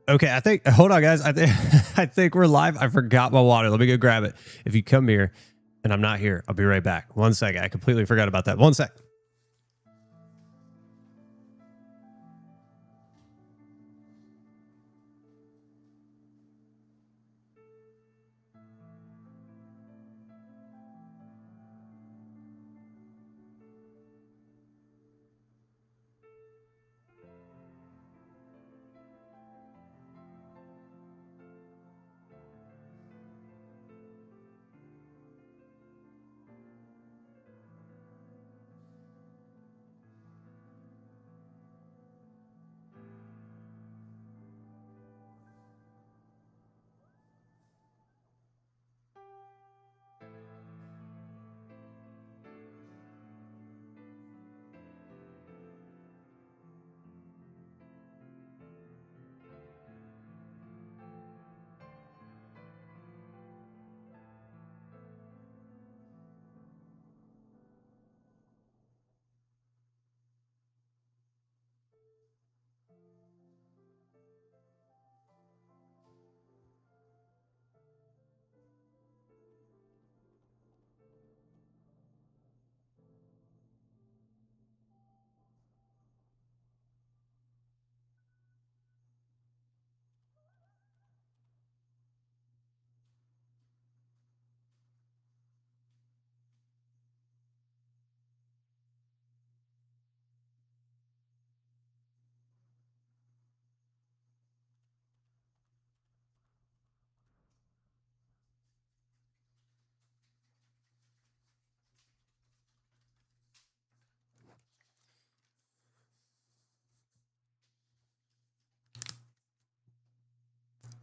Okay, I think, hold on, guys. I think we're live. I forgot my water. Let me go grab it. If you come here and I'm not here, I'll be right back. 1 second. I completely forgot about that. 1 sec.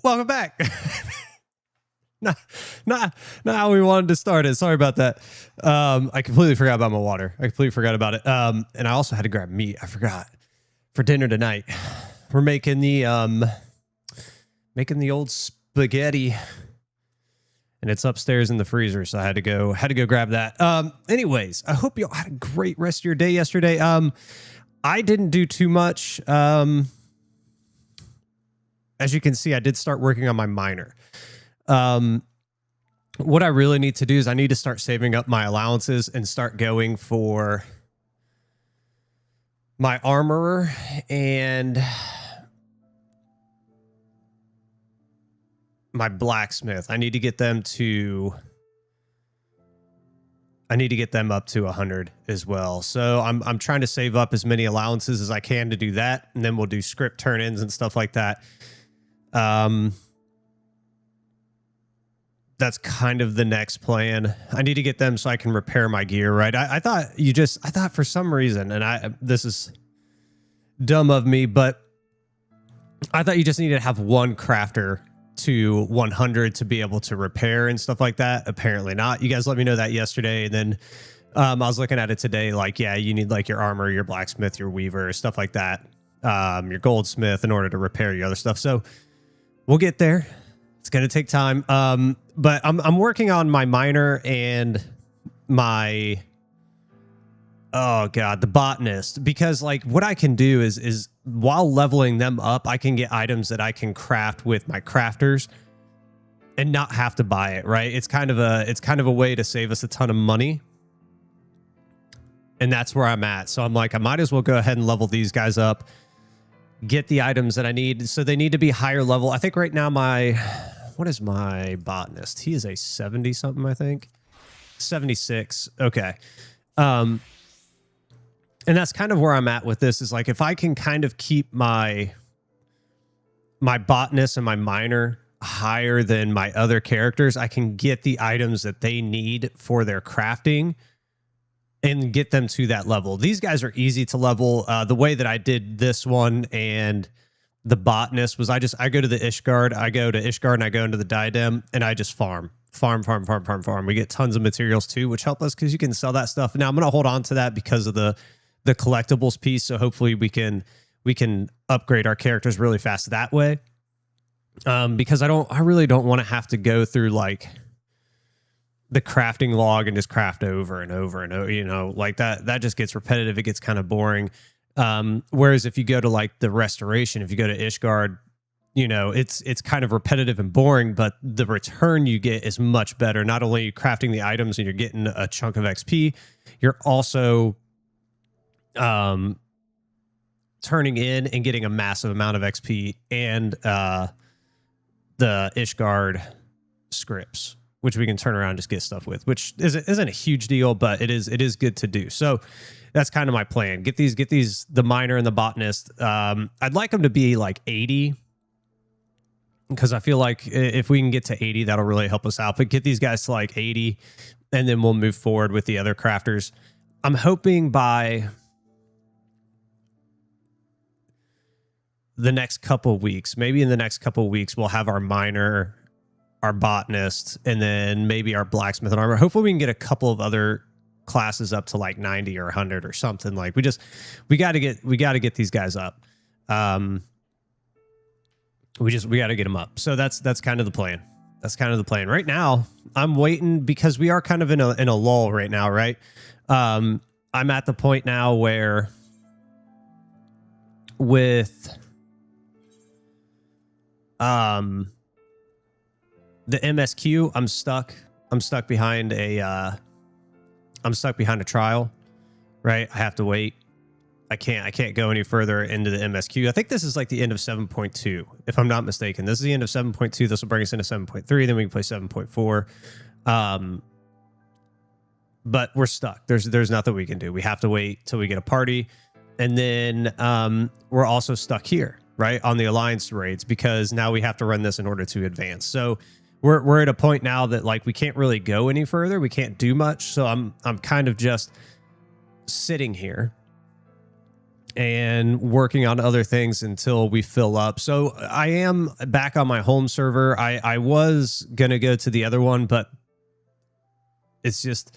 Welcome back. not how we wanted to start it. Sorry about that. I completely forgot about my water. I completely forgot about it. And I also had to grab meat. I forgot for dinner tonight. We're making the old spaghetti, and it's upstairs in the freezer. So I had to go grab that. Anyways, I hope you all had a great rest of your day yesterday. I didn't do too much. As you can see, I did start working on my miner. What I really need to do is I need to start saving up my allowances and start going for my armorer and my blacksmith. I need to get them up to 100 as well. So I'm trying to save up as many allowances as I can to do that, and then we'll do script turn-ins and stuff like that. That's kind of the next plan. I need to get them so I can repair my gear, right? I thought for some reason, and this is dumb of me, but I thought you just needed to have one crafter to 100 to be able to repair and stuff like that. Apparently not. You guys let me know that yesterday, and then I was looking at it today, like, yeah, you need like your armor, your blacksmith, your weaver, stuff like that, your goldsmith in order to repair your other stuff. So we'll get there. It's going to take time. But I'm working on my miner and my, oh God, the botanist, because like what I can do is while leveling them up, I can get items that I can craft with my crafters and not have to buy it. Right. It's kind of a way to save us a ton of money. And that's where I'm at. So I'm like, I might as well go ahead and level these guys up, get the items that I need. So they need to be higher level. I think right now what is my botanist? He is a 70 something, I think. 76. Okay. And that's kind of where I'm at with this, is like, if I can kind of keep my botanist and my miner higher than my other characters, I can get the items that they need for their crafting and get them to that level. These guys are easy to level. The way that I did this one and the botanist was I go to the Ishgard. I go to Ishgard and I go into the diadem and I just farm. We get tons of materials too, which help us because you can sell that stuff. Now I'm going to hold on to that because of the collectibles piece. So hopefully we can upgrade our characters really fast that way. Because I really don't want to have to go through like the crafting log and just craft over and over and over, you know, like that just gets repetitive. It gets kind of boring. Whereas if you go to like the restoration, if you go to Ishgard, you know, it's kind of repetitive and boring, but the return you get is much better. Not only are you crafting the items and you're getting a chunk of XP, you're also turning in and getting a massive amount of XP and the Ishgard scripts, which we can turn around and just get stuff with, which isn't a huge deal, but it is good to do. So that's kind of my plan. Get these the miner and the botanist. I'd like them to be like 80, because I feel like if we can get to 80, that'll really help us out. But get these guys to like 80, and then we'll move forward with the other crafters. I'm hoping by the next couple of weeks, maybe in the next couple of weeks, we'll have our miner, our botanist, and then maybe our blacksmith and armor. Hopefully we can get a couple of other classes up to like 90 or 100 or something. Like we got to get these guys up. We got to get them up. So that's kind of the plan. That's kind of the plan right now. I'm waiting because we are kind of in a lull right now. Right. I'm at the point now where with, the MSQ, I'm stuck behind a trial, right? I have to wait. I can't go any further into the MSQ. I think this is like the end of 7.2, if I'm not mistaken. This is the end of 7.2. This will bring us into 7.3. Then we can play 7.4. But we're stuck. There's nothing we can do. We have to wait till we get a party. And then we're also stuck here, right, on the alliance raids, because now we have to run this in order to advance. So we're at a point now that like we can't really go any further. We can't do much. So I'm kind of just sitting here and working on other things until we fill up. So I am back on my home server. I was going to go to the other one, but it's just,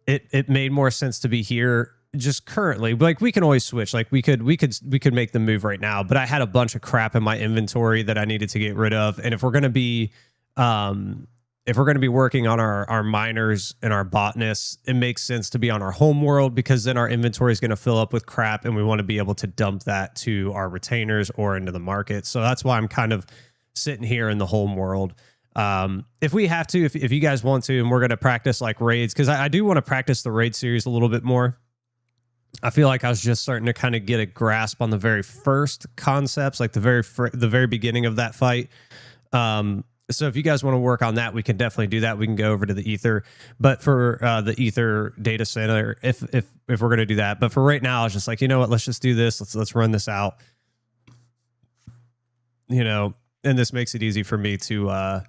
it made more sense to be here just currently. Like we can always switch. Like we could make the move right now, but I had a bunch of crap in my inventory that I needed to get rid of. And if we're going to be, working on our miners and our botanists, it makes sense to be on our home world, because then our inventory is going to fill up with crap and we want to be able to dump that to our retainers or into the market. So that's why I'm kind of sitting here in the home world. If we have to, if you guys want to, and we're going to practice like raids, because I do want to practice the raid series a little bit more. I feel like I was just starting to kind of get a grasp on the very first concepts, like the very beginning of that fight. So if you guys want to work on that, we can definitely do that. We can go over to the Ether, but for the Ether data center, if we're going to do that. But for right now, I was just like, you know what, let's just do this. Let's run this out. You know, and this makes it easy for me to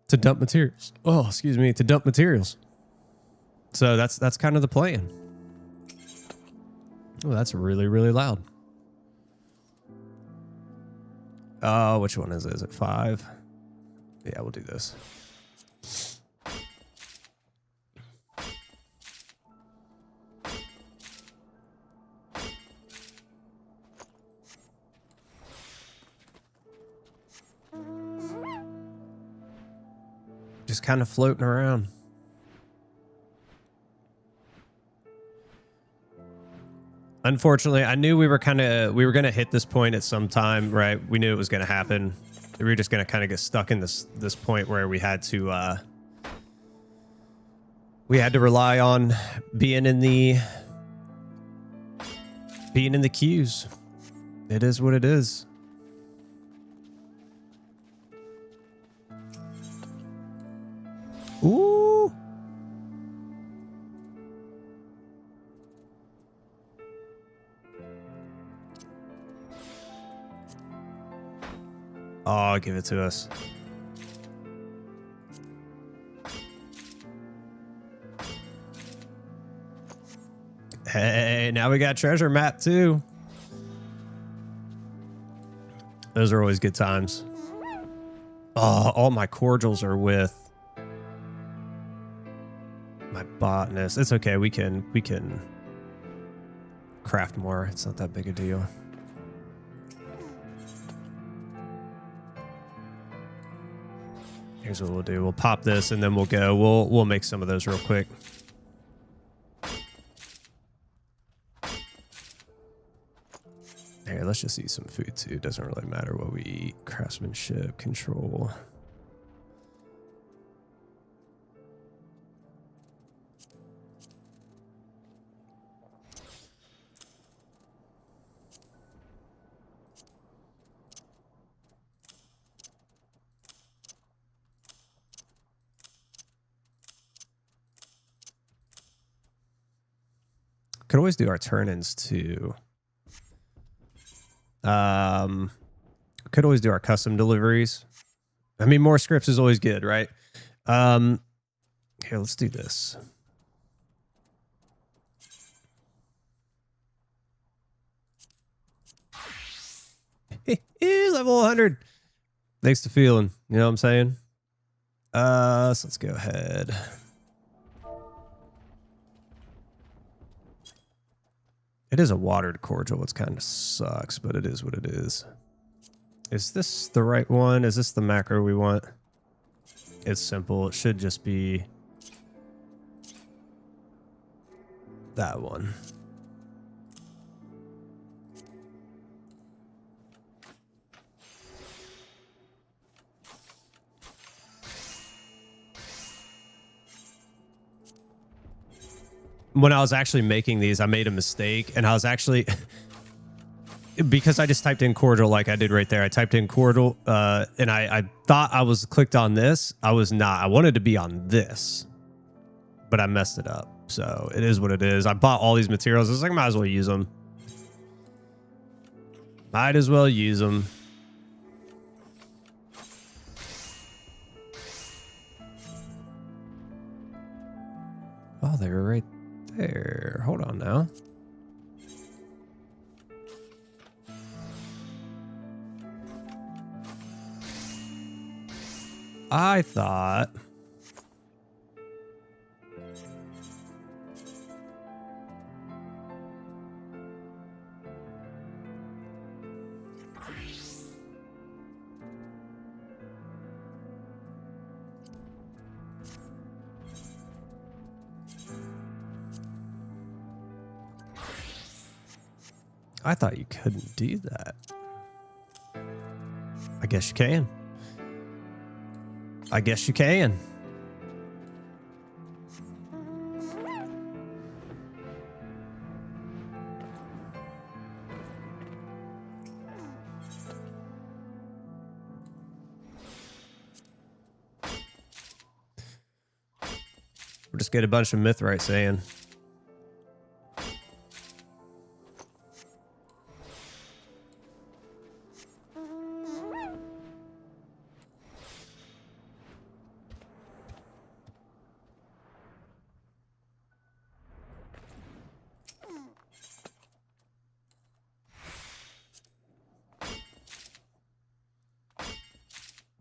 dump materials. Oh, excuse me, to dump materials. So that's kind of the plan. Oh, that's really, really loud. Oh, which one is it? Is it 5? Yeah, we'll do this. Just kind of floating around. Unfortunately, I knew we were going to hit this point at some time, right? We knew it was going to happen. We were just going to kind of get stuck in this point where we had to rely on being in the queues. It is what it is. Ooh. Oh, give it to us. Hey, now we got treasure map too. Those are always good times. Oh, all my cordials are with my botanist. It's okay. We can craft more. It's not that big a deal. Here's what we'll do. We'll pop this and then we'll go. We'll make some of those real quick. Here, let's just eat some food too. It doesn't really matter what we eat. Craftsmanship, control. Could always do our turn-ins too. Could always do our custom deliveries. I mean, more scripts is always good, right? Here, let's do this. Level 100. Thanks to feeling. You know what I'm saying? So let's go ahead. It is a watered cordial, which kind of sucks, but it is what it is. Is this the right one? Is this the macro we want? It's simple. It should just be that one. When I was actually making these, I made a mistake, and I was actually because I just typed in cordial like I did right there. I typed in cordial, and I thought I was clicked on this. I was not. I wanted to be on this, but I messed it up. So it is what it is. I bought all these materials. I was like, might as well use them. Might as well use them. Oh, they were right there. Hold on now. I thought you couldn't do that. I guess you can. I guess you can. We'll just get a bunch of mithrite sand.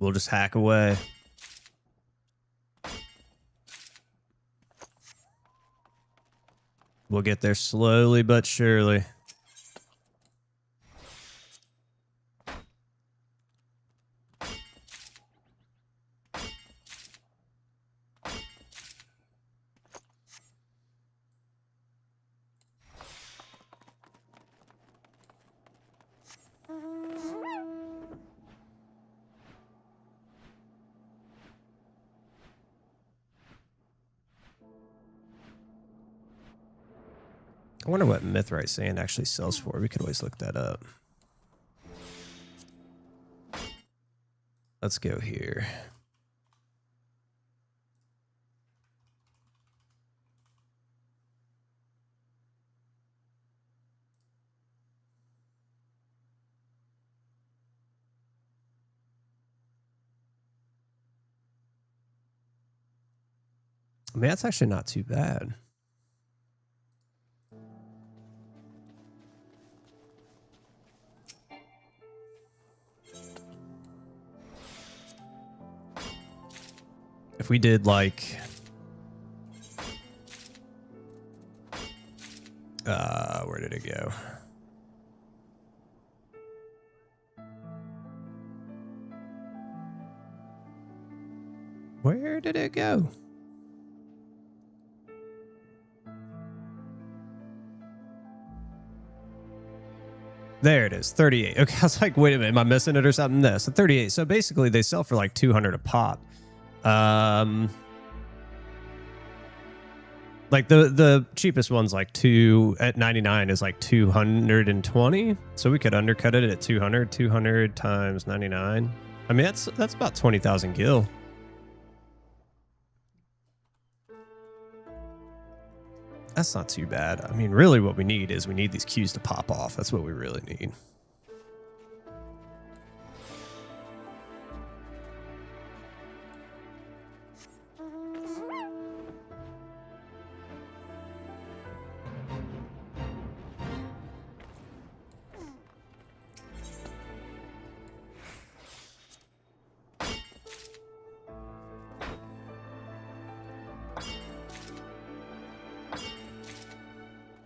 We'll just hack away. We'll get there slowly but surely. I wonder what mithrite sand actually sells for. We could always look that up. Let's go here. I mean, that's actually not too bad. If we did like where did it go? Where did it go? There it is, 38. Okay, I was like, wait a minute, am I missing it or something? This, so 38. So basically, they sell for like 200 a pop. Like the cheapest one's like at 99 is like 220. So we could undercut it at 200. 200 times 99. I mean, that's about 20,000 gil. That's not too bad. I mean, really what we need is we need these queues to pop off. That's what we really need.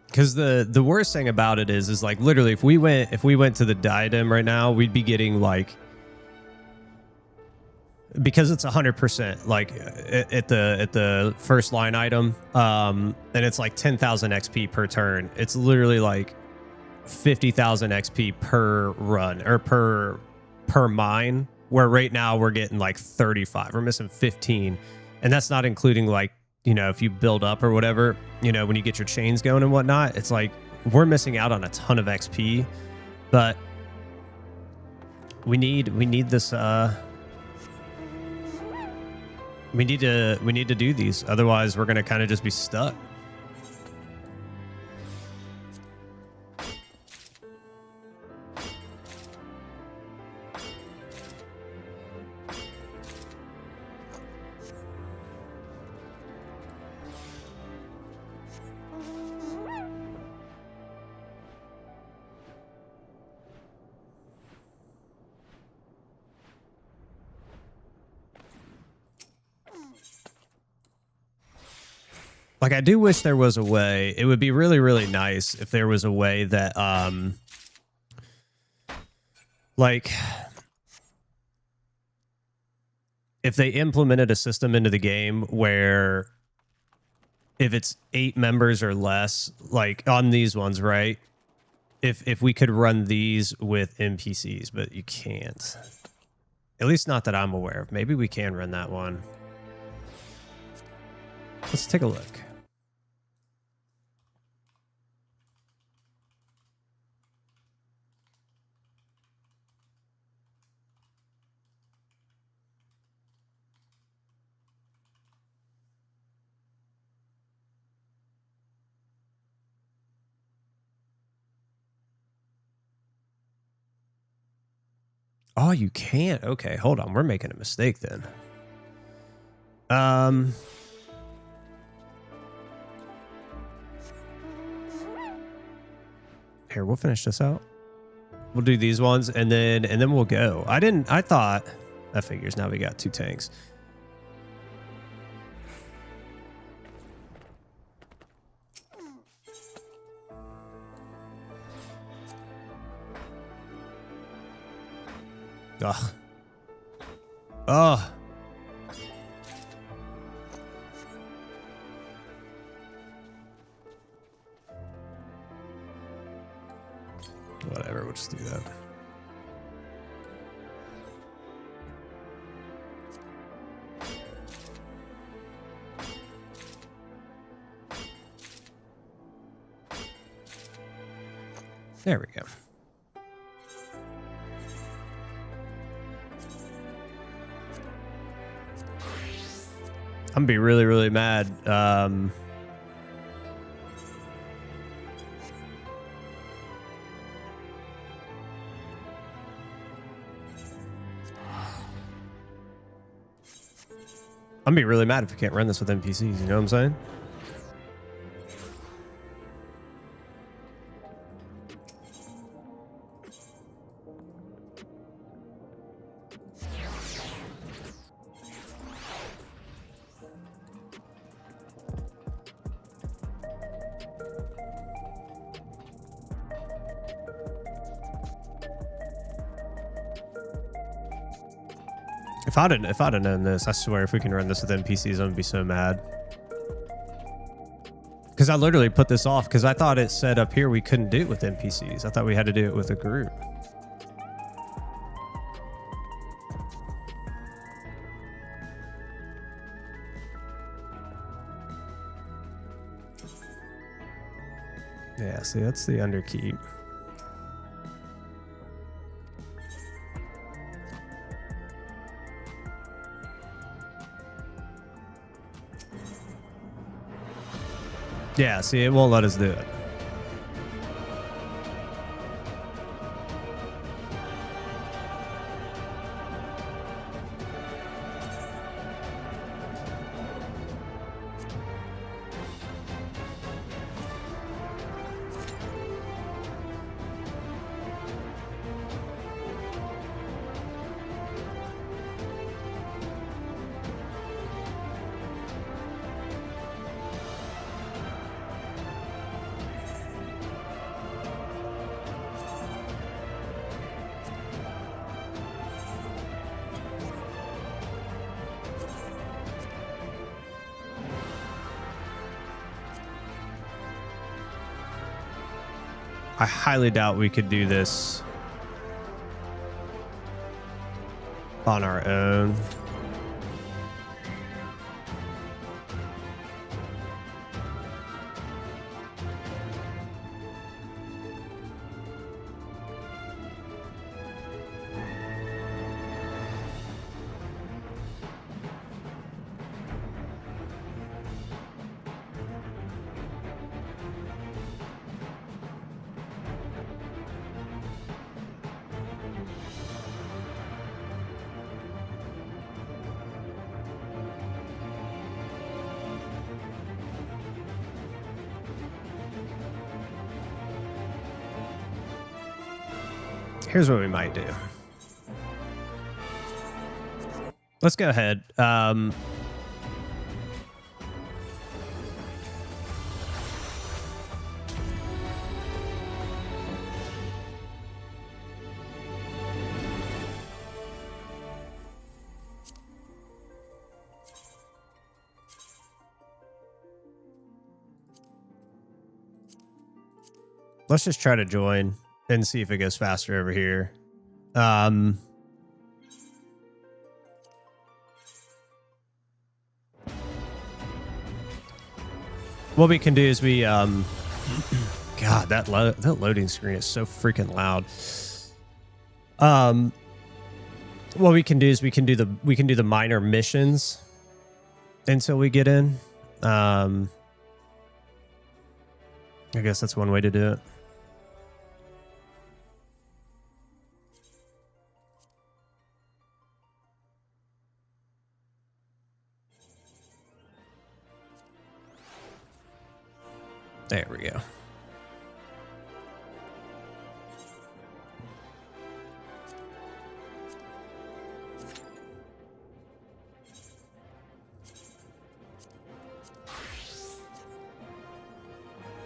Because the worst thing about it is like literally if we went to the diadem right now, we'd be getting like, because it's 100% like at the first line item, and it's like 10,000 XP per turn. It's literally like 50,000 XP per run or per mine. Where right now we're getting like 35. We're missing 15, and that's not including like, you know, if you build up or whatever, you know, when you get your chains going and whatnot, it's like we're missing out on a ton of XP. But we need this we need to do these, otherwise we're gonna kind of just be stuck. Like, I do wish there was a way. It would be really, really nice if there was a way that, like, if they implemented a system into the game where if it's 8 members or less, like on these ones, right? If we could run these with NPCs, but you can't. At least not that I'm aware of. Maybe we can run that one. Let's take a look. Oh, you can't. Okay, hold on. We're making a mistake then. Here, we'll finish this out. We'll do these ones and then we'll go. I thought that figures. Now we got 2 tanks. Ugh. Ugh. Whatever, we'll just do that. There we go. I'm gonna be really, really mad. I'm gonna be really mad if we can't run this with NPCs, you know what I'm saying? If I'd have known this, I swear if we can run this with NPCs, I'm gonna be so mad. Because I literally put this off because I thought it said up here we couldn't do it with NPCs. I thought we had to do it with a group. Yeah, see, that's the underkeep. Yeah, see, it won't let us do it. I highly doubt we could do this on our own. Here's what we might do. Let's go ahead. Let's just try to join and see if it goes faster over here. What we can do is we God, that loading screen is so freaking loud. What we can do is we can do the minor missions until we get in. I guess that's one way to do it. There we go.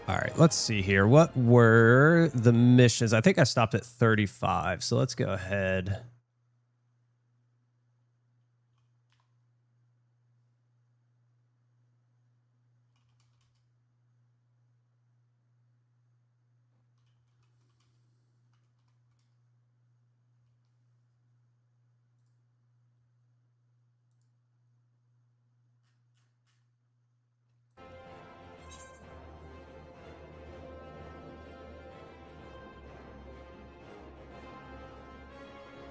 All right, let's see here. What were the missions? I think I stopped at 35, so let's go ahead.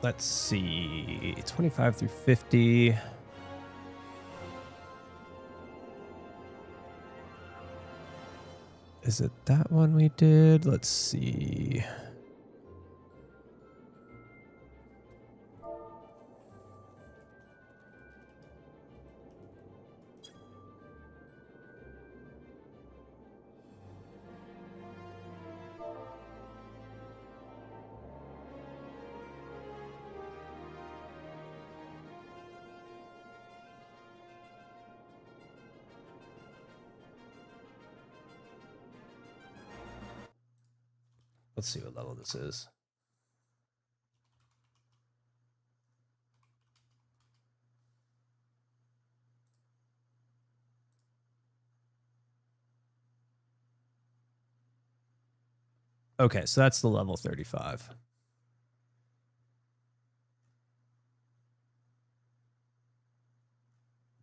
Let's see, 25 through 50. Is it that one we did? Let's see. Let's see what level this is. Okay, so that's the level 35.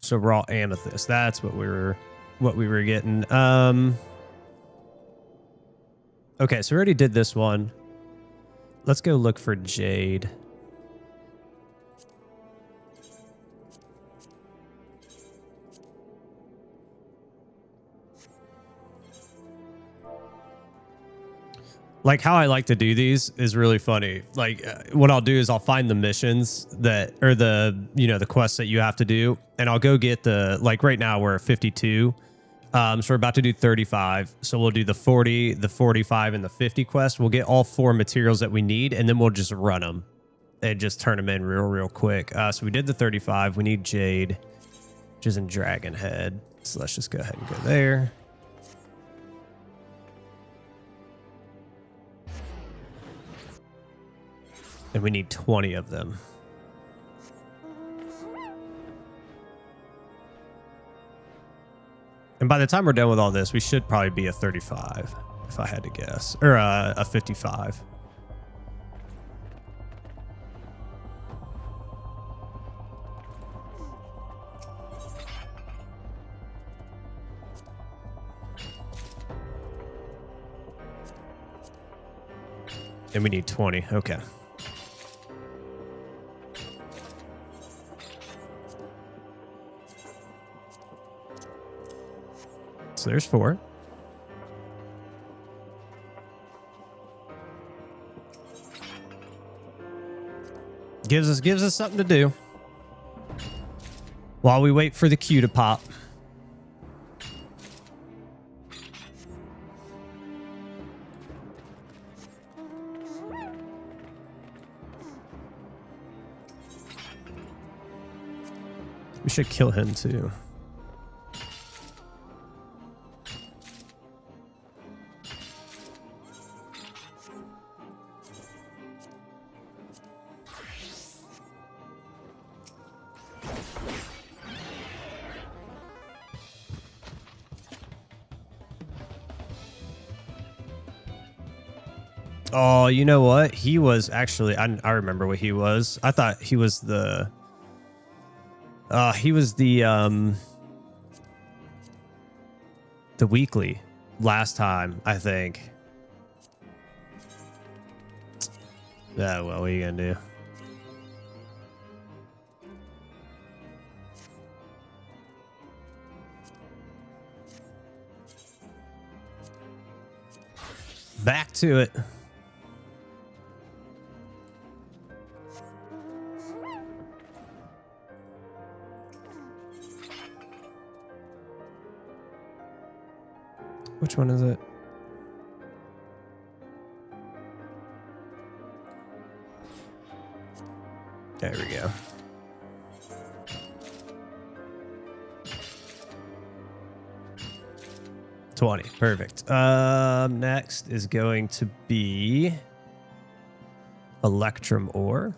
So raw amethyst. That's what we were getting. Okay, so we already did this one. Let's go look for jade. Like how I like to do these is really funny. Like what I'll do is I'll find the missions that, or the, you know, the quests that you have to do. And I'll go get the, like right now we're at 52. So we're about to do 35. So we'll do the 40, the 45, and the 50 quest. We'll get all 4 materials that we need, and then we'll just run them and just turn them in real quick. So we did the 35. We need jade, which is in Dragon Head. So let's just go ahead and go there. And we need 20 of them. And by the time we're done with all this, we should probably be a 35, if I had to guess. Or a 55. And we need 20. Okay. So there's 4. Gives us something to do while we wait for the queue to pop. We should kill him too. Oh, you know what? He was actually, I remember what he was. I thought he was the weekly last time, I think. Yeah, well, what are you gonna do? Back to it. Which one is it? There we go. $20. Perfect. Next is going to be Electrum Ore.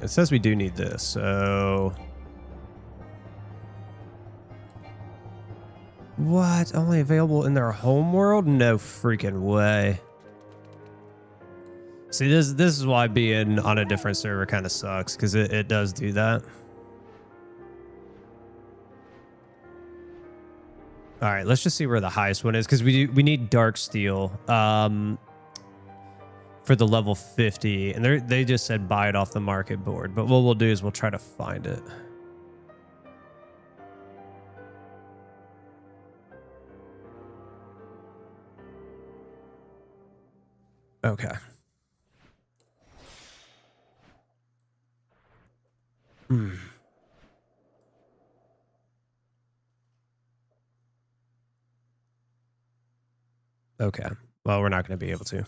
It says we do need this, so... What? Only available in their home world? No freaking way. See, this is why being on a different server kind of sucks, because it does do that. All right, let's just see where the highest one is, because we need dark steel. For the level 50, and they just said buy it off the market board, but what we'll do is we'll try to find it. Okay. Okay. Well, we're not going to be able to.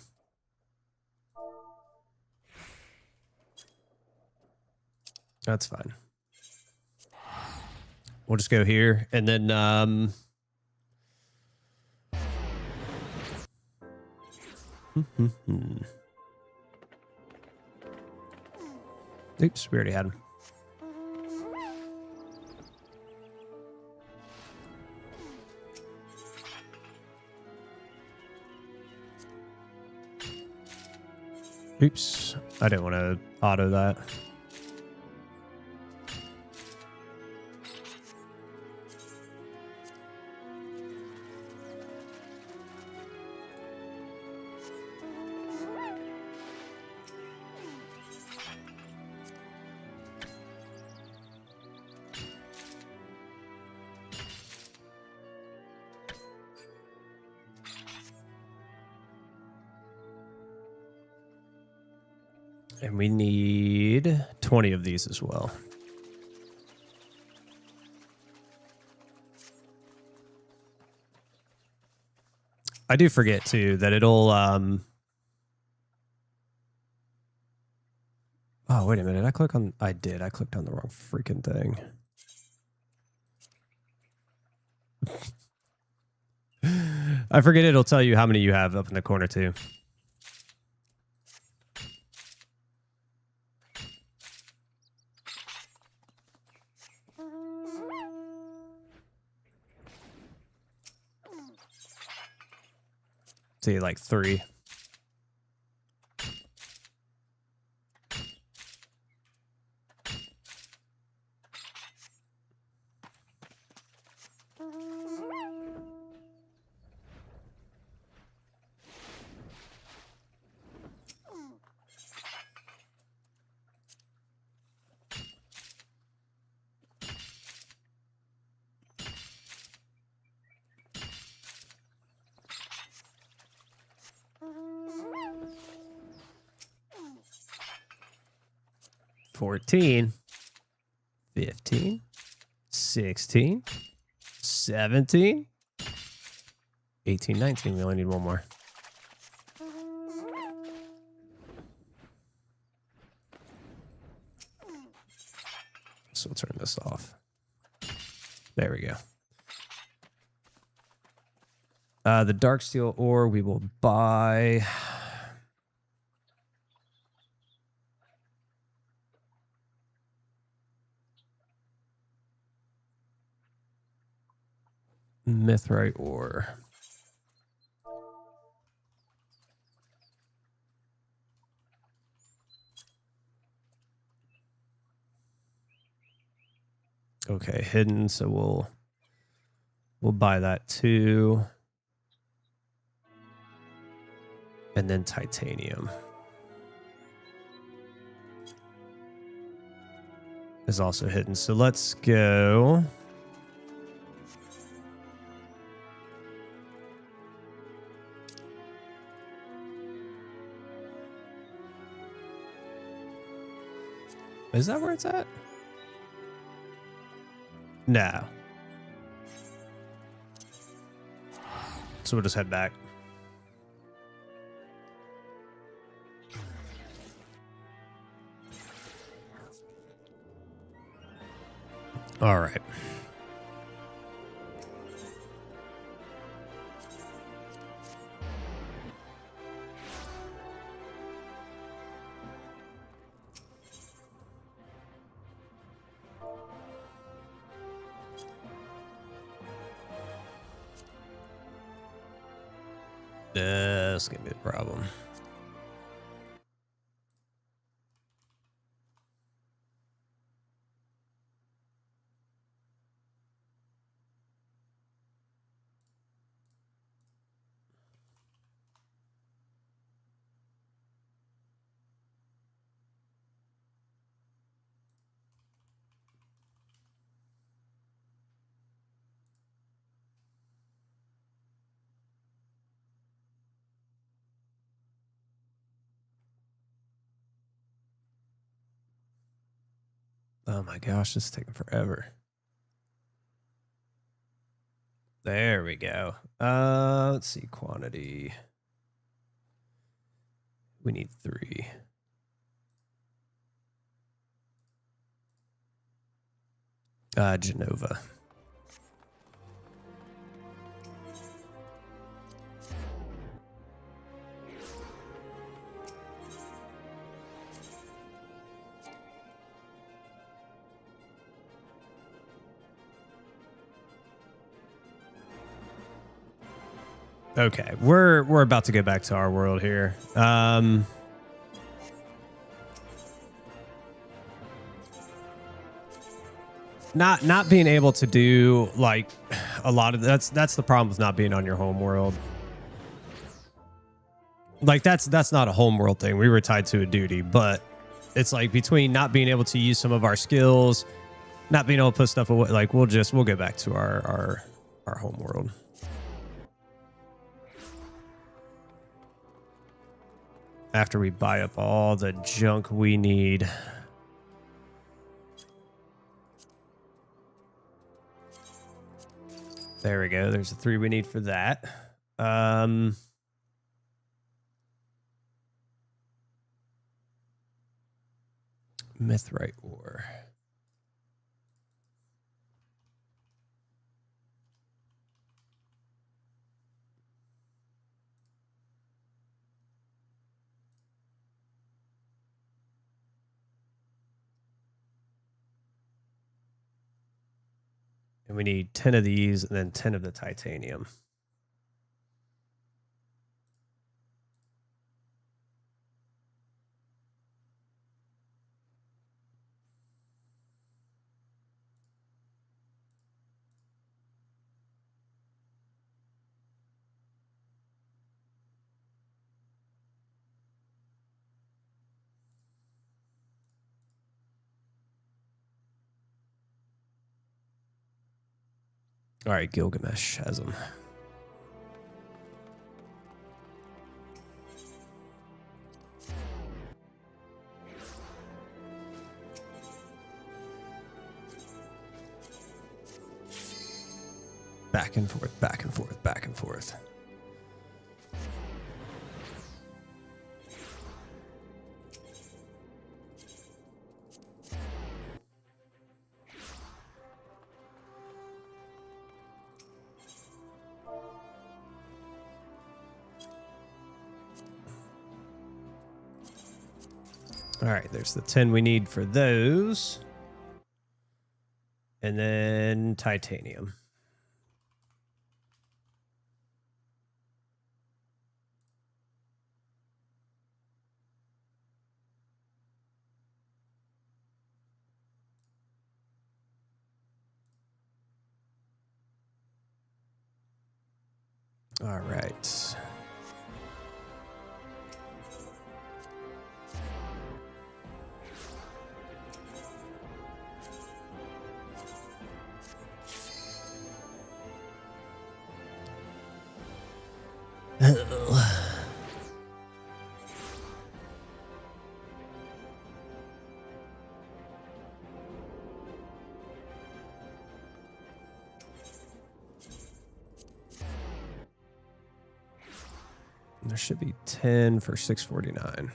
That's fine. We'll just go here and then oops, we already had him. Oops, I didn't want to auto that. And we need 20 of these as well. I do forget too that it'll oh, wait a minute. I clicked on the wrong freaking thing. I forget it'll tell you how many you have up in the corner too. See, like 3. $14, $15, $16, $17, $18, $19. We only need one more. So we'll turn this off. There we go. The dark steel ore we will buy. Mithrite ore. Okay, hidden, so we'll buy that too. And then titanium is also hidden. So let's go. Is that where it's at? No. So we'll just head back. All right. That's gonna be a problem. Oh my gosh, this is taking forever. There we go. Let's see, quantity. We need 3. Genova. Okay, we're about to get back to our world here. Not being able to do like a lot of that's the problem with not being on your home world. Like that's not a home world thing. We were tied to a duty, but it's like between not being able to use some of our skills, not being able to put stuff away, like we'll get back to our home world. After we buy up all the junk we need. There we go. There's the 3 we need for that. Mithrite ore. And we need 10 of these and then 10 of the titanium. All right, Gilgamesh has them. Back and forth, back and forth, back and forth. All right, there's the 10 we need for those. And then titanium. All right. There should be 10 for 649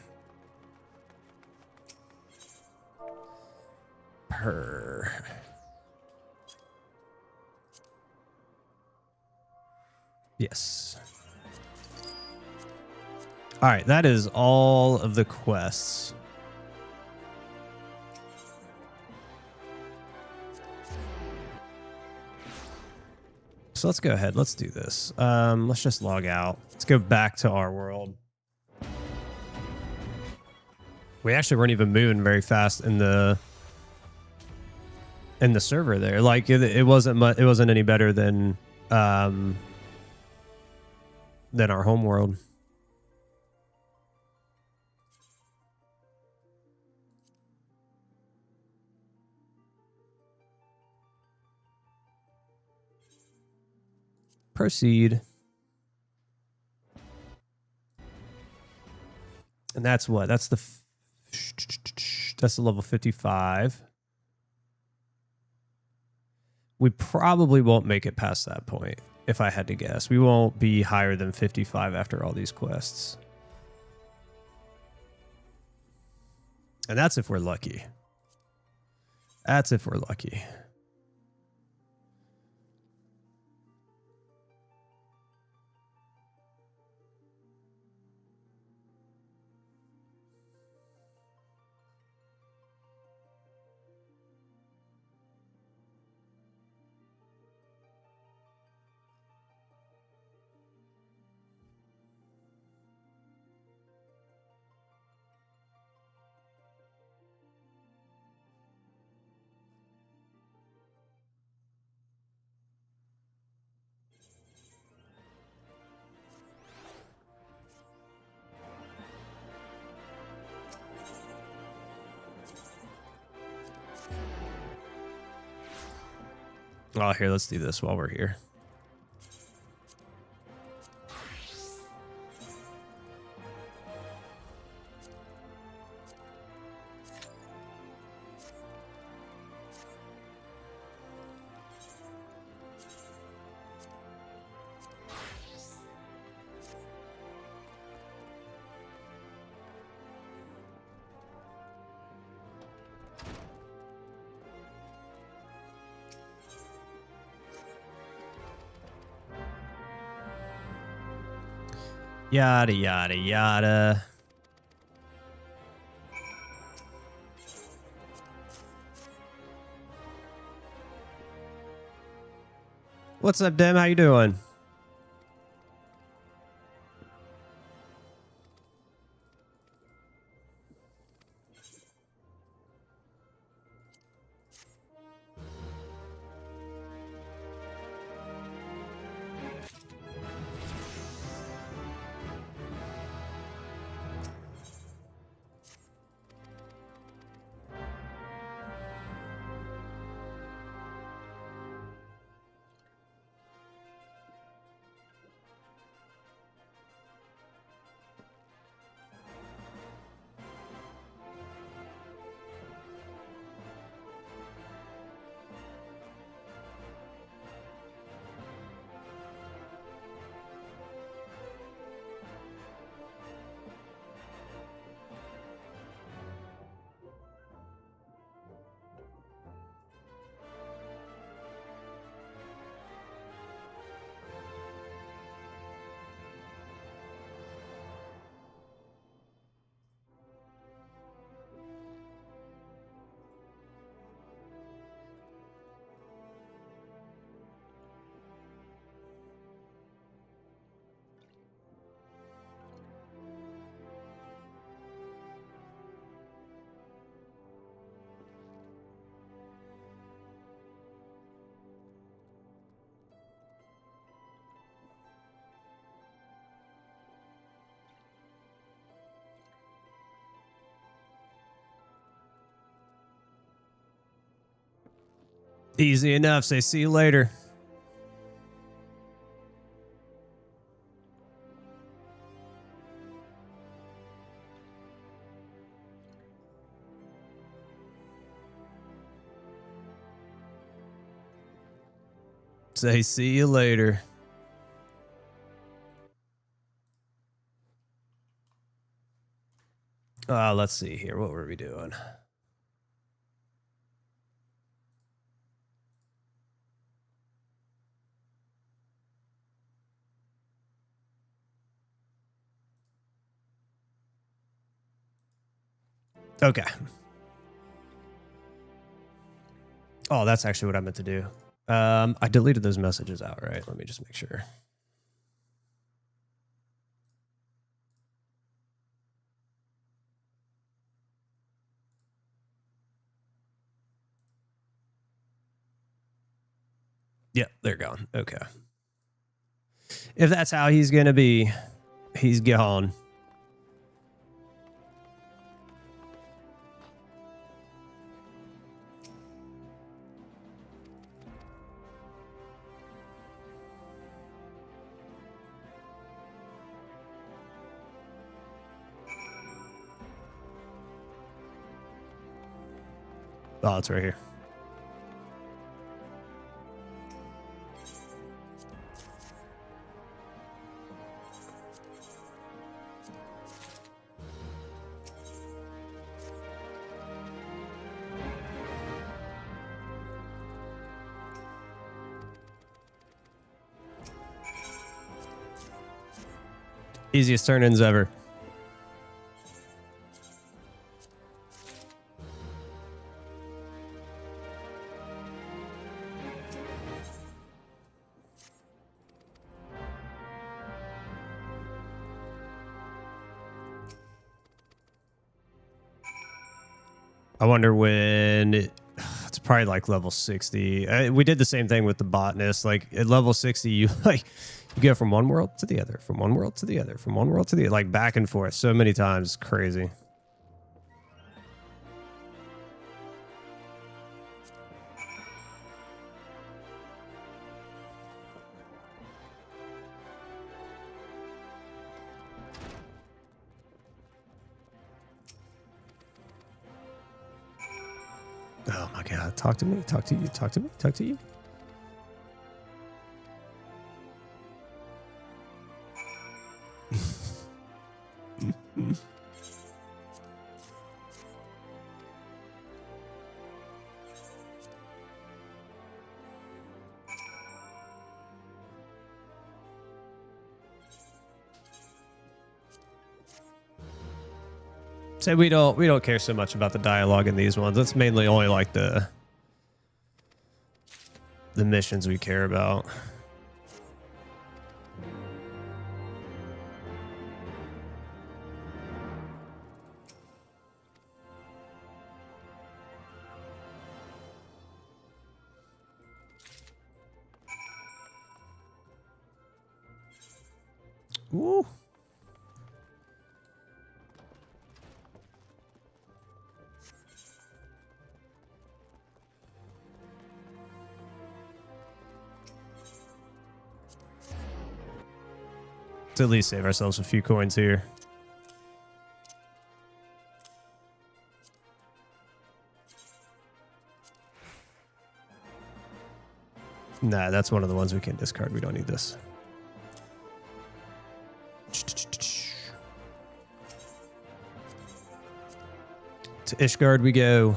per. Yes. All right, that is all of the quests. So let's go ahead. Let's do this. Let's just log out. Let's go back to our world. We actually weren't even moving very fast in the server there. Like it wasn't much, it wasn't any better than our home world. Proceed. And that's what? That's the level 55. We probably won't make it past that point. if I had to guess. We won't be higher than 55 after all these quests. And that's if we're lucky. That's if we're lucky. Oh, here, let's do this while we're here. Yada, yada, yada. What's up, Dem? How you doing? Easy enough. Say, see you later. Say, see you later. Let's see here. What were we doing? Okay. Oh, that's actually what I meant to do. I deleted those messages out, right? Let me just make sure. Yeah, they're gone. Okay. If that's how he's going to be, he's gone. Oh, it's right here. Easiest turn-ins ever. I wonder when it's probably like level 60. We did the same thing with the botanist. Like at level 60, you go from one world to the other, from one world to the other, from one world to the other, like back and forth so many times. It's crazy. Oh my God. Talk to me. Talk to you. Talk to me. Talk to you. Say we don't care so much about the dialogue in these ones. It's mainly only like the missions we care about. Woo. To at least save ourselves a few coins here. Nah, that's one of the ones we can discard. We don't need this. To Ishgard we go.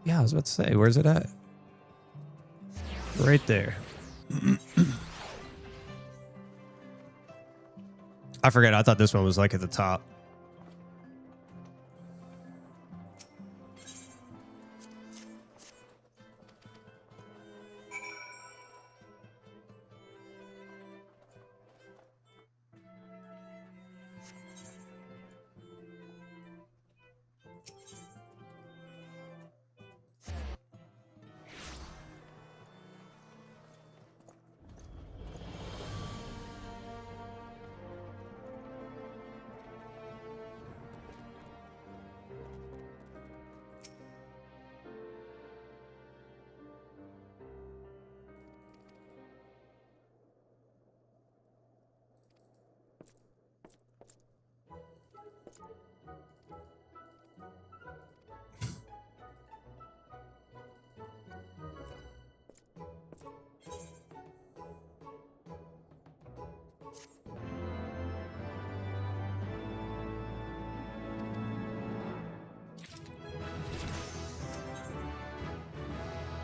Yeah, I was about to say, where's it at? Right there. I forgot. I thought this one was like at the top.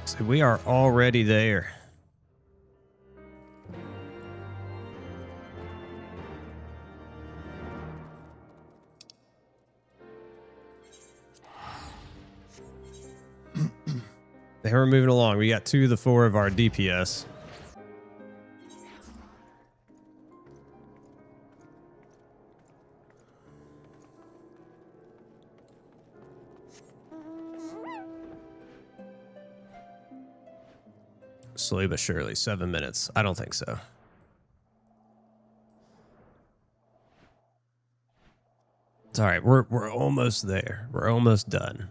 So we are already there. Then we're moving along. We got 2 of the 4 of our DPS. Slowly but surely, 7 minutes. I don't think so. It's all right. We're almost there. We're almost done.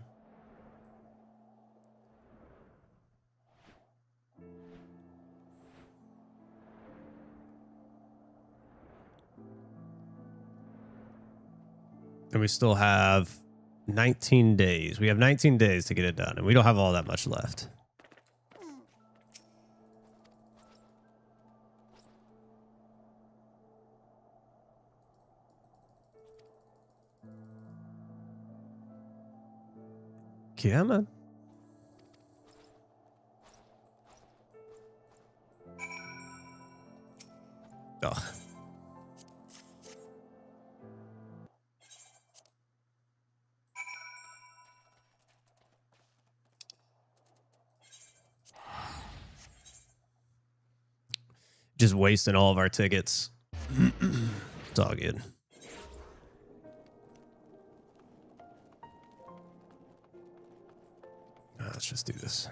And we still have 19 days. We have 19 days to get it done, and we don't have all that much left. Yeah, man. Oh. Just wasting all of our tickets. It's all good. Let's just do this.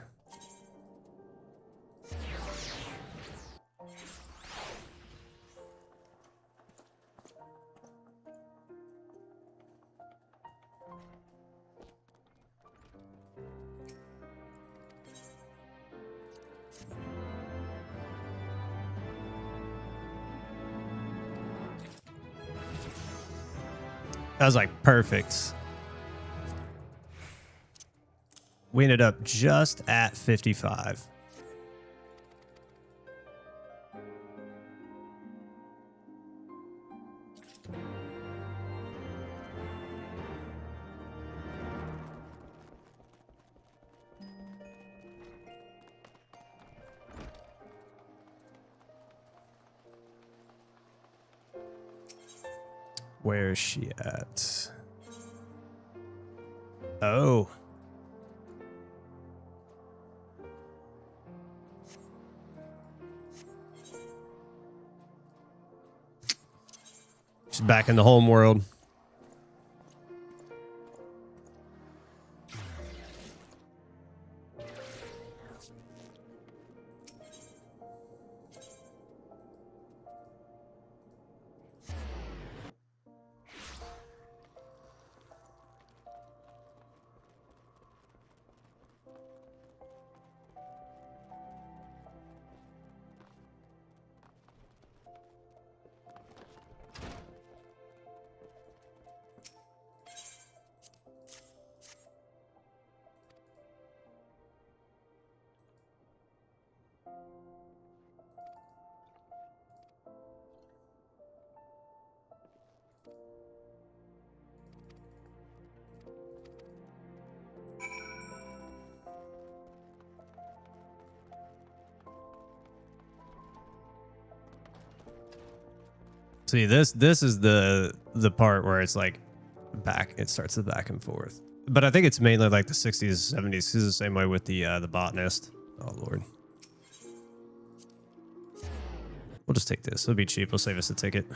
That was like perfect. We ended up just at 55. Where is she at? Oh. She's back in the home world. See, this is the part where it's like back. It starts the back and forth. But I think it's mainly like the 60s, 70s. This is the same way with the botanist. Oh Lord. We'll just take this. It'll be cheap. It'll save us a ticket.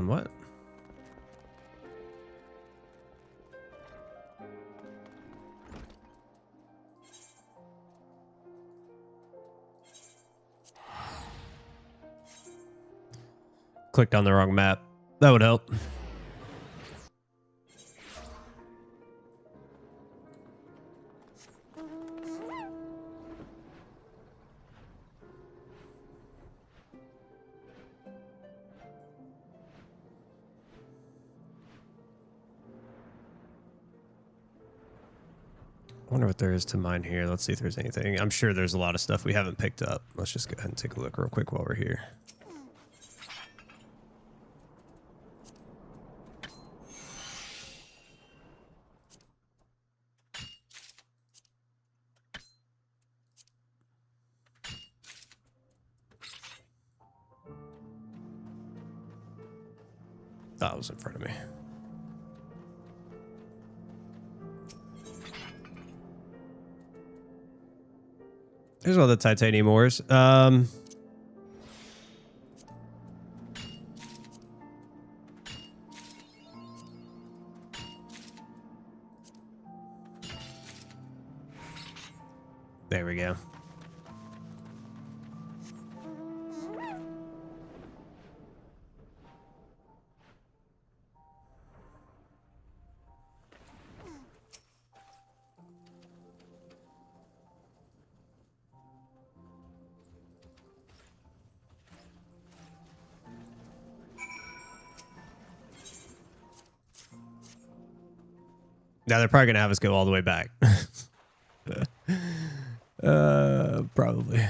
What? Clicked on the wrong map. That would help. I wonder what there is to mine here. Let's see if there's anything. I'm sure there's a lot of stuff we haven't picked up. Let's just go ahead and take a look real quick while we're here. That was in front of me. Here's all the titanium ores. There we go. Now they're probably gonna have us go all the way back. Probably.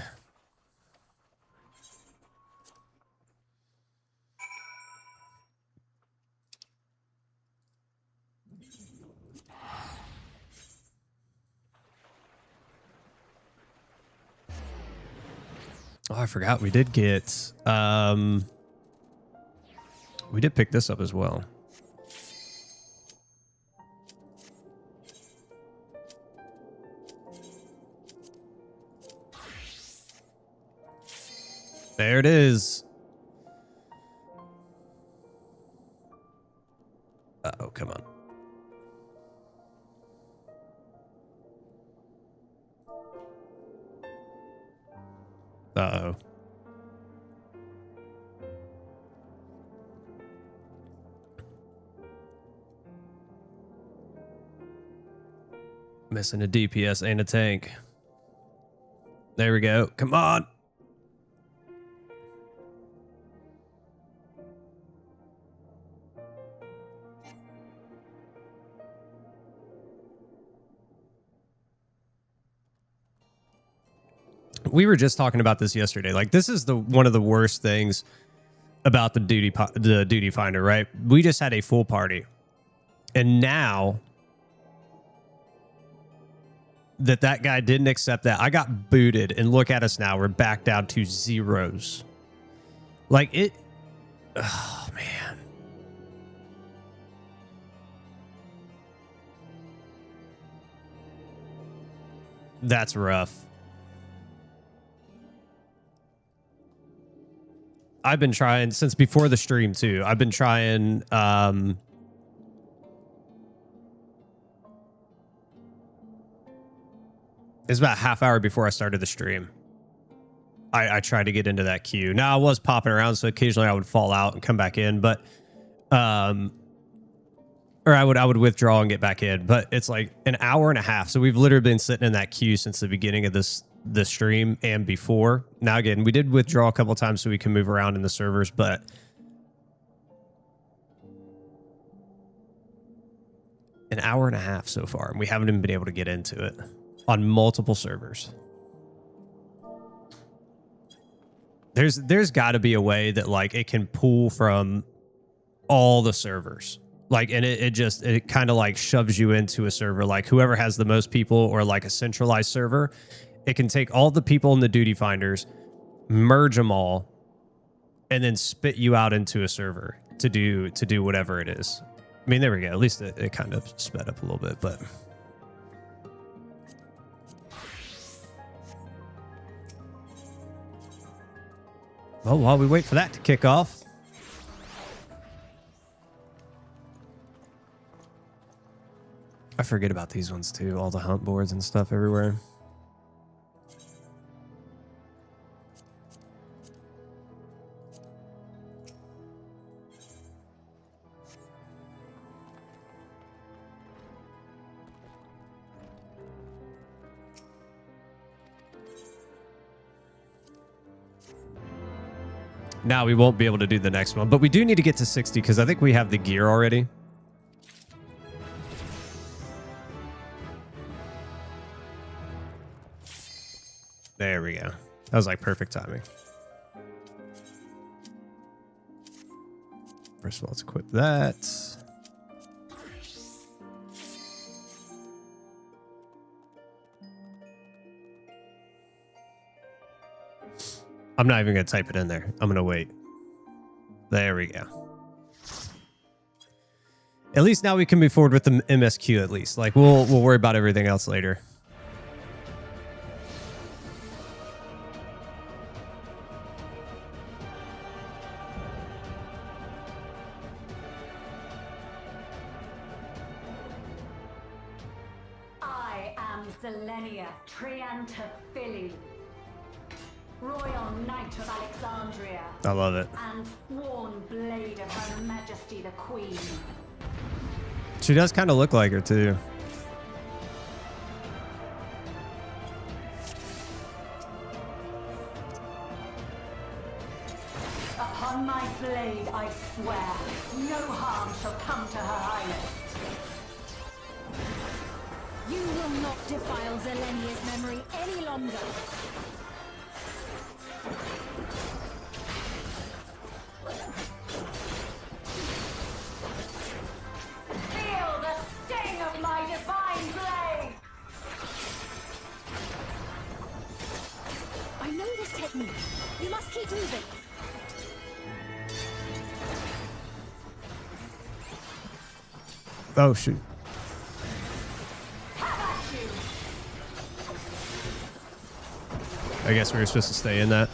Oh, I forgot we did get we did pick this up as well. There it is. Uh-oh, come on. Uh-oh. Missing a DPS and a tank. There we go. Come on. We were just talking about this yesterday. Like, this is one of the worst things about the duty finder, right? We just had a full party, and now that guy didn't accept that, I got booted, and look at us now. We're back down to zeros. Like it. Oh man. That's rough. I've been trying since before the stream too. I've been trying it's about a half hour before I started the stream. I tried to get into that queue. Now I was popping around, so occasionally I would fall out and come back in, but or I would withdraw and get back in. But it's like an hour and a half. So we've literally been sitting in that queue since the beginning of this stream and before. Now again, we did withdraw a couple of times so we can move around in the servers, but an hour and a half so far, and we haven't even been able to get into it on multiple servers. There's got to be a way that like it can pull from all the servers. Like, and it kind of like shoves you into a server, like whoever has the most people, or like a centralized server. It can take all the people in the duty finders, merge them all, and then spit you out into a server to do whatever it is. I mean, there we go. At least it kind of sped up a little bit, but well, while we wait for that to kick off, I forget about these ones too. All the hunt boards and stuff everywhere. Now we won't be able to do the next one, but we do need to get to 60 because I think we have the gear already. There we go. That was like perfect timing. First of all, let's equip that. I'm not even going to type it in there. I'm going to wait. There we go. At least now we can move forward with the MSQ at least. Like we'll worry about everything else later. I am Zelenia Triantaphili, Royal Knight of Alexandria. I love it. And sworn blade of Her Majesty the Queen. She does kind of look like her too. Upon my blade I swear, no harm shall come to Her Highness. You will not defile Zelenia's memory any longer. Feel the sting of my divine blade! I know this technique. You must keep moving. Oh shoot. I guess we were supposed to stay in that.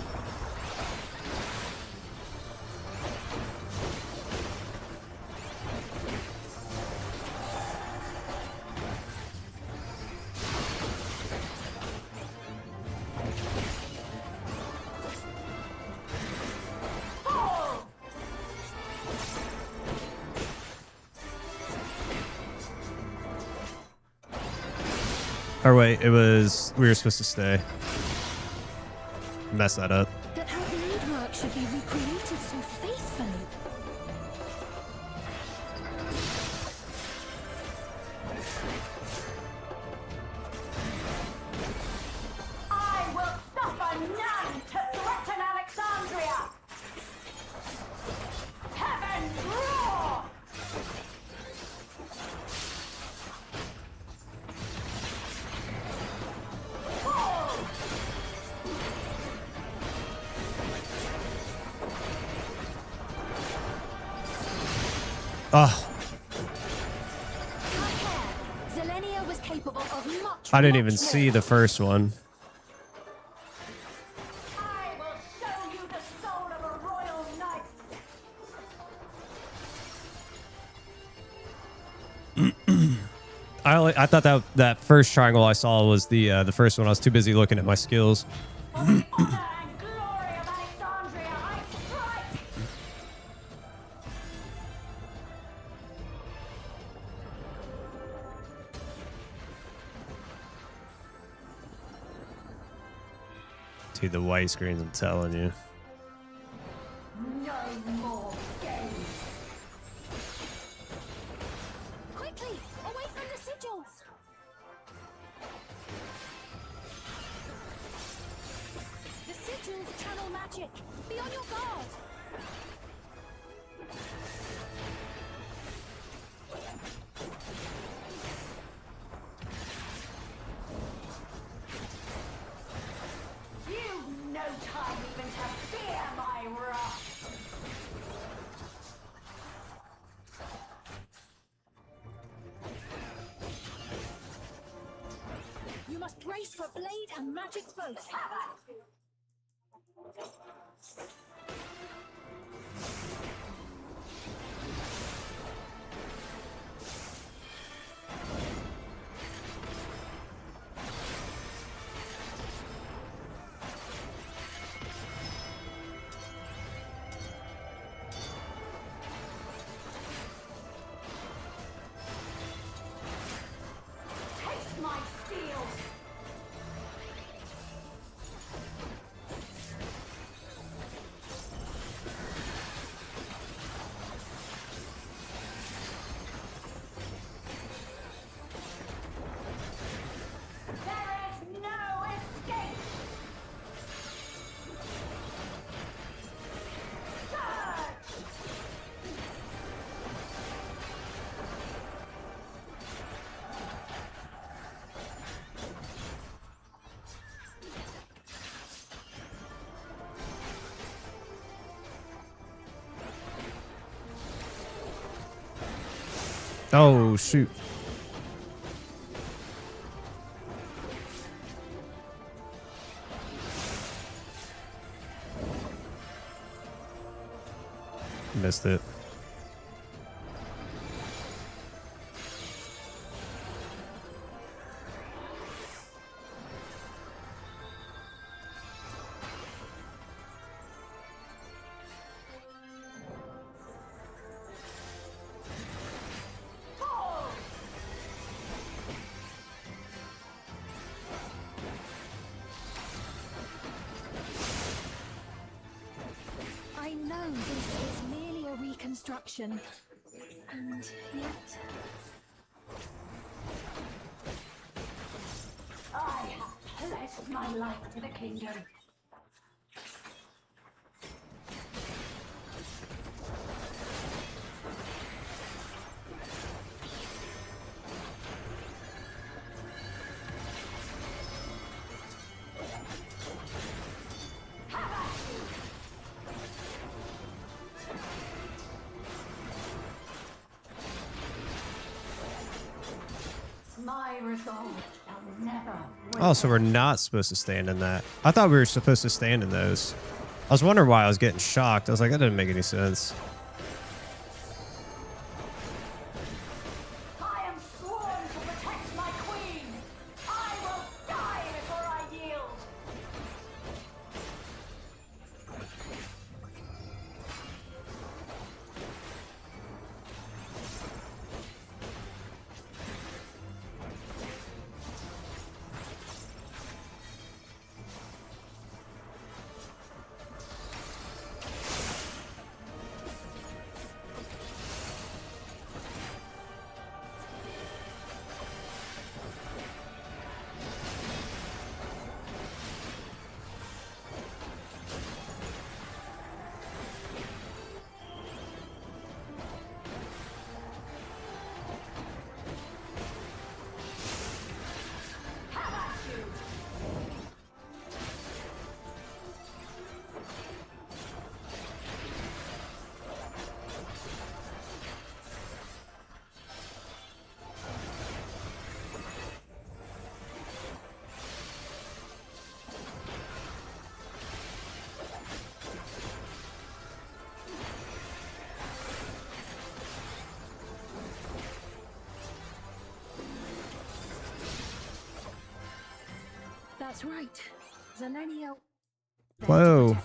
Or wait, we were supposed to stay. Mess that up. That her blade work should be recreated so faithfully. I will suffer none to threaten Alexandria! Heaven roar! Oh, Zelenia was capable of much. I didn't even much see more. the first one. I will show you the soul of a royal knight! I thought that first triangle I saw was the first one. I was too busy looking at my skills. For the honor and glory of Alexandria, I strike! See the white screens, I'm telling you. No more games! Quickly, away from the sigils. The sigils channel magic. Be on your guard. You've no time even to fear my wrath! You must brace for blade and magic both. Taste my steel! Oh, shoot. Missed it. I know this is merely a reconstruction, and yet I have pledged my life to the kingdom. My resolve shall never Oh, so we're not supposed to stand in that. I thought we were supposed to stand in those. I was wondering why I was getting shocked. I was like, that didn't make any sense. I am sworn to protect my queen. I will die before I yield. that's right. Zelenia. Whoa.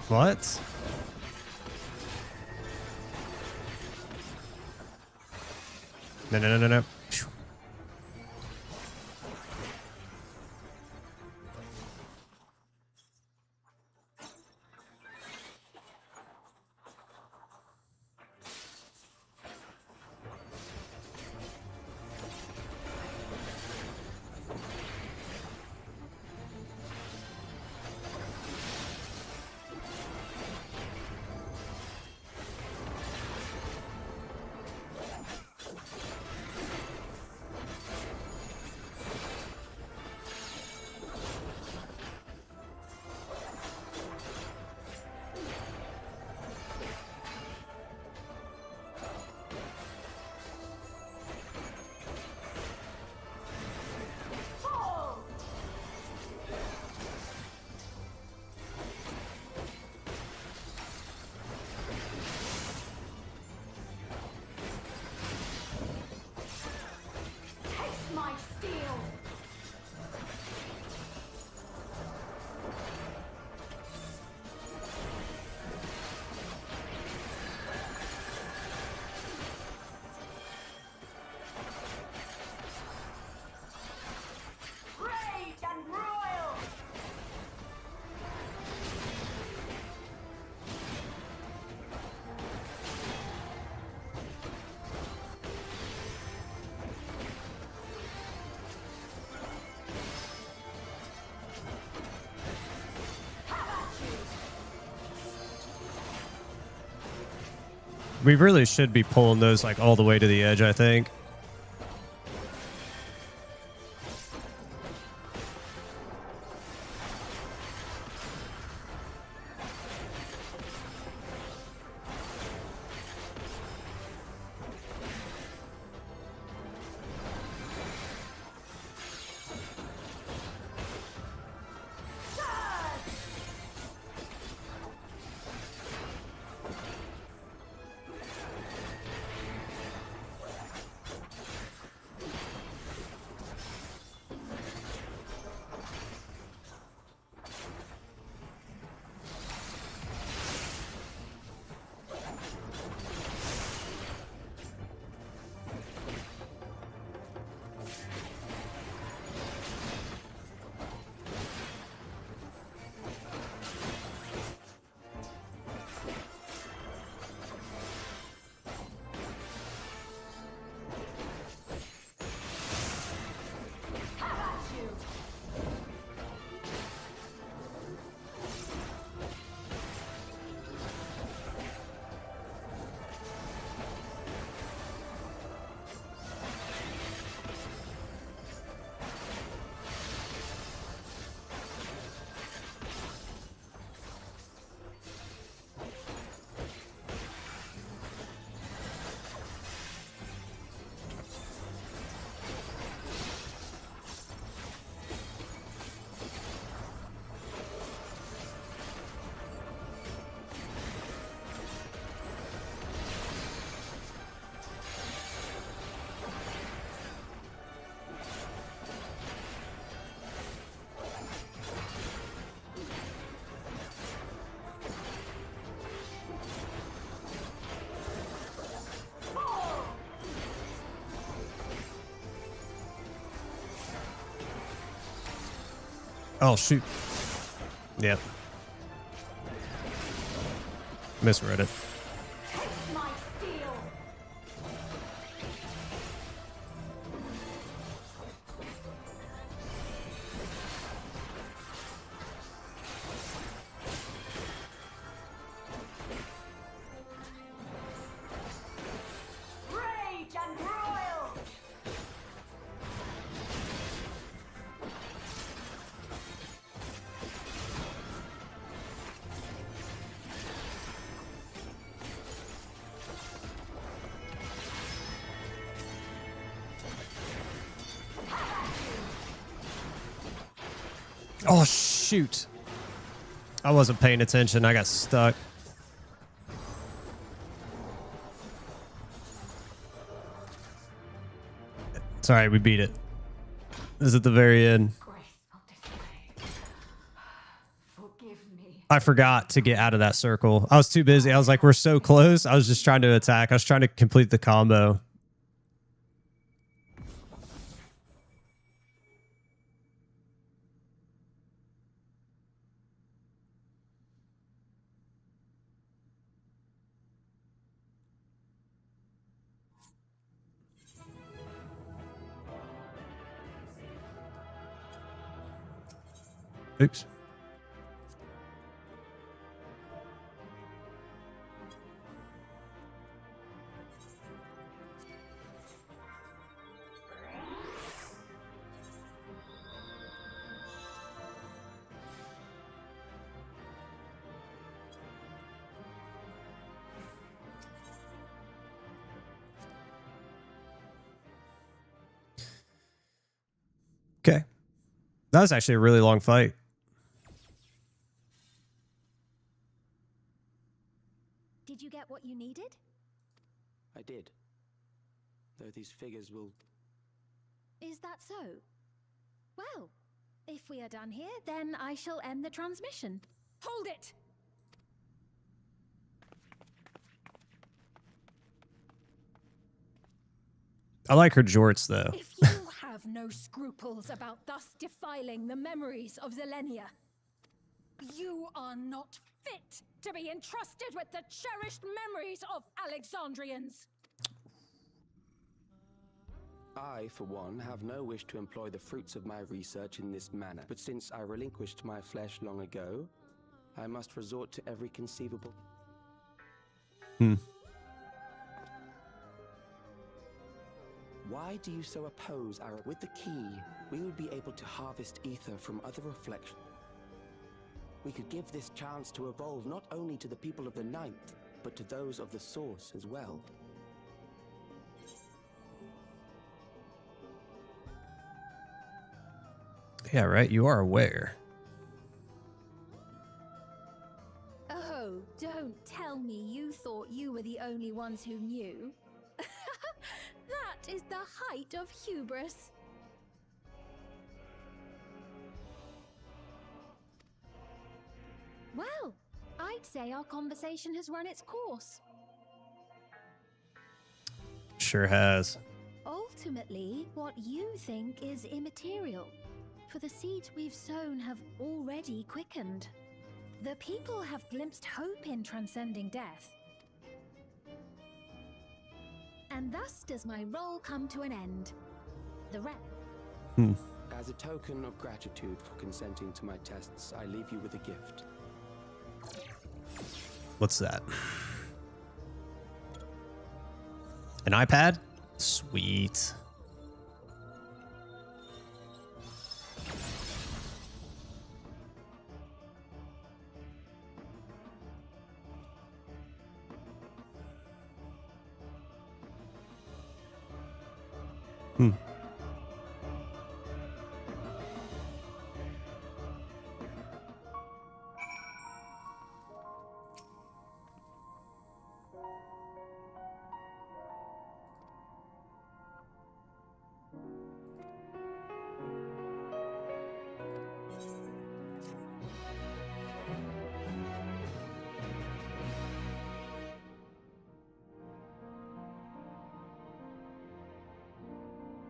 What? No, no, no, no, no. Phew. My steel. Rage and royal. We really should be pulling those like all the way to the edge, I think. Oh, shoot. Yep. Misread it. My steel. Rage and royal. Oh, shoot. I wasn't paying attention. I got stuck. It's all right. We beat it. This is at the very end. Graceful display. Forgive me. I forgot to get out of that circle. I was too busy. I was like, we're so close. I was just trying to attack. I was trying to complete the combo. Oops. Okay. That was actually a really long fight. Did you get what you needed? I did. Though these figures will... Is that so? Well, if we are done here, then I shall end the transmission. Hold it! I like her jorts, though. If you have no scruples about thus defiling the memories of Zelenia, you are not fit to be entrusted with the cherished memories of Alexandrians. I, for one, have no wish to employ the fruits of my research in this manner. But since I relinquished my flesh long ago, I must resort to every conceivable... Why do you so oppose our... With the key, we would be able to harvest ether from other reflections. We could give this chance to evolve not only to the people of the Ninth, but to those of the Source as well. Yeah, right. You are aware. Oh, don't tell me you thought you were the only ones who knew. That is the height of hubris. Well, I'd say our conversation has run its course. Sure has. Ultimately, what you think is immaterial, for the seeds we've sown have already quickened. The people have glimpsed hope in transcending death. And thus does my role come to an end. The rest. As a token of gratitude for consenting to my tests, I leave you with a gift. What's that? An iPad? Sweet.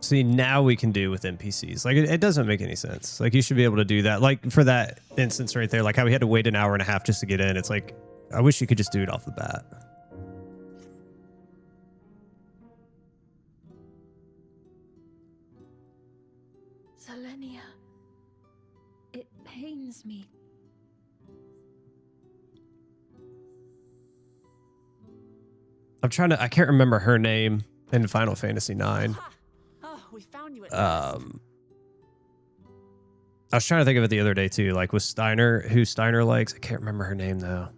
See, now we can do with NPCs. Like, it doesn't make any sense. Like, you should be able to do that. Like, for that instance right there, like how we had to wait an hour and a half just to get in. It's like, I wish you could just do it off the bat. Zelenia, it pains me. I can't remember her name in Final Fantasy IX. We found you at I was trying to think of it the other day too, like with Steiner, who Steiner likes. I can't remember her name though.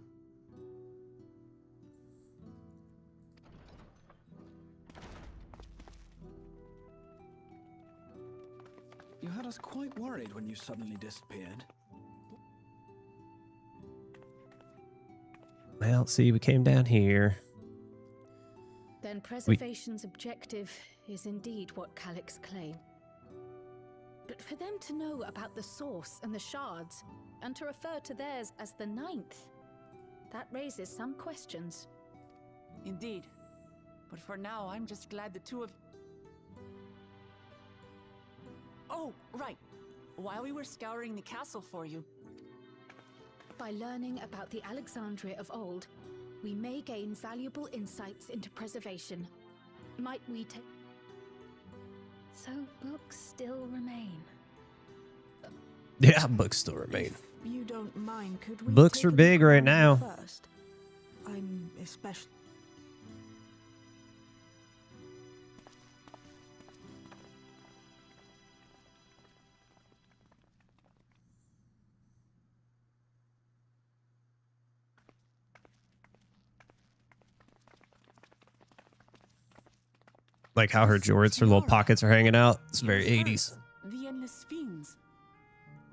You had us quite worried when you suddenly disappeared. Well, see, we came down here. Then preservation's objective is indeed what Calyx claim. But for them to know about the source and the shards, and to refer to theirs as the ninth, that raises some questions. Indeed. But for now, I'm just glad the two of... Oh, right. While we were scouring the castle for you... By learning about the Alexandria of old, we may gain valuable insights into preservation. Might we take... So books still remain. Yeah, books still remain. If you don't mind, could we Books take are a big look right around now. First? I'm especially... Like how her jorts, her little pockets are hanging out. It's very 80s. The endless fiends.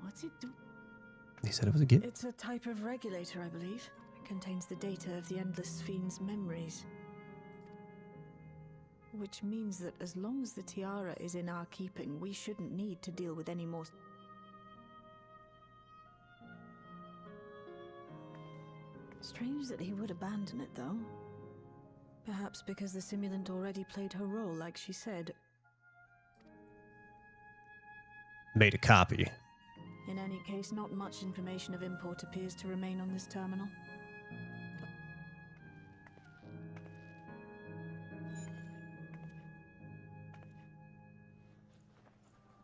What's it do? He said it was a gift. It's a type of regulator, I believe. It contains the data of the Endless Fiend's memories. Which means that as long as the tiara is in our keeping, we shouldn't need to deal with any more... Strange that he would abandon it, though. Perhaps because the simulant already played her role, like she said. Made a copy. In any case, not much information of import appears to remain on this terminal.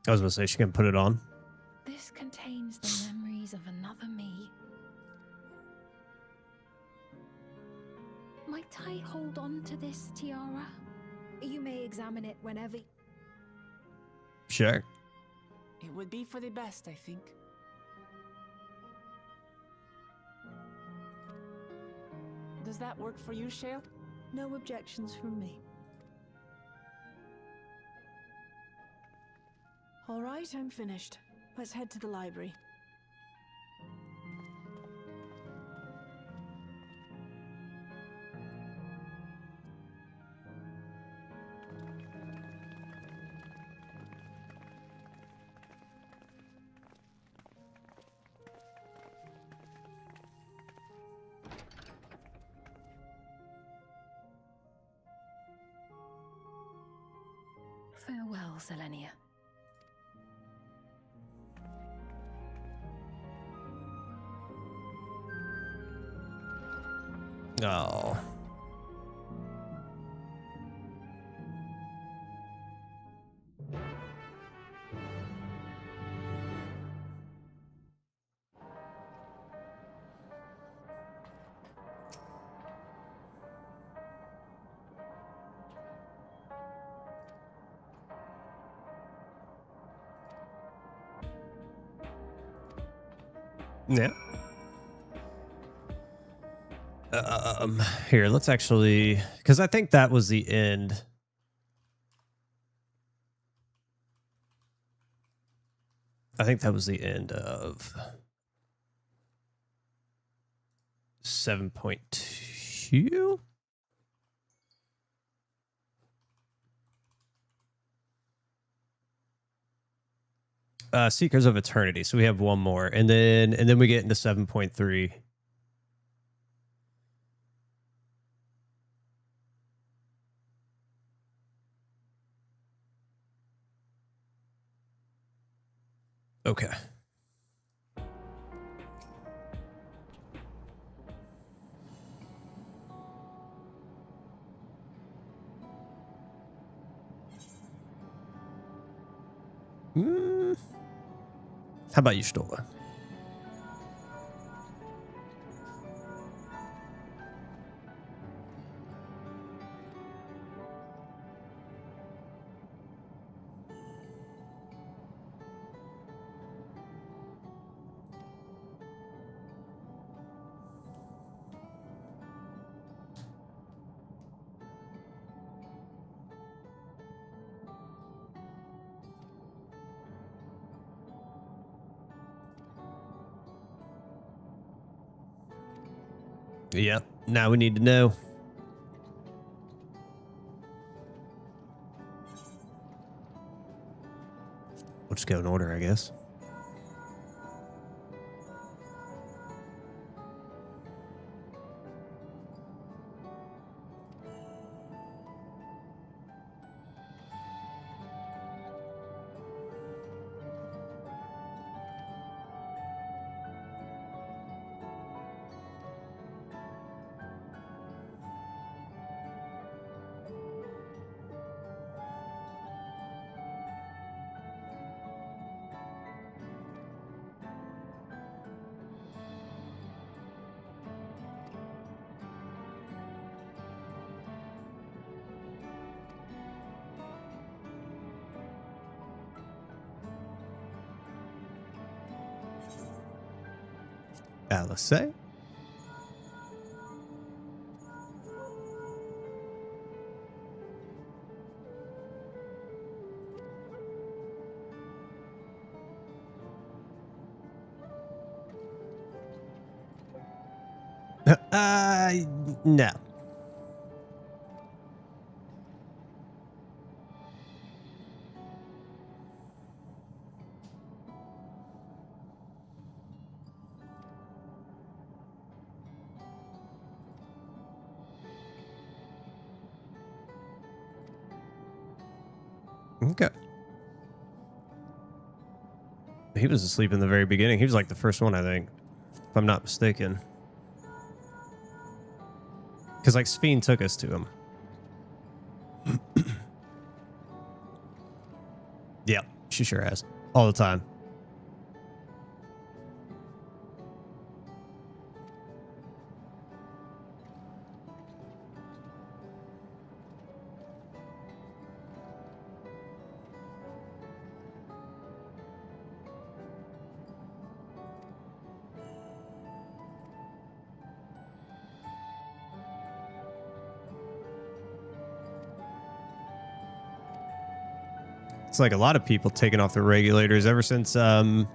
I was going to say she can put it on. This contains the memories of another me. Might I hold on to this tiara? You may examine it whenever... Sure. It would be for the best, I think. Does that work for you, Shale? No objections from me. All right, I'm finished. Let's head to the library. Farewell, Selenia. Oh. Yeah. Here, let's actually, because I think that was the end. I think that was the end of 7.2. Seekers of Eternity. So we have one more, and then we get into 7.3. Okay. How about you, Stola? Yep. Now we need to know. We'll Just go in order, I guess. Let's say. No. Okay. He was asleep in the very beginning. He was like the first one, I think, if I'm not mistaken. Because like Sphene took us to him. Yep, she sure has. All the time. It's like a lot of people taking off their regulators ever since like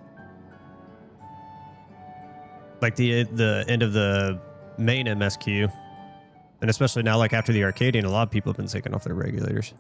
the end of the main MSQ, and especially now, like after the Arcadian, a lot of people have been taking off their regulators.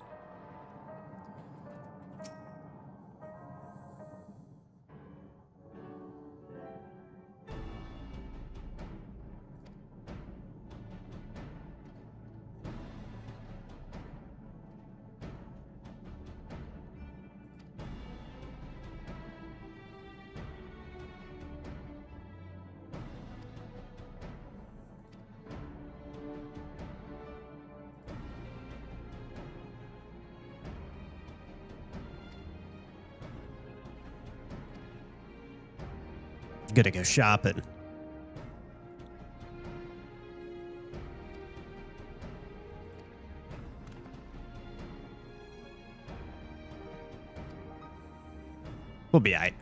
Gonna go shopping. We'll be all right.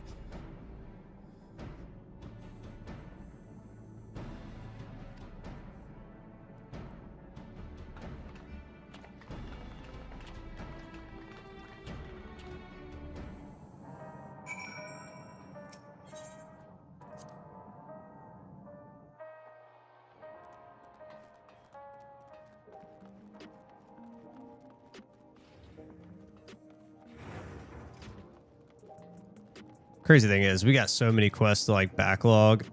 Crazy thing is, we got so many quests to like backlog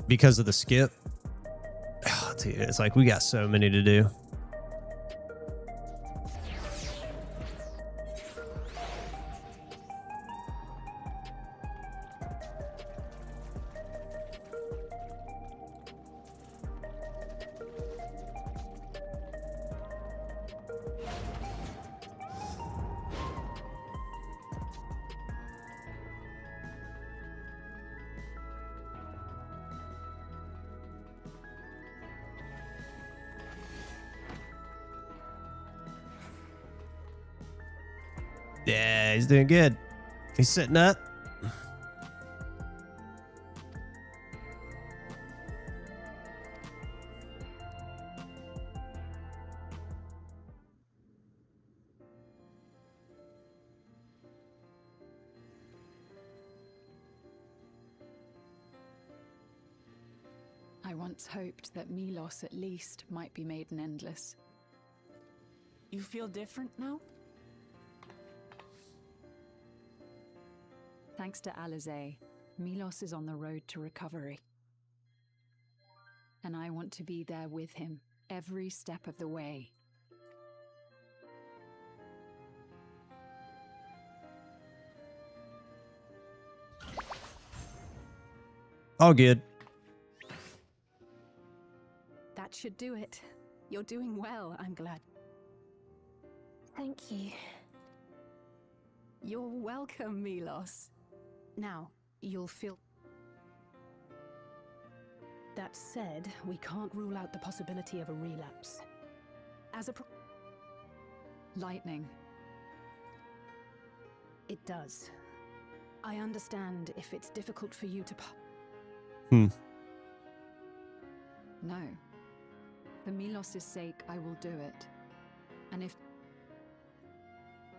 because of the skip. Oh, dude, it's like we got so many to do. Yeah, he's doing good. He's sitting up. I once hoped that Milos at least might be made an endless. You feel different now? Thanks to Alizé, Milos is on the road to recovery. And I want to be there with him every step of the way. All good. That should do it. You're doing well, I'm glad. Thank you. You're welcome, Milos. Now, you'll feel... That said, we can't rule out the possibility of a relapse. As a... Lightning. It does. I understand if it's difficult for you to... No. For Milos' sake, I will do it. And if...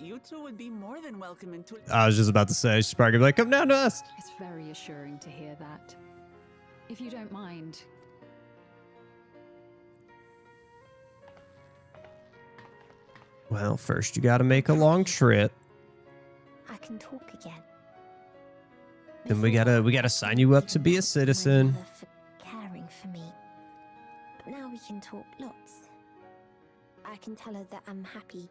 You two would be more than welcome into... I was just about to say, she's probably gonna be like, come down to us. It's very assuring to hear that. If you don't mind. Well, first you gotta make a long trip. I can talk again. Then we gotta sign you up to be a citizen. For caring for me. But now we can talk lots. I can tell her that I'm happy.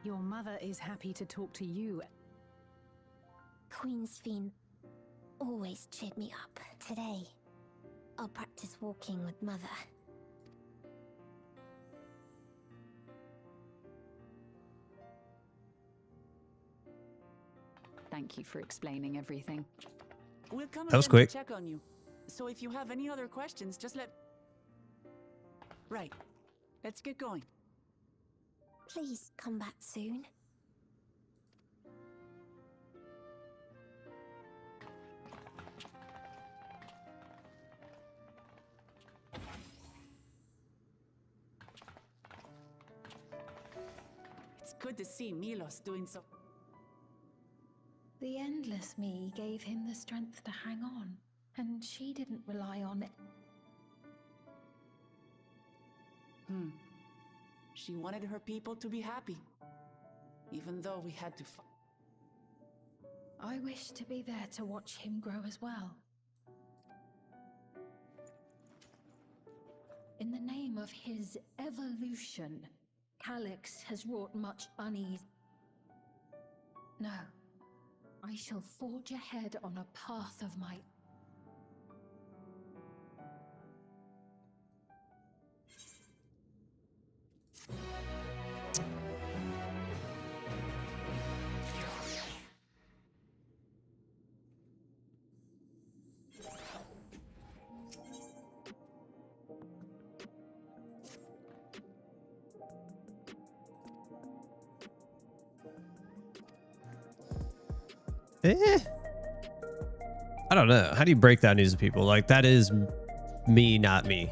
Your mother is happy to talk to you. Queen's Fiend always cheered me up. Today, I'll practice walking with Mother. Thank you for explaining everything. We'll come That was again quick. to check on you. So if you have any other questions, just let... Right. Let's get going. Please come back soon. It's good to see Milos doing so... The endless me gave him the strength to hang on, and she didn't rely on it. She wanted her people to be happy, even though we had to I wish to be there to watch him grow as well. In the name of his evolution, Calyx has wrought much unease. No, I shall forge ahead on a path of my... I don't know. How do you break that news to people? Like, that is me, not me.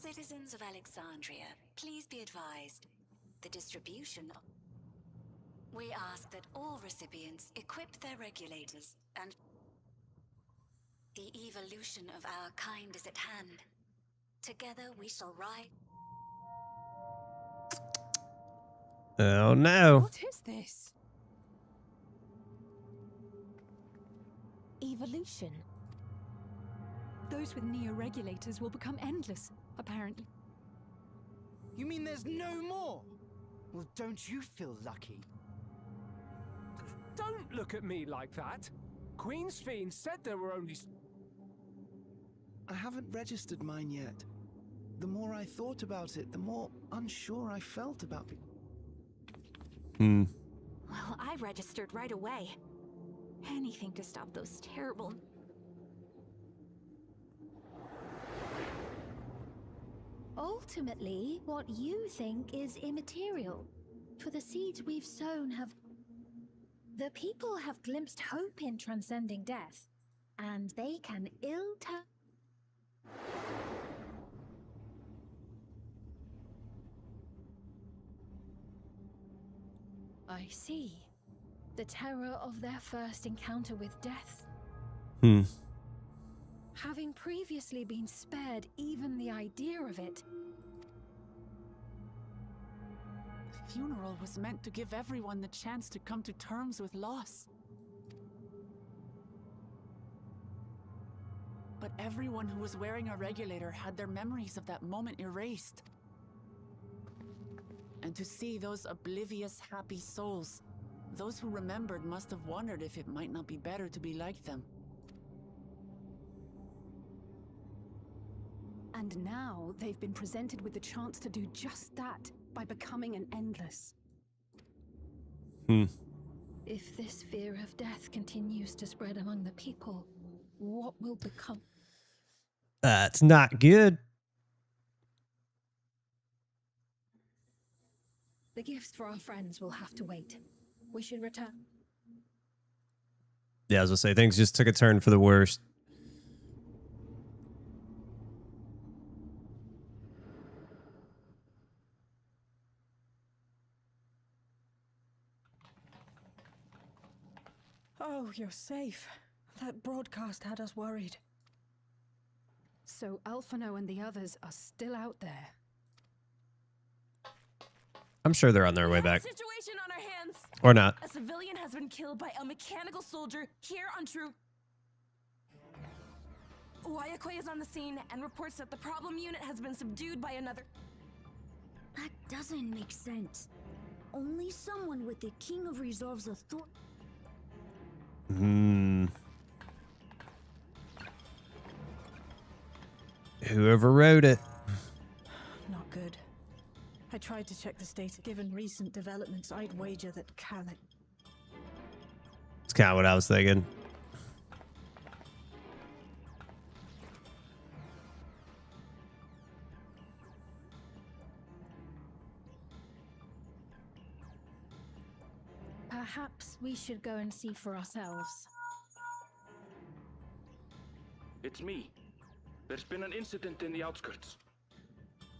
Citizens of Alexandria, please be advised. The distribution of... We ask that all recipients equip their regulators and... The evolution of our kind is at hand. Together we shall ride... Oh no. What is this? Evolution. Those with neo-regulators will become endless, apparently. You mean there's no more? Well, don't you feel lucky? Don't look at me like that. Queen's Fiend said there were only... I haven't registered mine yet. The more I thought about it, the more unsure I felt about it. Well, I registered right away. Anything to stop those terrible... Ultimately, what you think is immaterial. For the seeds we've sown have... The people have glimpsed hope in transcending death, and they can I see. The terror of their first encounter with death. Having previously been spared even the idea of it. The funeral was meant to give everyone the chance to come to terms with loss. But everyone who was wearing a regulator had their memories of that moment erased. And to see those oblivious, happy souls, those who remembered must have wondered if it might not be better to be like them. And now they've been presented with the chance to do just that by becoming an endless. If this fear of death continues to spread among the people, what will become? That's not good. The gifts for our friends will have to wait. We should return. Yeah, as I say, things just took a turn for the worst. Oh, you're safe. That broadcast had us worried. So Alphino and the others are still out there. I'm sure they're on their way back. Situation on our hands. Or not. A civilian has been killed by a mechanical soldier here on True. Wayakwe is on the scene and reports that the problem unit has been subdued by another. That doesn't make sense. Only someone with the King of Reserve's authority. Whoever wrote it. Not good. I tried to check the state. Given recent developments, I'd wager that Khaled... It's kind of what I was thinking. Perhaps we should go and see for ourselves. It's me. There's been an incident in the outskirts.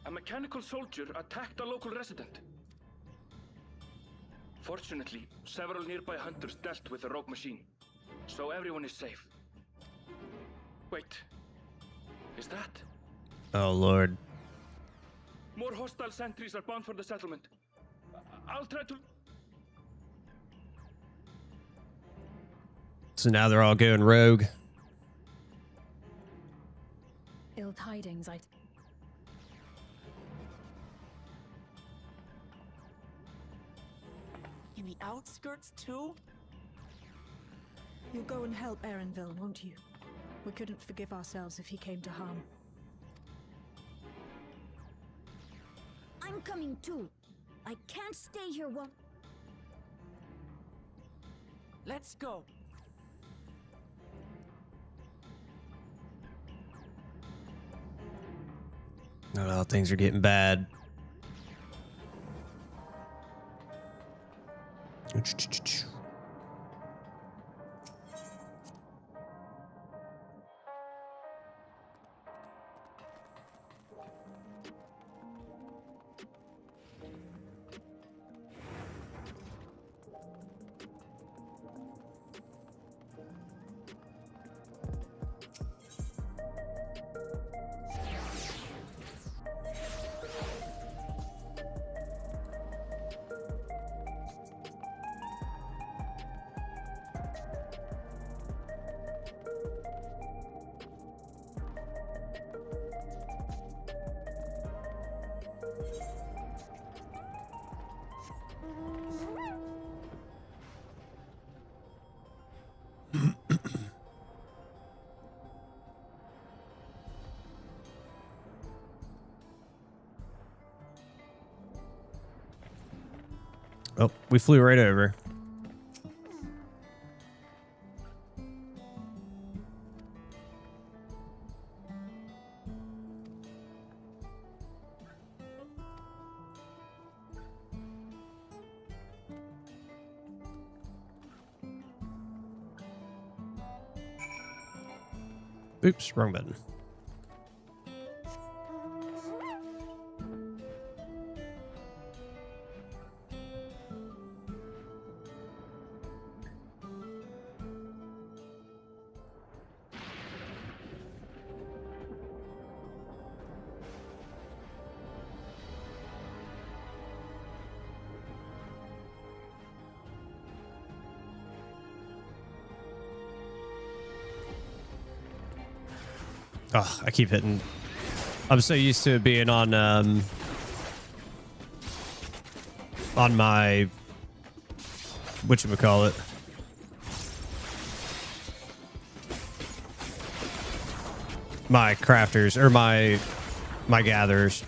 A mechanical soldier attacked a local resident. Fortunately, several nearby hunters dealt with the rogue machine, so everyone is safe. Wait, is that? Oh, Lord. More hostile sentries are bound for the settlement. I'll try to... So now they're all going rogue. Ill tidings, In the outskirts too? You'll go and help Erenville, won't you? We couldn't forgive ourselves if he came to harm. I'm coming too. I can't stay here while... Let's go. Oh, things are getting bad. Oh, we flew right over. Oops, wrong button. Oh, I keep hitting. I'm so used to being on my whatchamacallit. My crafters or my gatherers.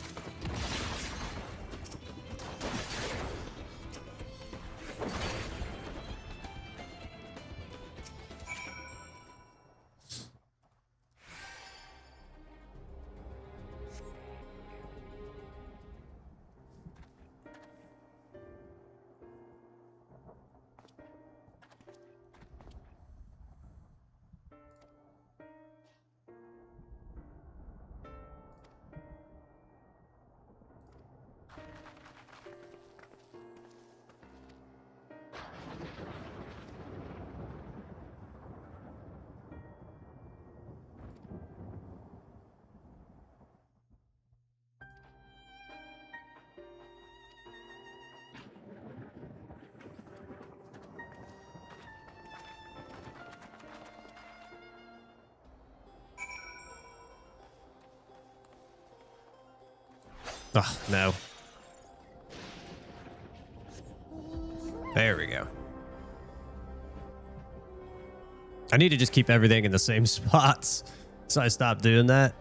Oh, no. There we go. I need to just keep everything in the same spots, so I stopped doing that.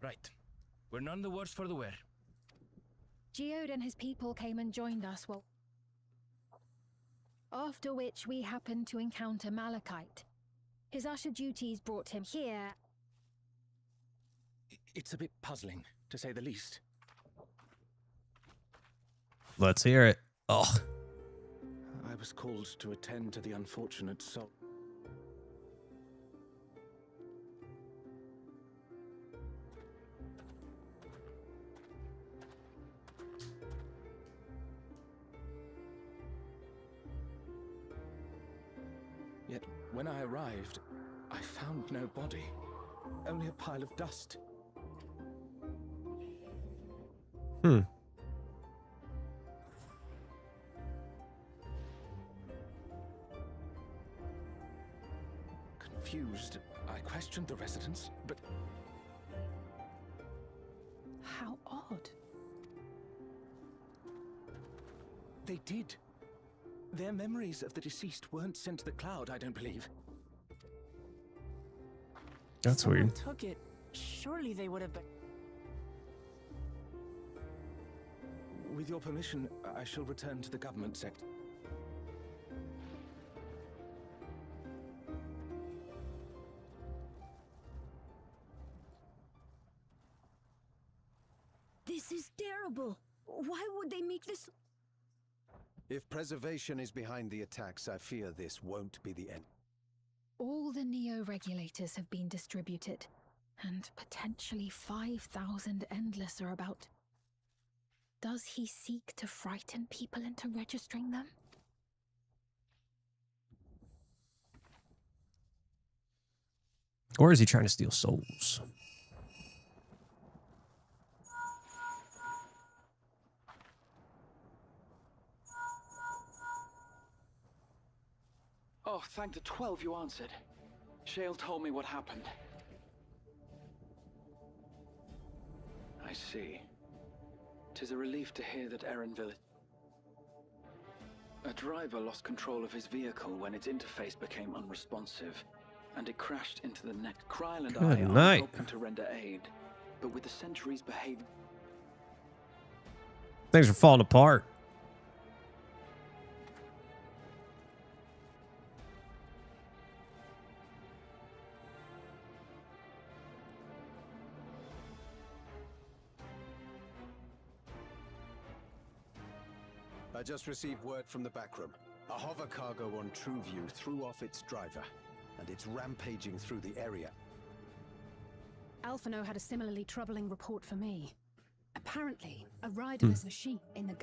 Right. We're none the worse for the wear. Geode and his people came and joined us, well, after which we happened to encounter Malachite. His usher duties brought him here. It's a bit puzzling, to say the least. Let's hear it. Oh. I was called to attend to the unfortunate soul. Yet, when I arrived, I found no body. Only a pile of dust. Hmm. Confused, I questioned the residents, but... How odd. They did. Their memories of the deceased weren't sent to the cloud, I don't believe. That's Someone weird. took it. Surely they would have been. With your permission, I shall return to the government sector. This is terrible. Why would they make this? If preservation is behind the attacks, I fear this won't be the end. All the Neo-regulators have been distributed, and potentially 5,000 Endless are about. Does he seek to frighten people into registering them? Or is he trying to steal souls? Oh, thank the 12 you answered. Shale told me what happened. I see. 'Tis a relief to hear that Erenville... A driver lost control of his vehicle when its interface became unresponsive, and it crashed into the neck. Kryl and I are hoping to render aid, but with the Sentry's behavior... Things are falling apart. I just received word from the back room. A hover cargo on TrueView threw off its driver, and it's rampaging through the area. Alphano had a similarly troubling report for me. Apparently, a riderless machine in the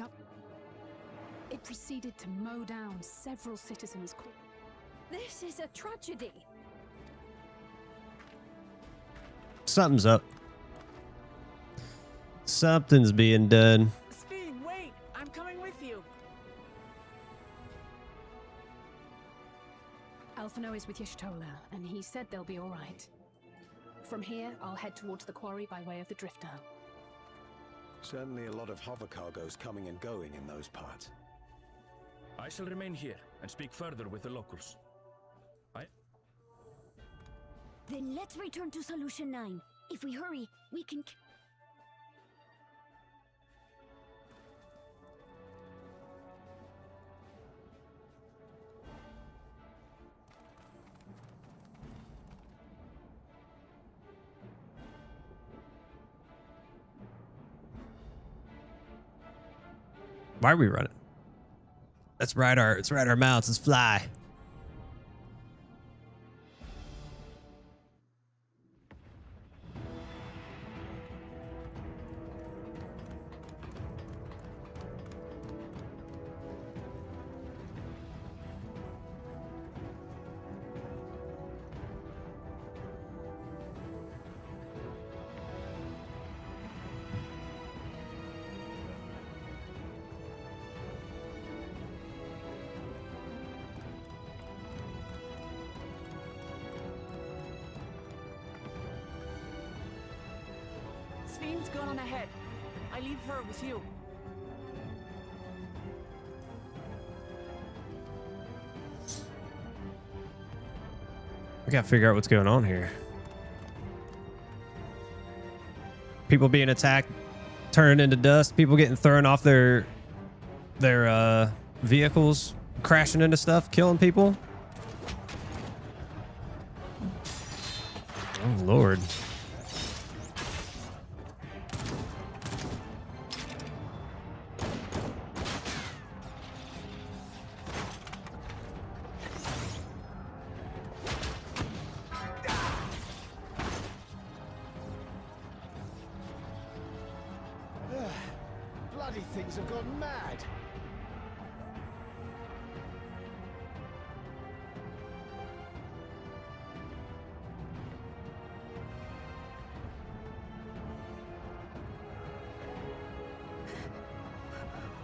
It proceeded to mow down several citizens. This is a tragedy. Something's up. Something's being done. Speed, wait! I'm coming with you. Alphino is with Y'shtola, and he said they'll be all right. From here, I'll head towards the quarry by way of the Drifter. Certainly a lot of hover cargoes coming and going in those parts. I shall remain here and speak further with the locals. Then let's return to Solution 9. If we hurry, we can... Why are we running? Let's ride our mounts. Let's fly. Sven's gone on ahead. I leave her with you. We gotta figure out what's going on here. People being attacked, turning into dust. People getting thrown off their vehicles, crashing into stuff, killing people. Oh Lord. Bloody things have gone mad.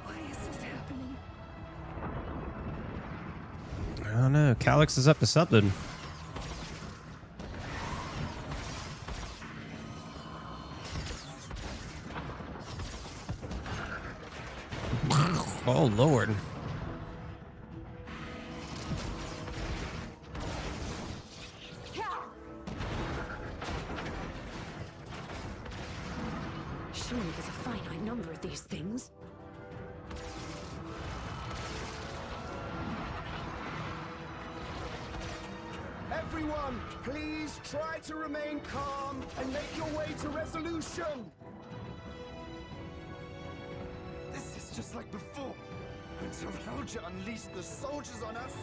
Why is this happening? I don't know. Calyx is up to something. Oh Lord. Surely there's a finite number of these things. Everyone, please try to remain calm and make your way to resolution. This is just like before, until Helja unleashed the soldiers on us.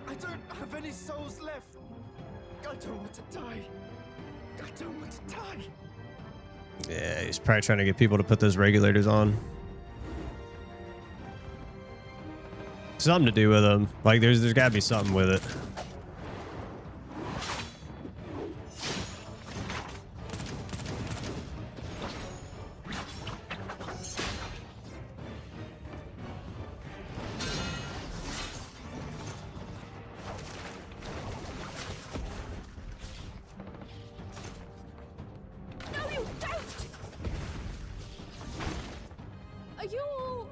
I don't have any souls left. I don't want to die. I don't want to die. Yeah, he's probably trying to get people to put those regulators on. Something to do with them. Like there's got to be something with it. No, you don't! Are you all...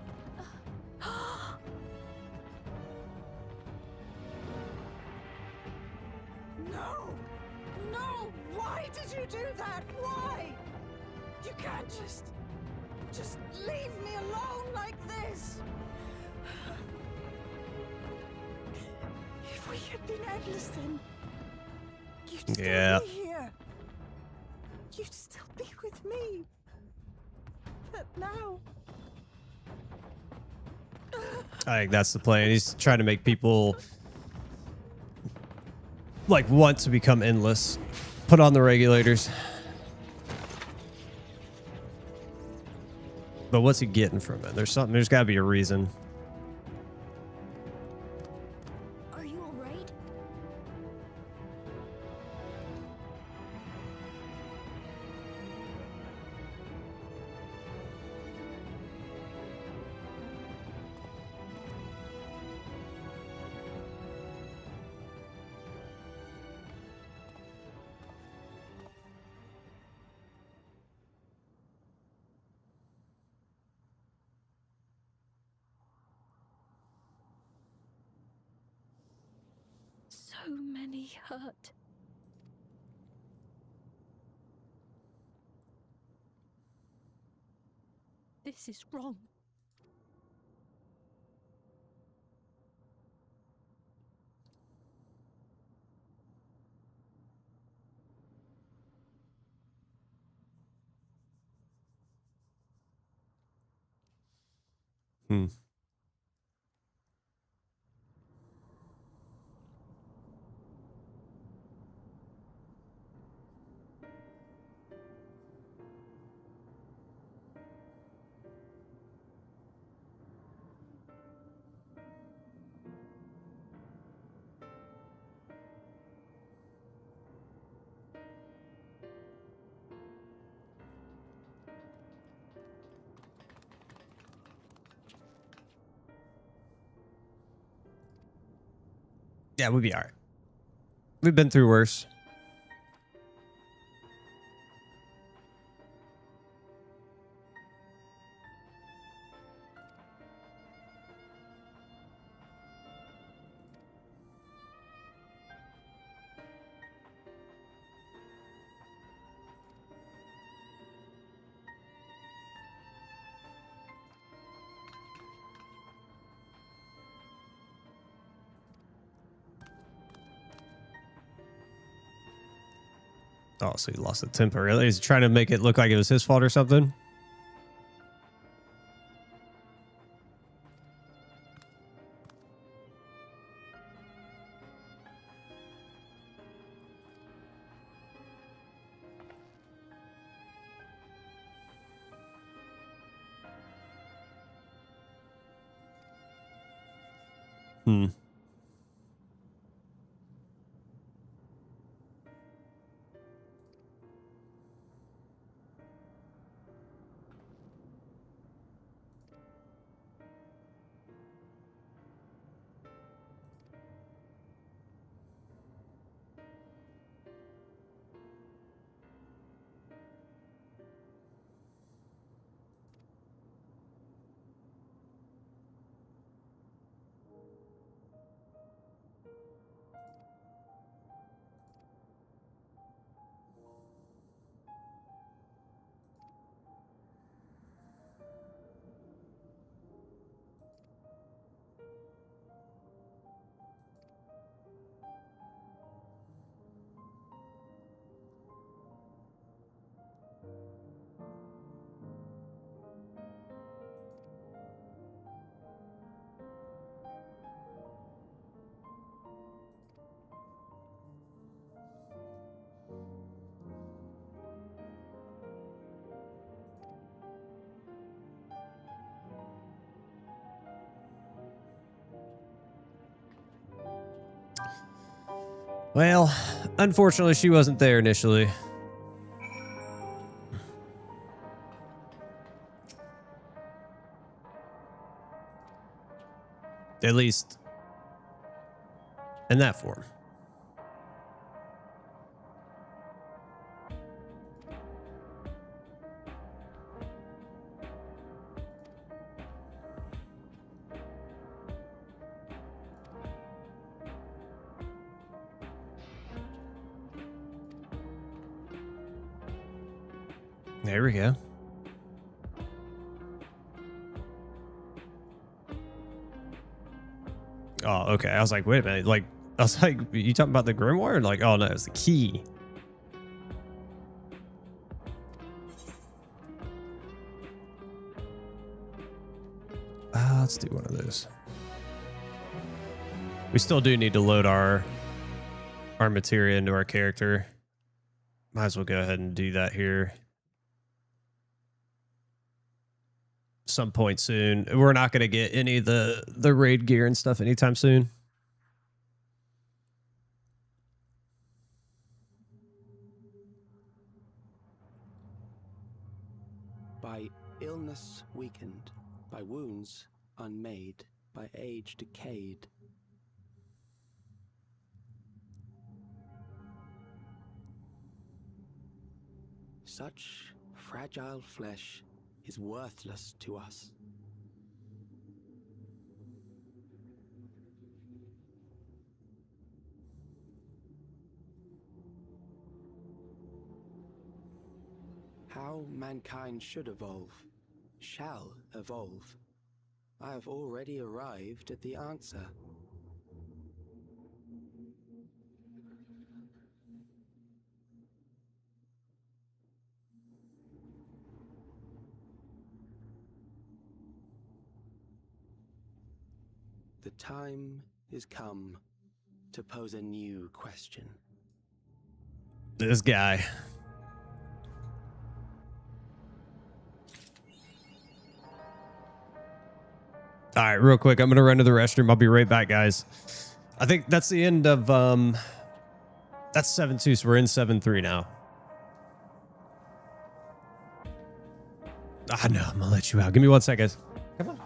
No! No! Why did you do that? Why? You can't just leave me alone like this. If we had been endless, then you'd still Yeah. be here. You'd still be with me. But now... I think that's the plan. He's trying to make people like want to become endless. Put on the regulators. But what's he getting from it? There's got to be a reason. many hurt. This is wrong. Hmm. Yeah, we'll be all right. We've been through worse. Oh, so he lost the temper. Really? He's trying to make it look like it was his fault or something? Hmm. Well, unfortunately, she wasn't there initially. At least in that form. There we go. Oh, okay. I was like, wait a minute. Like, I was like, you talking about the grimoire? Like, oh no, it's the key. Let's do one of those. We still do need to load our materia into our character. Might as well go ahead and do that here. Some point soon. We're not going to get any of the raid gear and stuff anytime soon. By illness weakened, by wounds unmade, by age decayed. Such fragile flesh is worthless to us. how mankind should evolve, shall evolve. I have already arrived at the answer. The time is come to pose a new question. This guy. All right, real quick. I'm going to run to the restroom. I'll be right back, guys. I think that's the end of, that's 7-2, so we're in 7-3 now. Ah, no, I'm going to let you out. Give me 1 second, guys. Come on.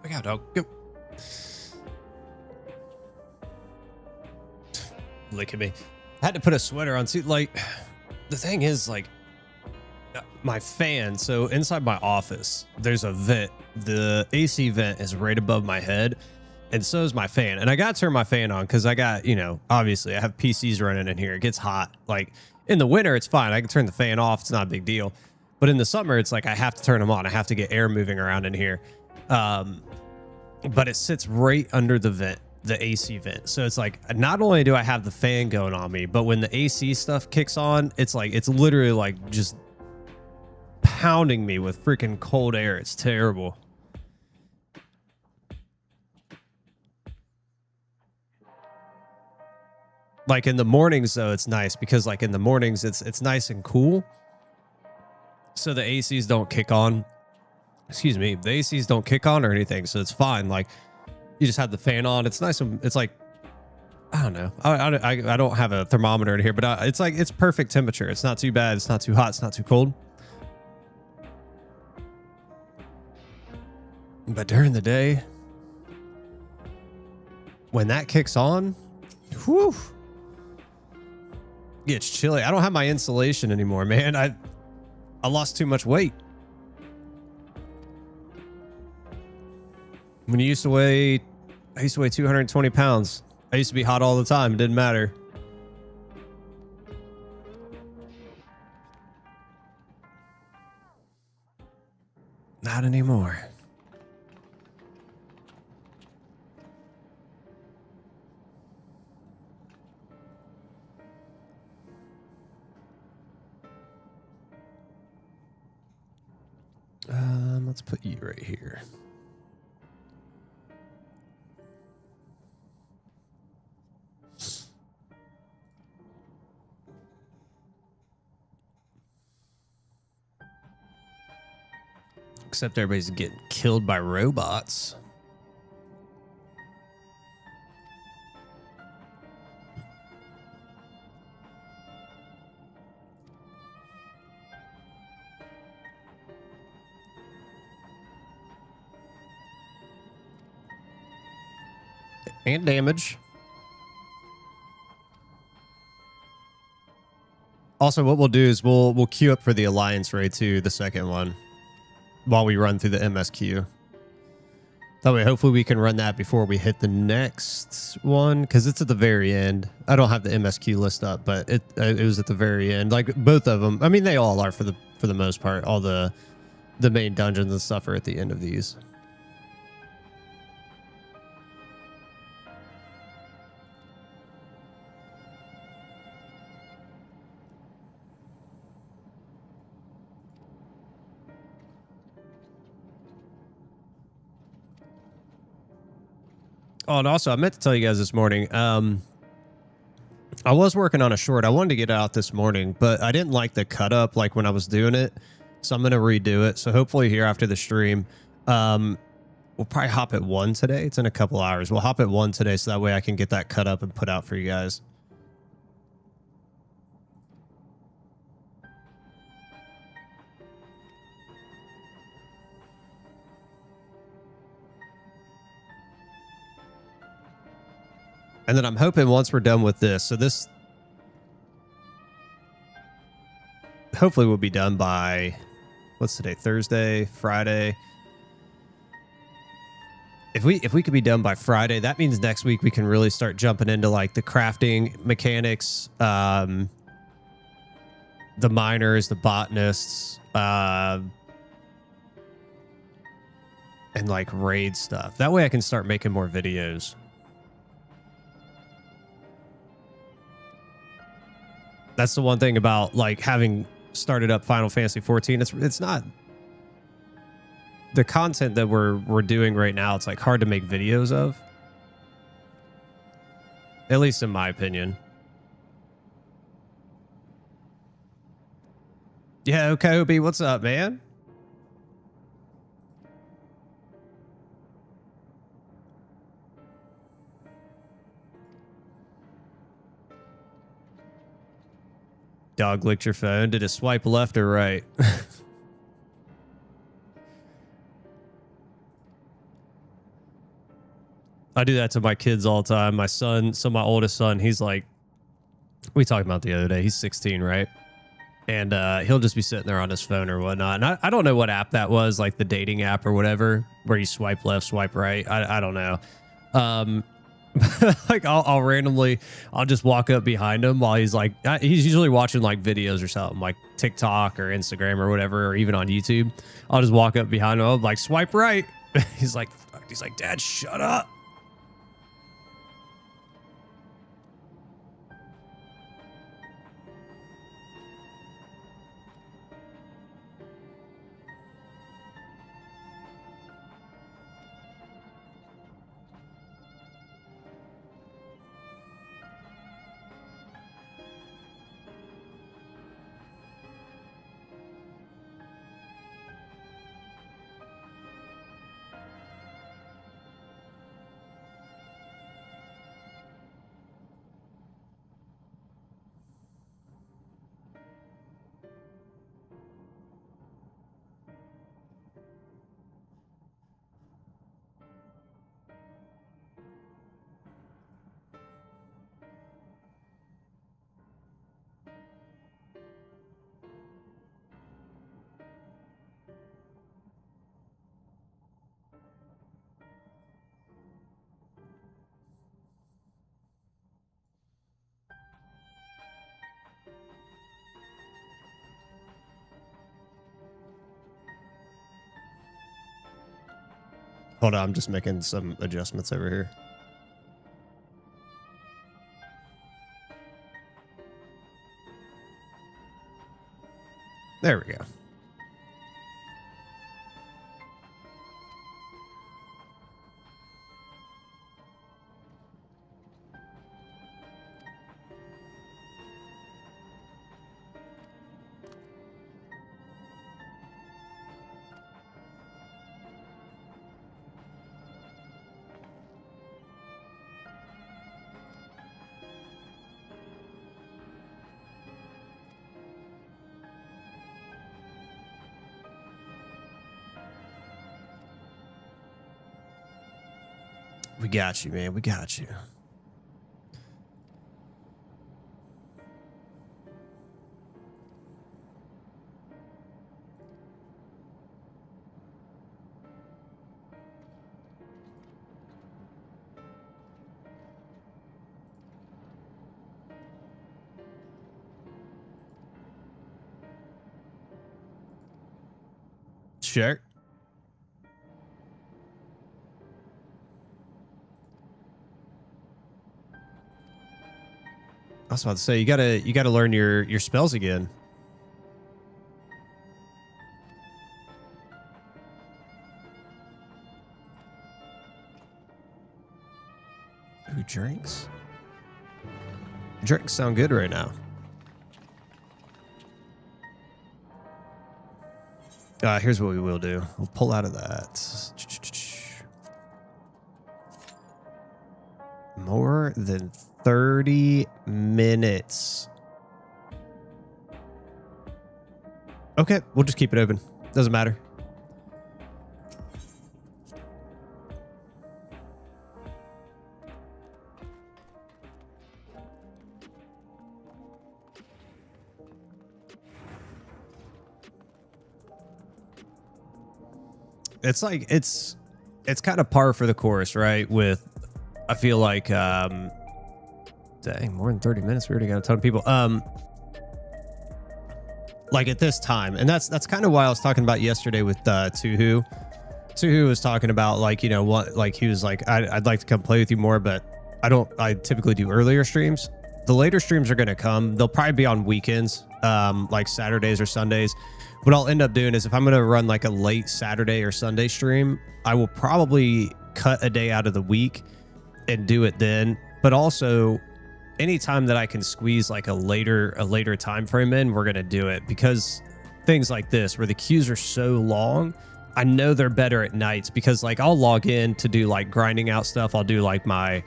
Look out, dog. Go. Look at me. I had to put a sweater on. See, like, the thing is, like, my fan. So inside my office, there's a vent. The AC vent is right above my head. And so is my fan. And I got to turn my fan on because I got, you know, obviously I have PCs running in here. It gets hot. Like in the winter, it's fine. I can turn the fan off. It's not a big deal. But in the summer, it's like I have to turn them on. I have to get air moving around in here. But it sits right under the vent, the AC vent. So it's like, not only do I have the fan going on me, but when the AC stuff kicks on, it's like, it's literally like just pounding me with freaking cold air. It's terrible. Like in the mornings though, it's nice because like in the mornings, it's nice and cool. So the ACs don't kick on. Excuse me. The ACs don't kick on or anything. So it's fine. Like you just have the fan on. It's nice. And it's like, I don't know. I don't have a thermometer in here, but it's like, it's perfect temperature. It's not too bad. It's not too hot. It's not too cold. But during the day, when that kicks on, whew, gets chilly. I don't have my insulation anymore, man. I lost too much weight. When I used to weigh 220 pounds. I used to be hot all the time. It didn't matter. Not anymore. Let's put you right here. Except everybody's getting killed by robots. And damage. Also, what we'll do is we'll queue up for the Alliance raid too, the second one, while we run through the MSQ. That way, hopefully we can run that before we hit the next one, because it's at the very end. I don't have the MSQ list up, but it was at the very end. Like both of them. I mean, they all are for the most part. All the main dungeons and stuff are at the end of these. Oh, and also, I meant to tell you guys this morning, I was working on a short. I wanted to get it out this morning, but I didn't like the cut up like when I was doing it. So I'm going to redo it. So hopefully here after the stream, we'll probably hop at 1 today. It's in a couple hours. We'll hop at 1 today so that way I can get that cut up and put out for you guys. And then I'm hoping once we're done with this, so this hopefully will be done by, what's today? Thursday, Friday. If we could be done by Friday, that means next week we can really start jumping into like the crafting mechanics, the miners, the botanists, and like raid stuff. That way I can start making more videos. That's the one thing about like having started up Final Fantasy 14. It's not the content that we're doing right now. It's like hard to make videos of, at least in my opinion. Yeah, okay, Obi, what's up, man? Dog licked your phone. Did it swipe left or right? I do that to my kids all the time. My son, so my oldest son, he's like, we talked about the other day, he's 16, right? And he'll just be sitting there on his phone or whatnot. And I don't know what app that was, like the dating app or whatever, where you swipe left, swipe right. I don't know. Like I'll just walk up behind him while he's like, he's usually watching like videos or something like TikTok or Instagram or whatever, or even on YouTube. I'll just walk up behind him, I'm like, swipe right. He's like, Dad, shut up. Hold on, I'm just making some adjustments over here. There we go. We got you, man. We got you. Sure. I was about to say, you gotta learn your spells again. Ooh, drinks. Drinks sound good right now. Here's what we will do. We'll pull out of that. More than 30 minutes. Okay, we'll just keep it open. Doesn't matter. It's like it's kind of par for the course, right? With I feel like dang, more than 30 minutes. We already got a ton of people. Like at this time, and that's kind of why I was talking about yesterday with Tuhu. Tuhu was talking about like, you know what, like he was like, I'd like to come play with you more, but I typically do earlier streams. The later streams are going to come. They'll probably be on weekends, like Saturdays or Sundays. What I'll end up doing is if I'm going to run like a late Saturday or Sunday stream, I will probably cut a day out of the week and do it then. But also anytime that I can squeeze like a later time frame in, we're going to do it, because things like this where the queues are so long, I know they're better at nights, because like I'll log in to do like grinding out stuff. I'll do like my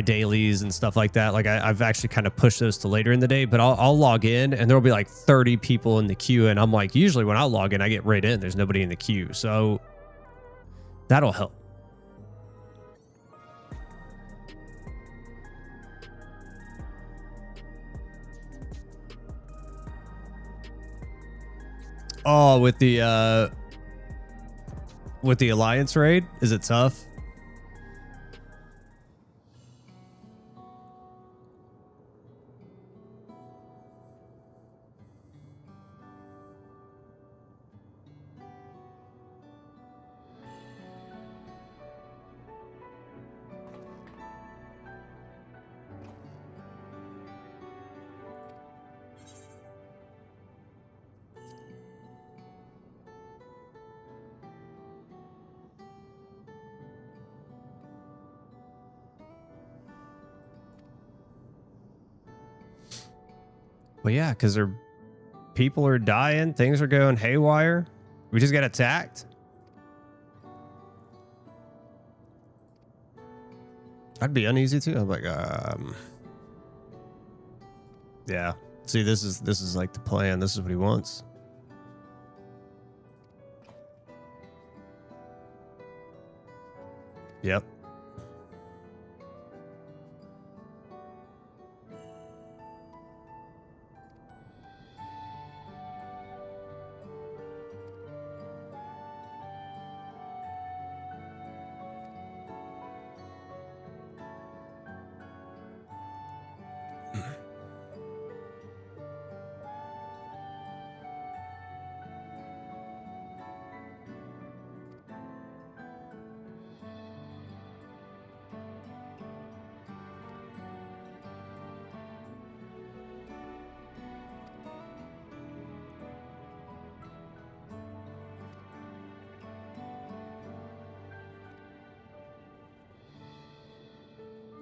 dailies and stuff like that. Like I've actually kind of pushed those to later in the day, but I'll log in and there'll be like 30 people in the queue. And I'm like, usually when I log in, I get right in. There's nobody in the queue. So that'll help. Oh, with the Alliance raid, is it tough? Well, yeah, because people are dying, things are going haywire. We just got attacked. I'd be uneasy too. I'm like, yeah. See, this is like the plan. This is what he wants. Yep.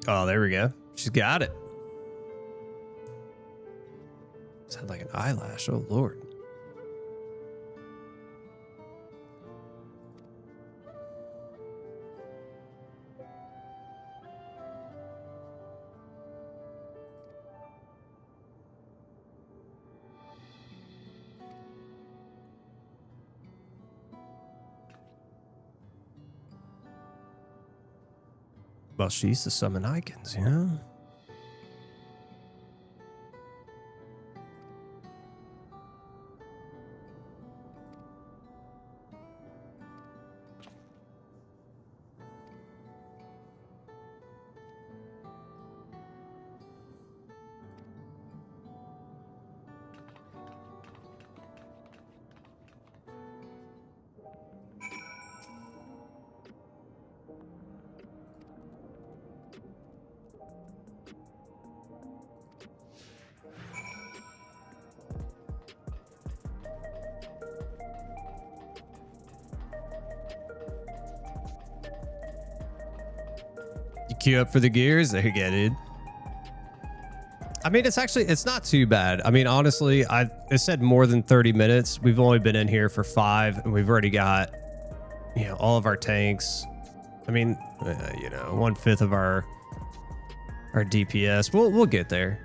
Oh, there we go. She's got it. Sounds like an eyelash. Oh, Lord. Well, she used to summon icons, you know? You queue up for the gears? There you go, dude. I mean, it's not too bad. I mean, honestly, it said more than 30 minutes. We've only been in here for 5, and we've already got, you know, all of our tanks. I mean, you know, 1/5 of our DPS. We'll get there.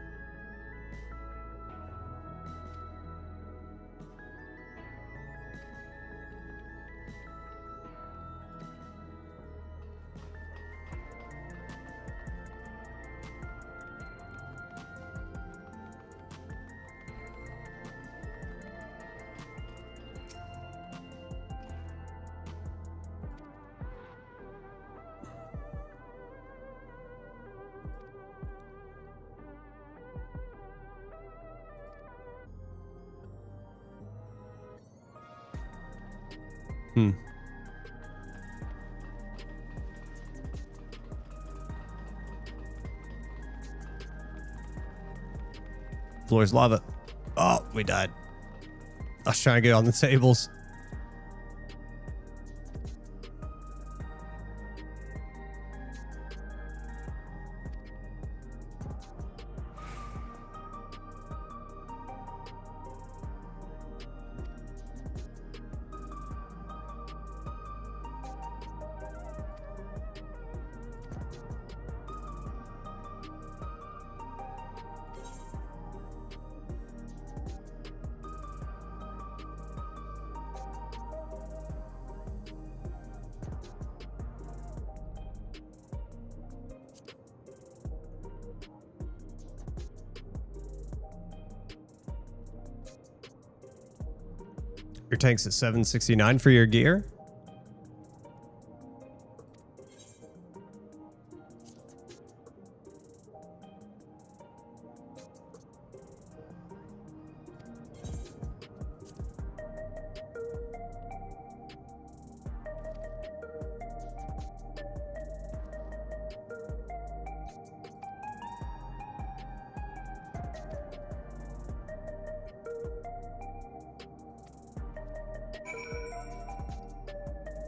Floor's lava. Oh, we died. I was trying to get on the tables. Your tank's at 769 for your gear.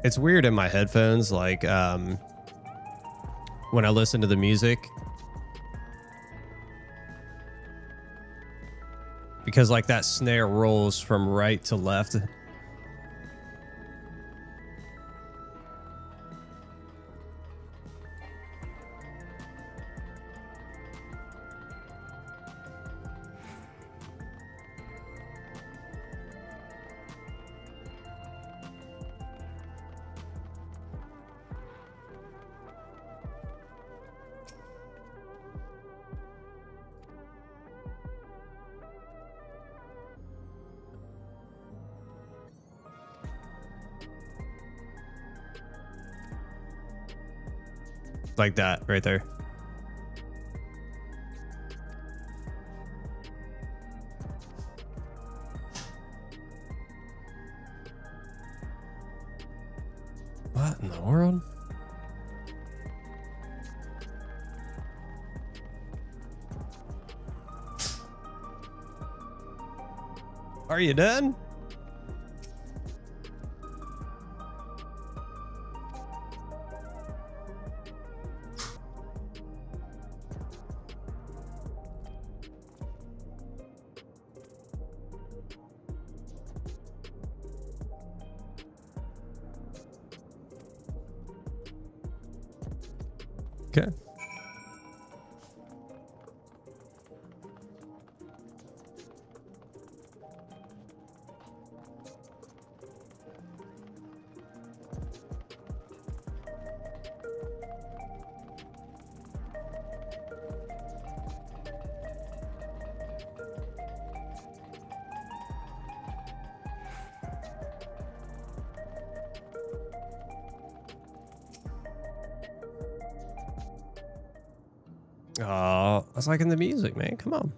It's weird in my headphones, like when I listen to the music, because like that snare rolls from right to left. Like that right there. What in the world? Are you done? Okay. Oh, I was liking the music, man. Come on.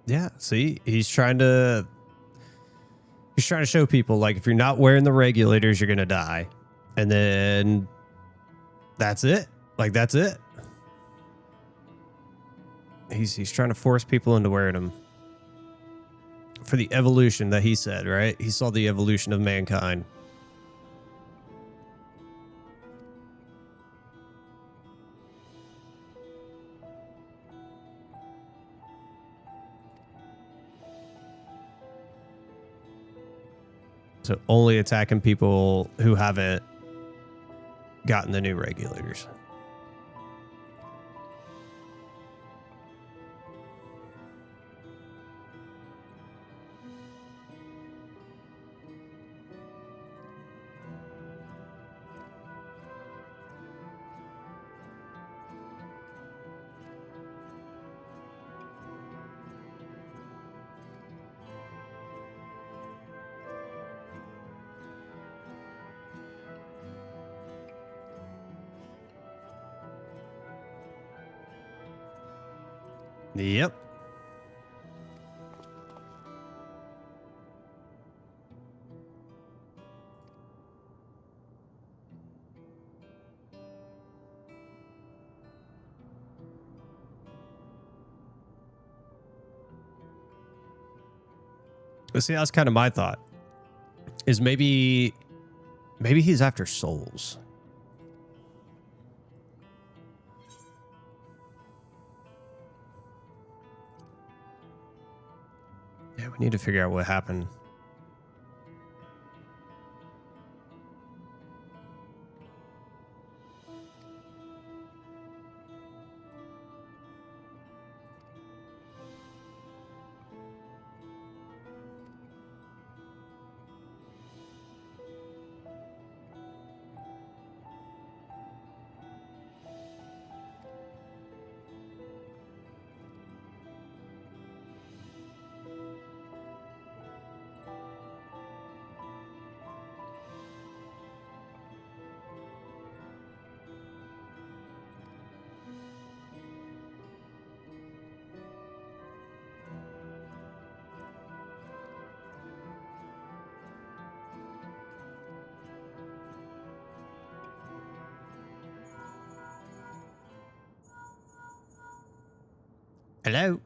Yeah, see, he's trying to show people, like, if you're not wearing the regulators, you're gonna die. And then that's it. Like, that's it. He's trying to force people into wearing them for the evolution that he said, right? He saw the evolution of mankind. So only attacking people who haven't gotten the new regulators. Yep. But see, that's kind of my thought. Is maybe he's after souls. Yeah, we need to figure out what happened. Hello?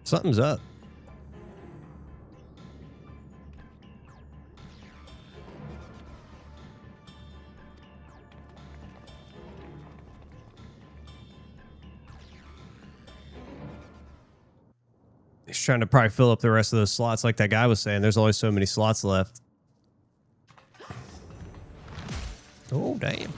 Something's up. He's trying to probably fill up the rest of those slots like that guy was saying. There's only so many slots left. Oh, damn.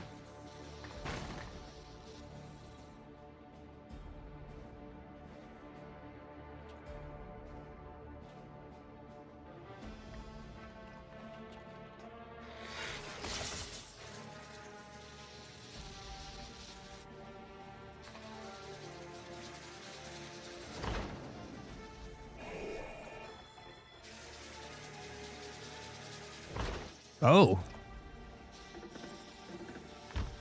Oh.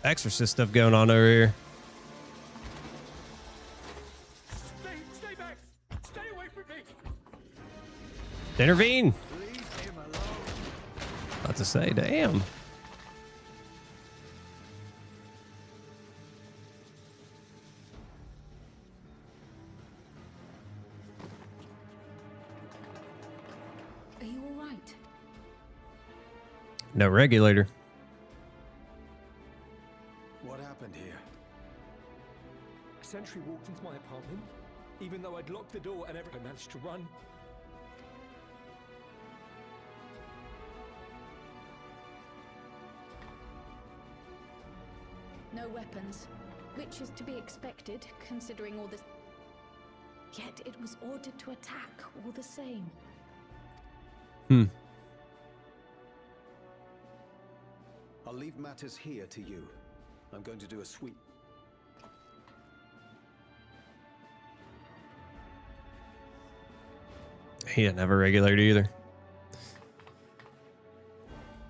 Exorcist stuff going on over here. Stay back! Stay away from me! Intervene! About to say, damn. Are you all right? No regulator. What happened here? A sentry walked into my apartment, even though I'd locked the door and I managed to run. No weapons, which is to be expected, considering all this. Yet it was ordered to attack all the same. I'll leave matters here to you. I'm going to do a sweep. He didn't have a regulator either.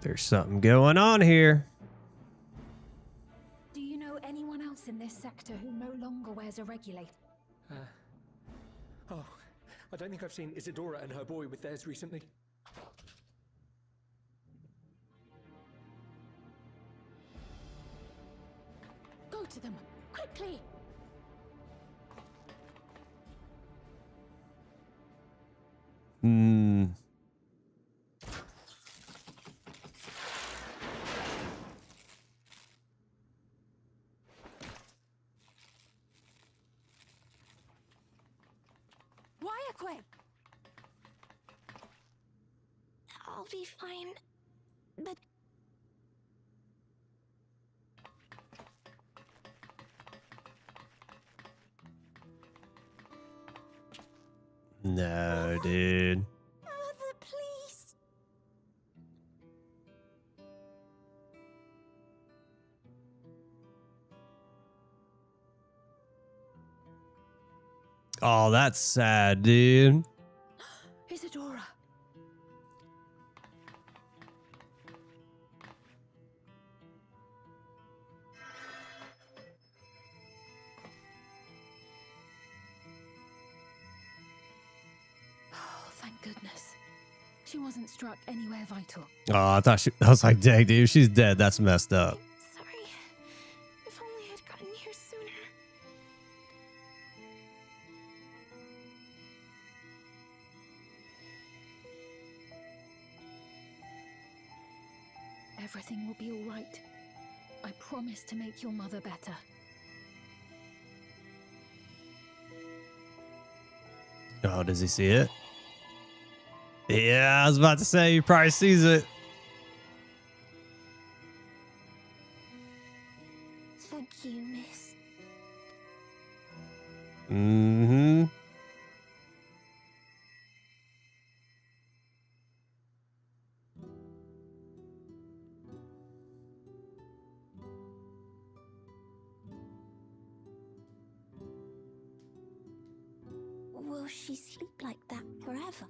There's something going on here. Do you know anyone else in this sector who no longer wears a regulator? Oh, I don't think I've seen Isadora and her boy with theirs recently. Go to them, quickly! I'll be fine. But No, dude. Mother, please. Oh, that's sad, dude. Isadora. Thank goodness. She wasn't struck anywhere vital. Oh, I was like, dang, dude, she's dead. That's messed up. Sorry. If only I'd gotten here sooner. Everything will be all right. I promise to make your mother better. Oh, does he see it? Yeah, I was about to say, he probably sees it. Thank you, miss. Mm-hmm. Will she sleep like that forever?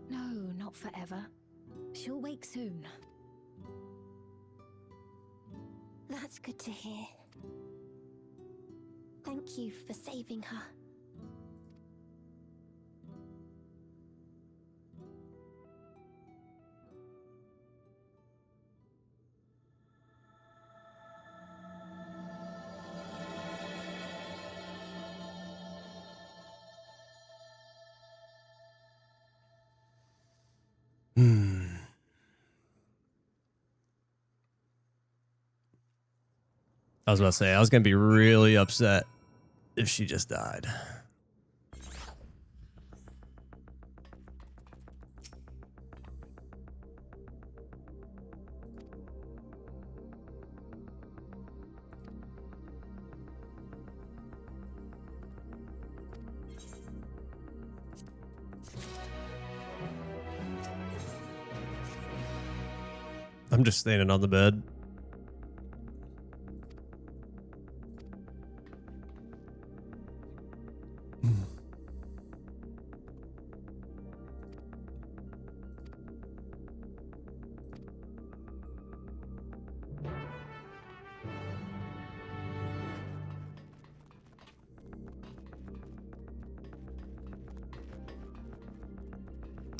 No, not forever. She'll wake soon. That's good to hear. Thank you for saving her. I was about to say, I was going to be really upset if she just died. I'm just standing on the bed.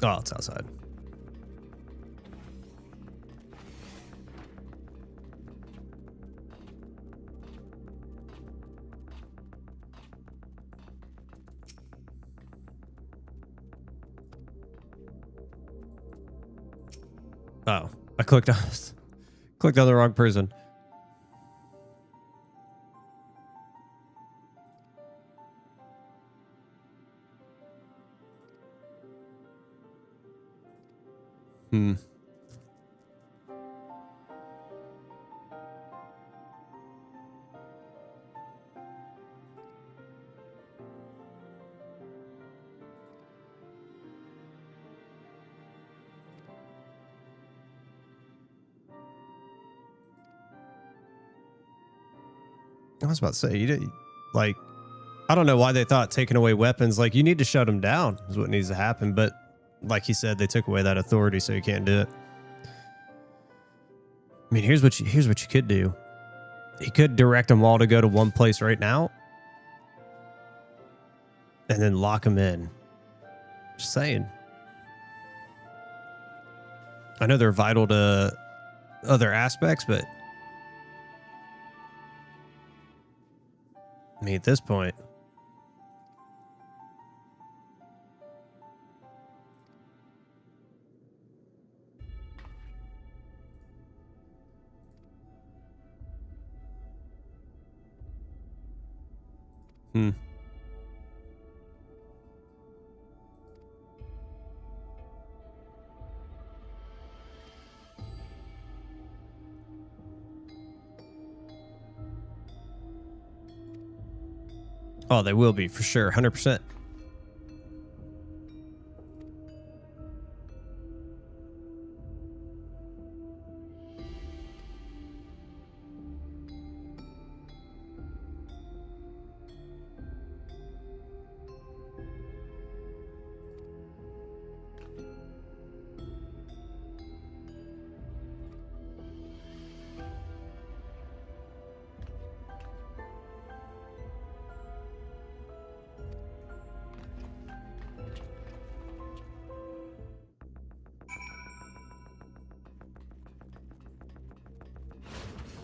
Oh, it's outside. Oh, I clicked on the wrong person. I was about to say, you did, like, I don't know why they thought taking away weapons, like, you need to shut them down is what needs to happen. But like he said, they took away that authority, so you can't do it. I mean, here's what you could do. You could direct them all to go to one place right now and then lock them in. Just saying. I know they're vital to other aspects, but I mean, at this point, oh, they will be for sure, 100%.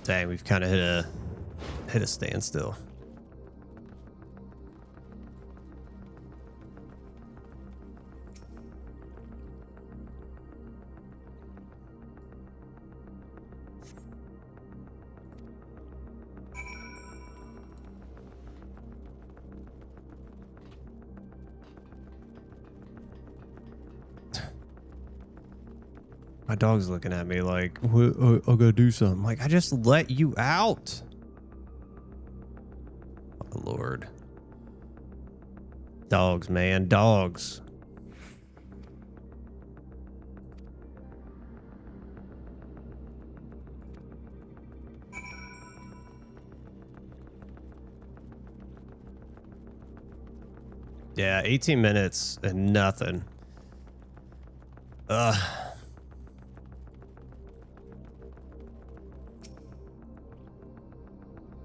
Dang, we've kind of hit a standstill. My dog's looking at me like, I'll go do something. Like, I just let you out. Oh, Lord. Dogs, man. Dogs. Yeah, 18 minutes and nothing. Ugh.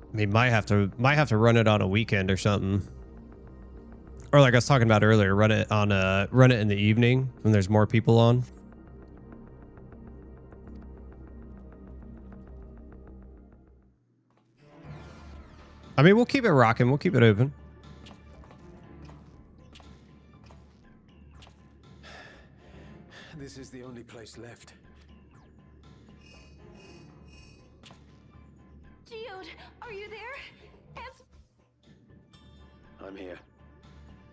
I mean, might have to run it on a weekend or something, or like I was talking about earlier, run it in the evening when there's more people on. I mean, we'll keep it rocking. We'll keep it open. This is the only place left. Geode, are you there? I'm here.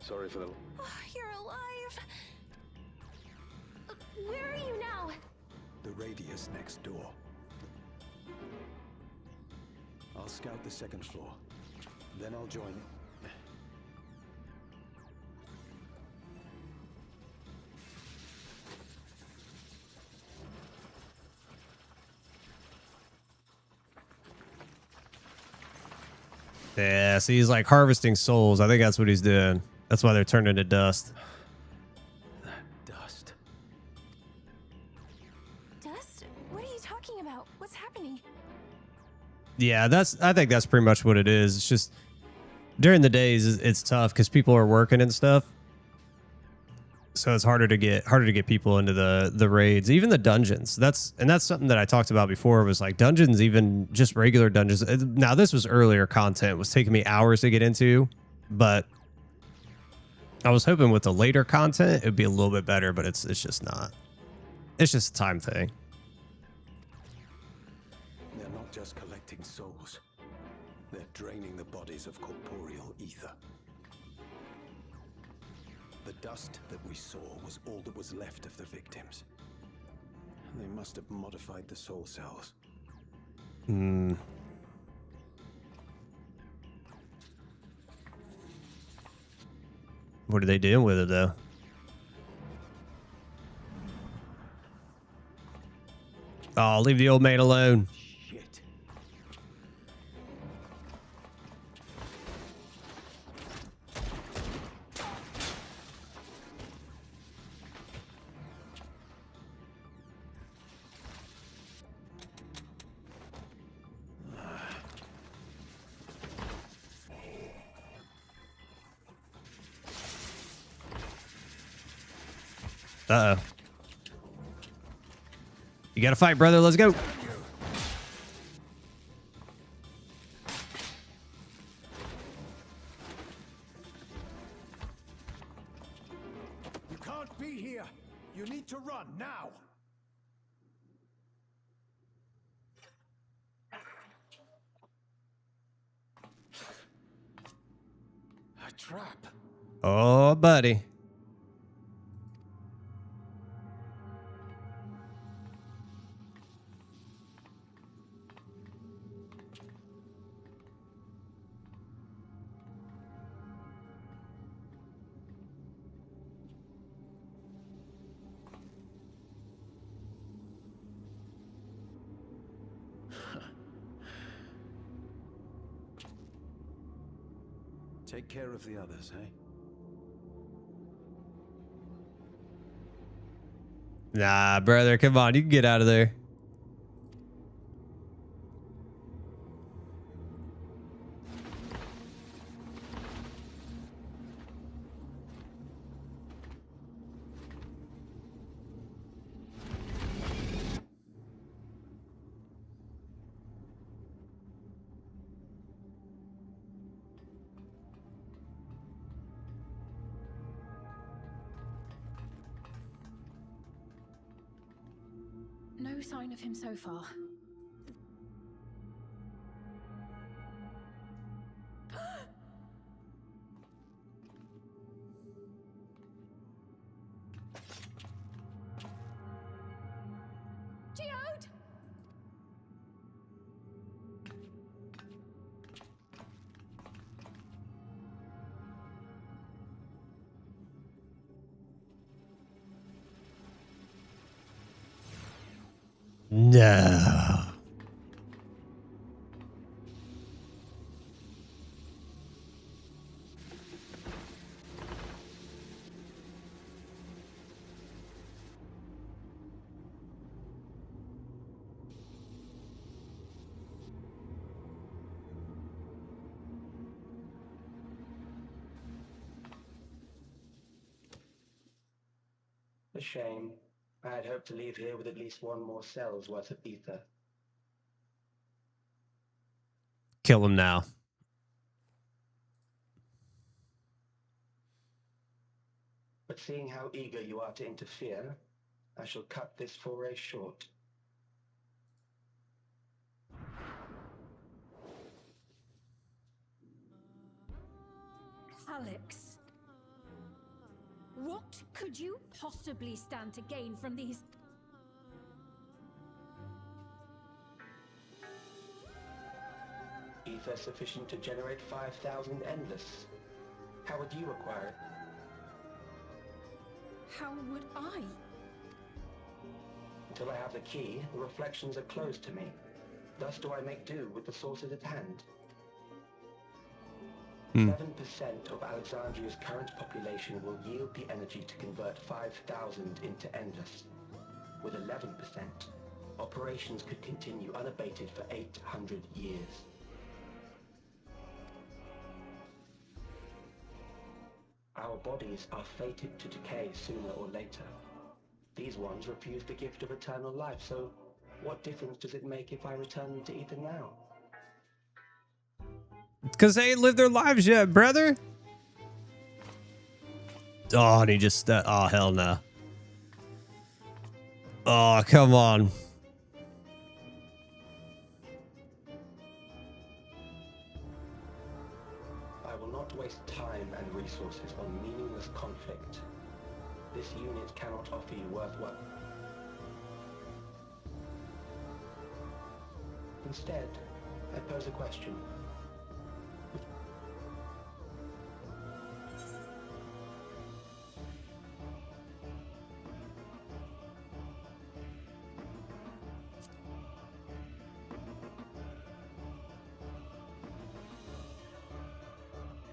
Sorry for the... Oh, you're alive. Where are you now? The radius next door. I'll scout the second floor. Then I'll join you. Yeah, see, he's like harvesting souls. I think that's what he's doing. That's why they're turning to dust. Dust. Dust? What are you talking about? What's happening? Yeah, I think that's pretty much what it is. It's just during the days it's tough because people are working and stuff. So it's harder to get people into the raids, even the dungeons. That's something that I talked about before, was like dungeons, even just regular dungeons. Now this was earlier content, it was taking me hours to get into, but I was hoping with the later content it'd be a little bit better, but it's just not. It's just a time thing. They're not just collecting souls. They're draining the bodies of corporeal ether. The dust that we saw was all that was left of the victims. They must have modified the soul cells. What are they doing with it, though? Oh, leave the old man alone. Shit. Uh-oh. You gotta fight, brother. Let's go. You can't be here. You need to run now. A trap. Oh, buddy. Take care of the others, eh? Nah, brother, come on. You can get out of there. No sign of him so far. Geode! No. A shame. I had hoped to leave here with at least one more cell's worth of ether. Kill him now. But seeing how eager you are to interfere, I shall cut this foray short. Alex, what could you possibly stand to gain from these? Ether sufficient to generate 5,000 endless. How would you acquire it? How would I? Until I have the key, the reflections are closed to me. Thus do I make do with the sources at hand. 7% of Alexandria's current population will yield the energy to convert 5,000 into endless. With 11%, operations could continue unabated for 800 years. Our bodies are fated to decay sooner or later. These ones refuse the gift of eternal life, so what difference does it make if I return them to Ether now? Because they ain't lived their lives yet, brother. Oh, and he just... oh, hell no. Oh, come on. I will not waste time and resources on meaningless conflict. This unit cannot offer you worthwhile. Instead, I pose a question.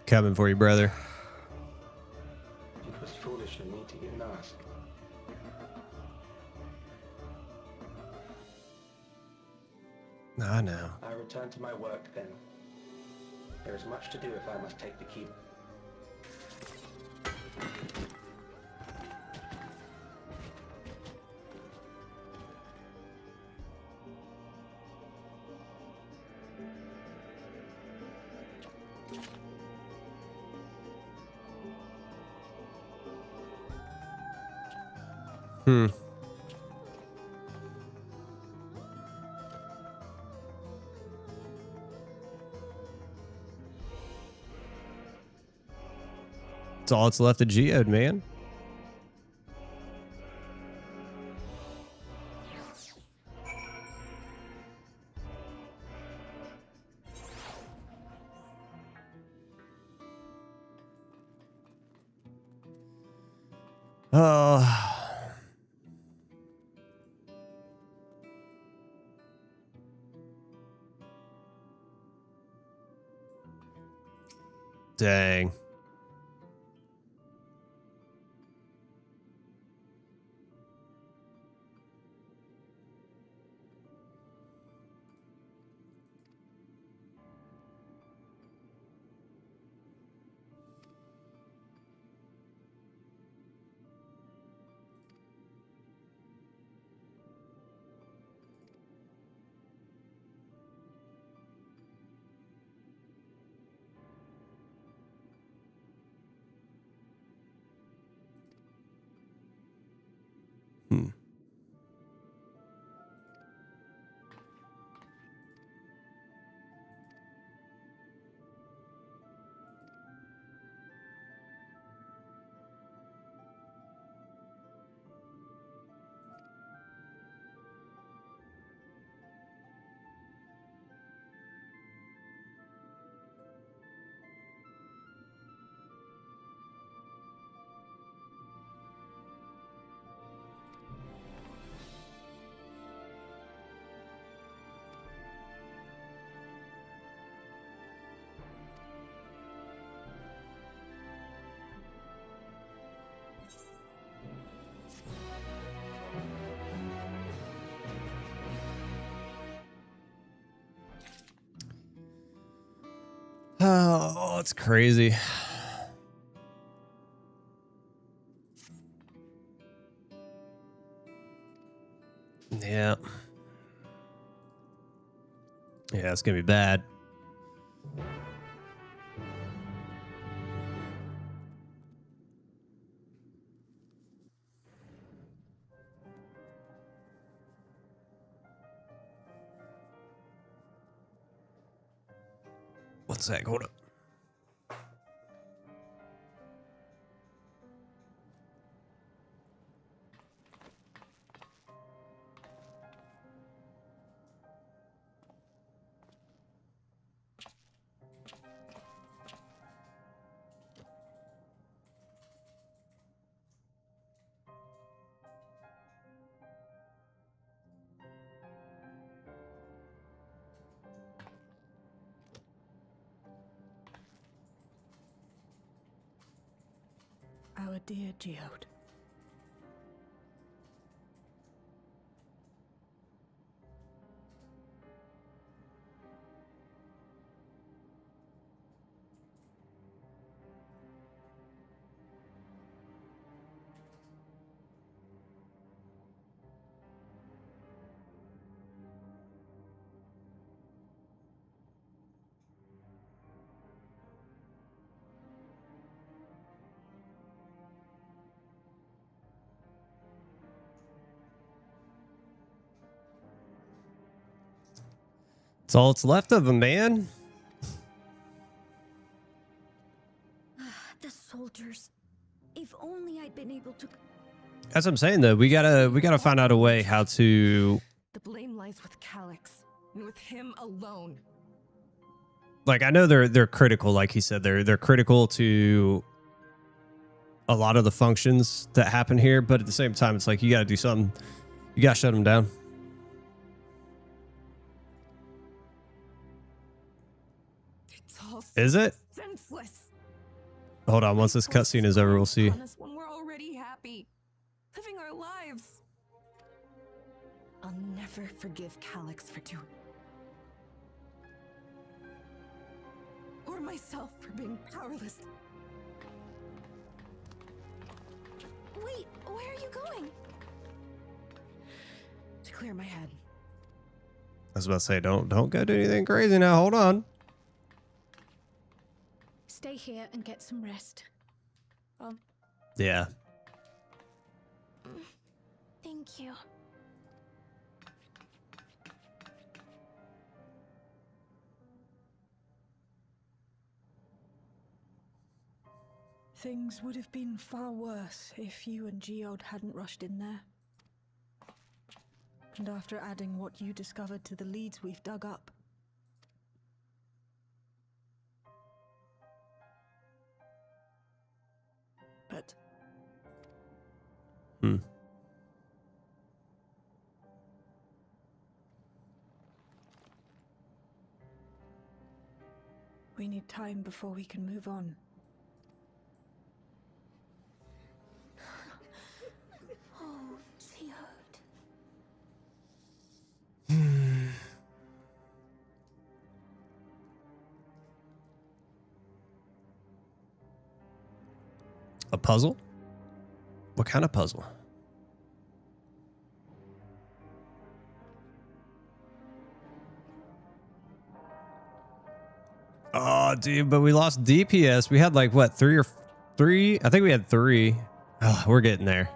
Coming for you, brother. It was foolish of me to even ask. I know. I return to my work then. There is much to do if I must take the key. That's all that's left of Geode, man. Oh. Dang. Oh, it's crazy. Yeah. Yeah, it's gonna be bad. sec. Hold up. Our dear Geode. That's all that's left of him, man. The soldiers. If only I'd been able to. That's what I'm saying, though. We gotta find out a way how to. The blame lies with Calyx, and with him alone. Like, I know they're critical, like he said, they're critical to a lot of the functions that happen here, but at the same time, it's like you gotta do something. You gotta shut them down. Is it? Senseless. Hold on, once this cutscene is over, we'll see. When we're already happy, living our lives. I'll never forgive Calyx for doing, or myself for being powerless. Wait, where are you going? To clear my head. I was about to say, don't go do anything crazy now. Hold on. Stay here and get some rest. Yeah. Thank you. Things would have been far worse if you and Geode hadn't rushed in there. And after adding what you discovered to the leads we've dug up. But... we need time before we can move on. Oh, Geode. A puzzle? What kind of puzzle? Oh, dude, but we lost DPS. We had like, what, three? I think we had 3. Oh, we're getting there.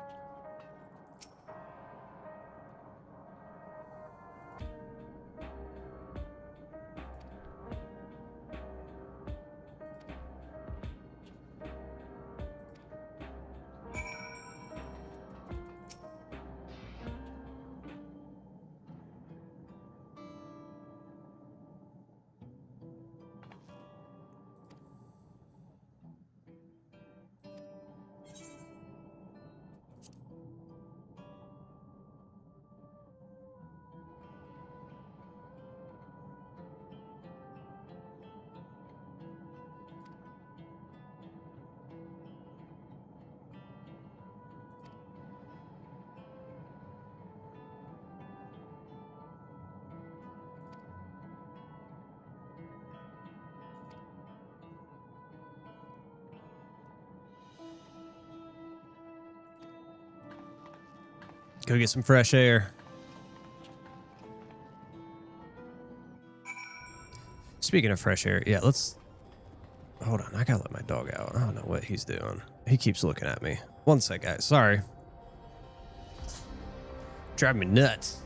Go get some fresh air. Speaking of fresh air, yeah, let's... Hold on, I gotta let my dog out. I don't know what he's doing. He keeps looking at me. One sec, guys. Sorry. Drive me nuts.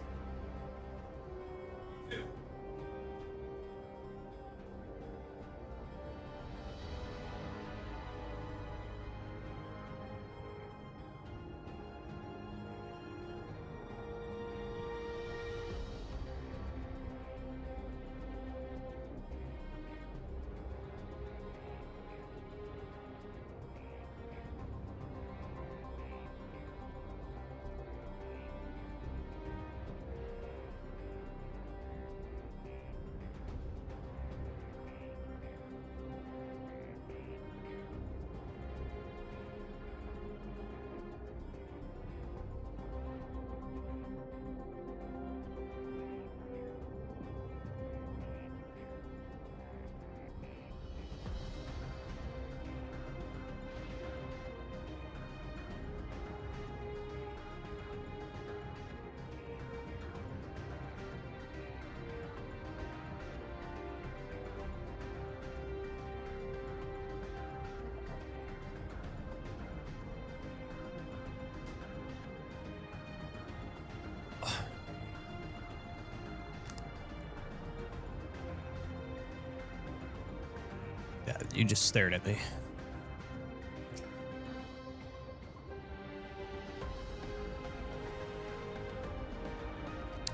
Yeah, you just stared at me.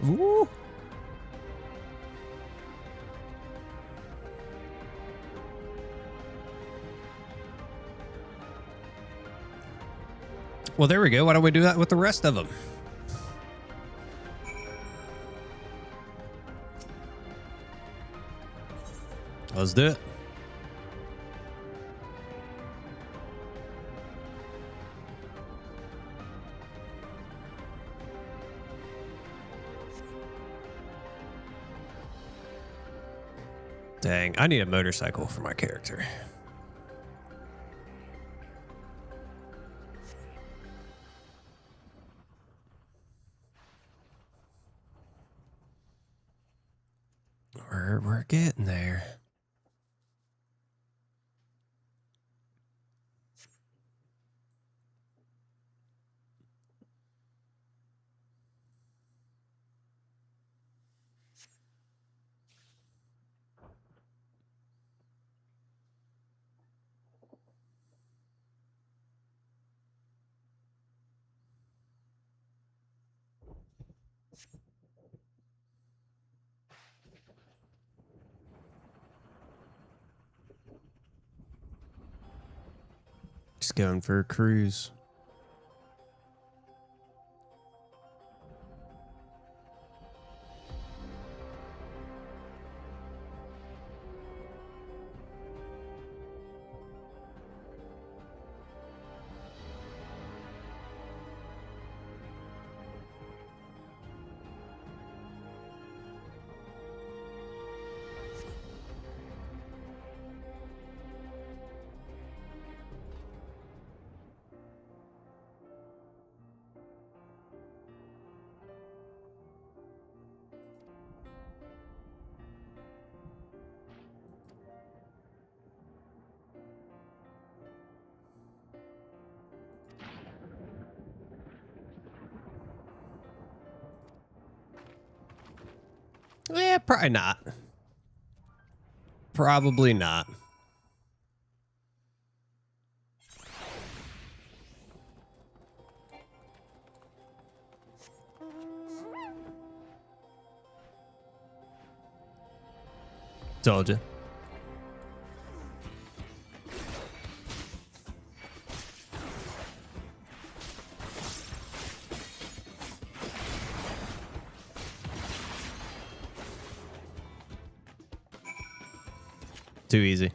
Ooh. Well, there we go. Why don't we do that with the rest of them? Let's do it. Dang, I need a motorcycle for my character. We're getting there. Just going for a cruise. Yeah, probably not. Probably not. Told you. Too easy.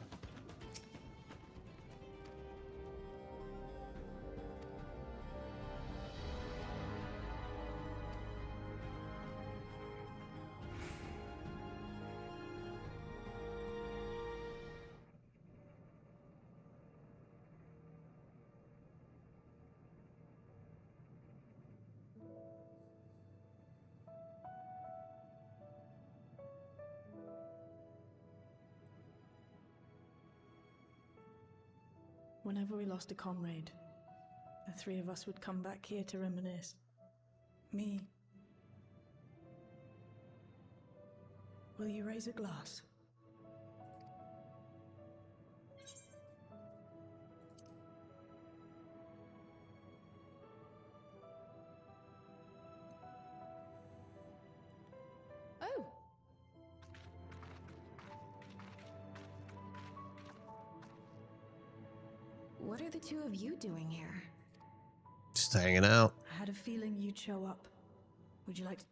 Whenever we lost a comrade, the three of us would come back here to reminisce. Me. Will you raise a glass? Oh! What are the two of you doing here? Just hanging out. I had a feeling you'd show up. Would you like to...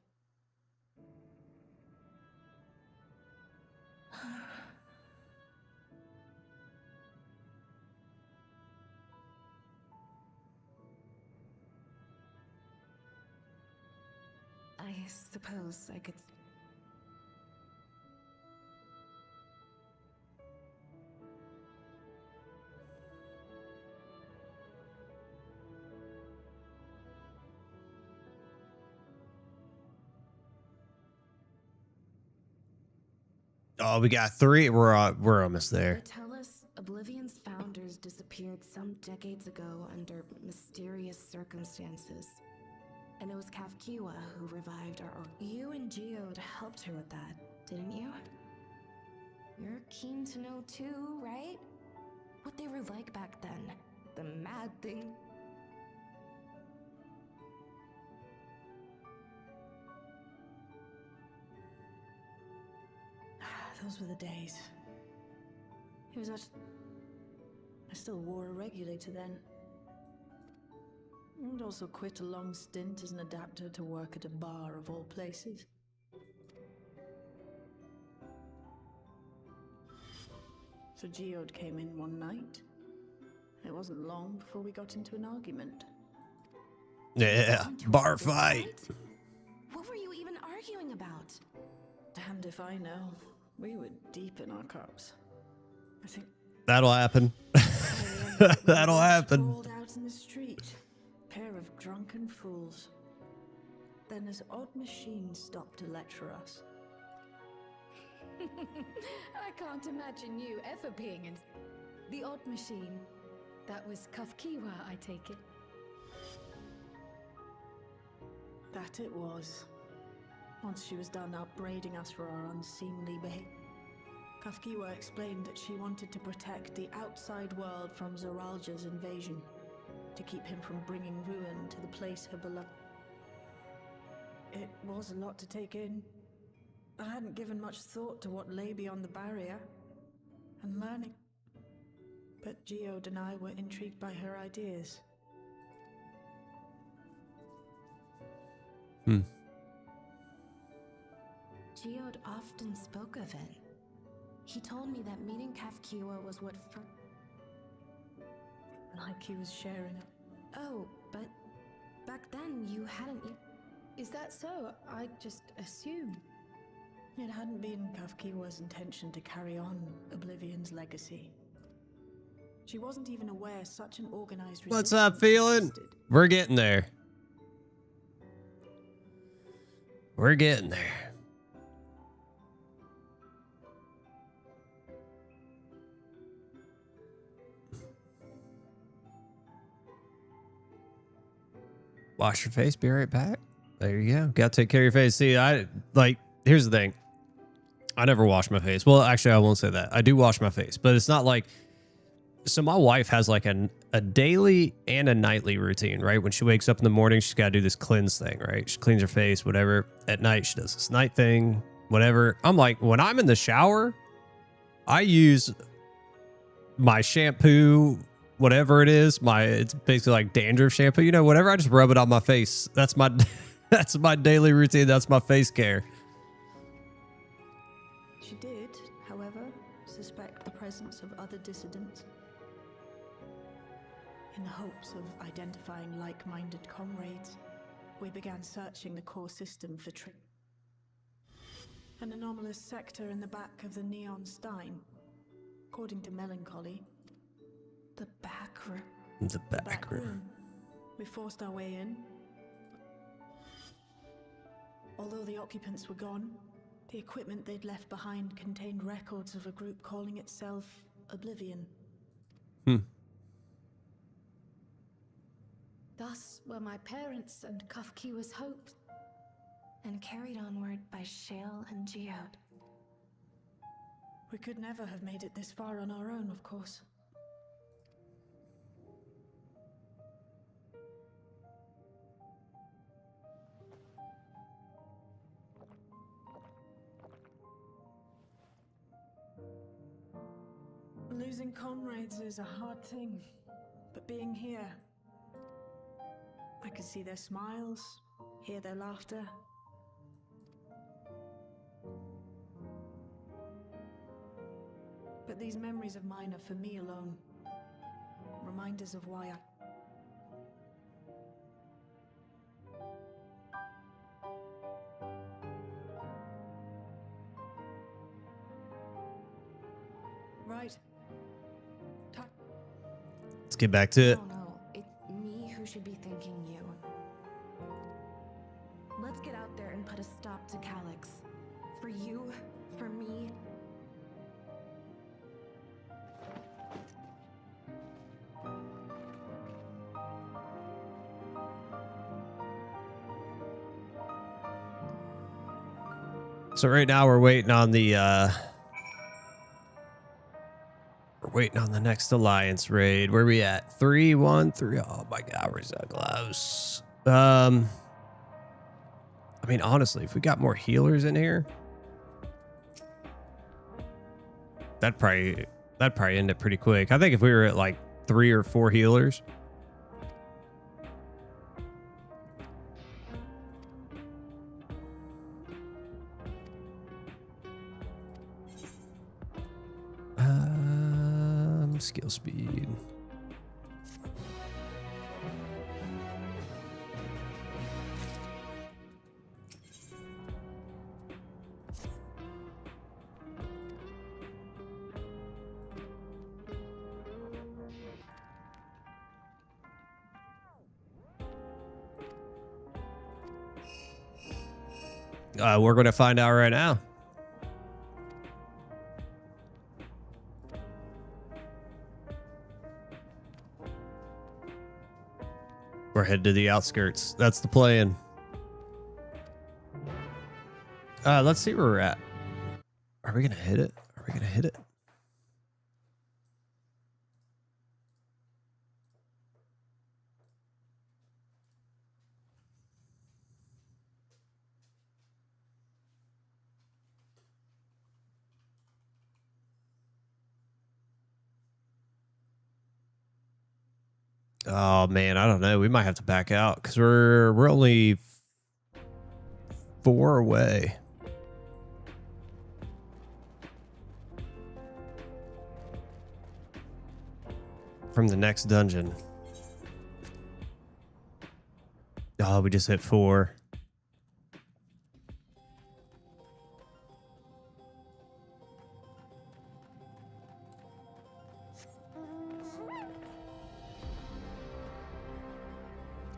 I suppose I could... Oh, we got three. We're almost there. They tell us Oblivion's founders disappeared some decades ago under mysterious circumstances. And it was Kafkiwa who revived our... You and Geode helped her with that, didn't you? You're keen to know too, right? What they were like back then. The mad thing. Those were the days. It was I still wore a regulator then. And also quit a long stint as an adapter to work at a bar of all places. So Geode came in one night. It wasn't long before we got into an argument. Yeah, bar fight. What were you even arguing about? Damned if I know. We were deep in our cups. I think That'll happen. That'll happen. Rolled out in the street, pair of drunken fools. Then this odd machine stopped to lecture us. I can't imagine you ever being in the odd machine. That was Kafkiwa, I take it. That it was. Once she was done upbraiding us for our unseemly behavior, Kafkiwa explained that she wanted to protect the outside world from Zoralja's invasion, to keep him from bringing ruin to the place her beloved. It was a lot to take in. I hadn't given much thought to what lay beyond the barrier, and learning. But Geode and I were intrigued by her ideas. Geode often spoke of it. He told me that meeting Kafkiwa was what like he was sharing it. Oh, but back then you hadn't yet. Is that so? I just assumed. It hadn't been Kafkiwa's intention to carry on Oblivion's legacy. She wasn't even aware such an organized What's up, feeling? We're getting there. We're getting there. Wash your face, be right back. There you go. Gotta take care of your face. See, here's the thing. I never wash my face. Well, actually, I won't say that. I do wash my face, but it's not like... So my wife has like a daily and a nightly routine, right? When she wakes up in the morning, she's got to do this cleanse thing, right? She cleans her face, whatever. At night, she does this night thing, whatever. I'm like, when I'm in the shower, I use my shampoo, whatever it is. It's basically like dandruff shampoo, you know, whatever. I just rub it on my face. That's my daily routine. That's my face care. She did, however, suspect the presence of other dissidents. In the hopes of identifying like-minded comrades, we began searching the core system for an anomalous sector in the back of the Neon Stein. According to Melancholy, the back room. The back room. We forced our way in. Although the occupants were gone, the equipment they'd left behind contained records of a group calling itself Oblivion. Thus were my parents and Kafkiwa's hopes. And carried onward by Shale and Geode. We could never have made it this far on our own, of course. Losing comrades is a hard thing, but being here, I could see their smiles, hear their laughter. But these memories of mine are for me alone. Reminders of why Right. Let's get back to it. No, it's me who should be thanking you. Let's get out there and put a stop to Calyx. For you, for me. So right now we're waiting on the We're waiting on the next alliance raid. Where we at? 3-1-3. Oh my god, we're so close. I mean, honestly, if we got more healers in here, that'd probably end it pretty quick. I think if we were at like 3 or 4 healers. Skill speed. We're going to find out right now. We're headed to the outskirts. That's the plan. Let's see where we're at. Are we going to hit it? Are we going to hit it? Oh man, I don't know. We might have to back out because we're only 4 away. From the next dungeon. Oh, we just hit 4.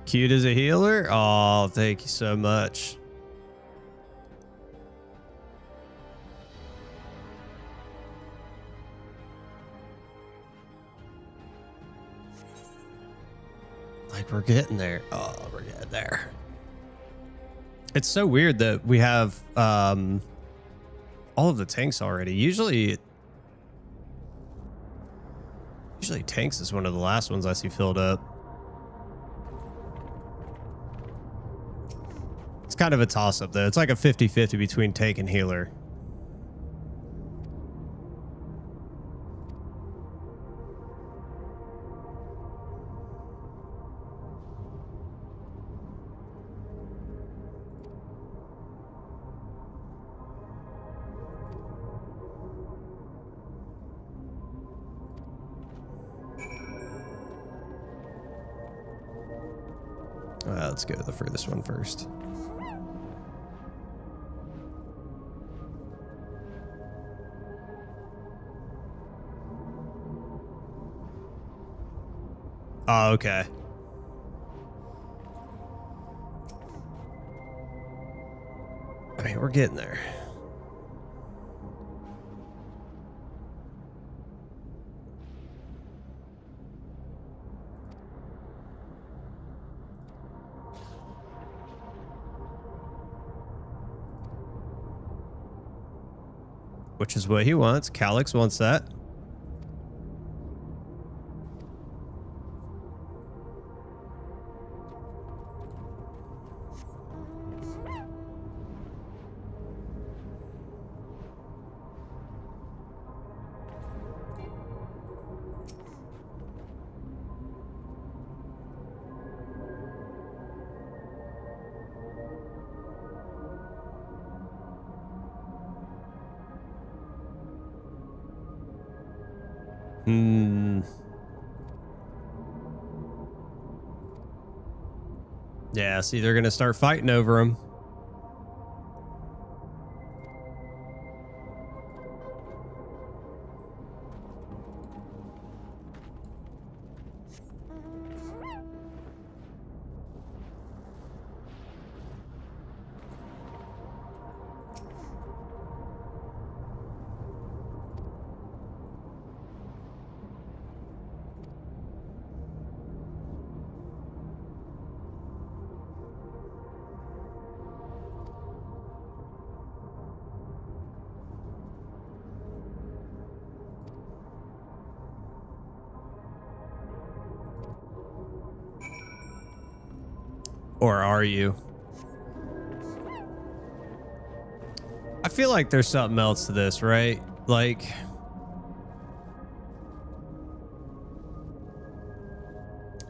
Cute as a healer? Oh, thank you so much. Like we're getting there. Oh, we're getting there. It's so weird that we have all of the tanks already. Usually tanks is one of the last ones I see filled up. It's kind of a toss-up, though. It's like a 50-50 between tank and healer. Let's go to the furthest one first. Oh, okay. I mean, we're getting there. Which is what he wants. Calyx wants that. Yeah, see, they're going to start fighting over him. Or are you? I feel like there's something else to this, right? Like,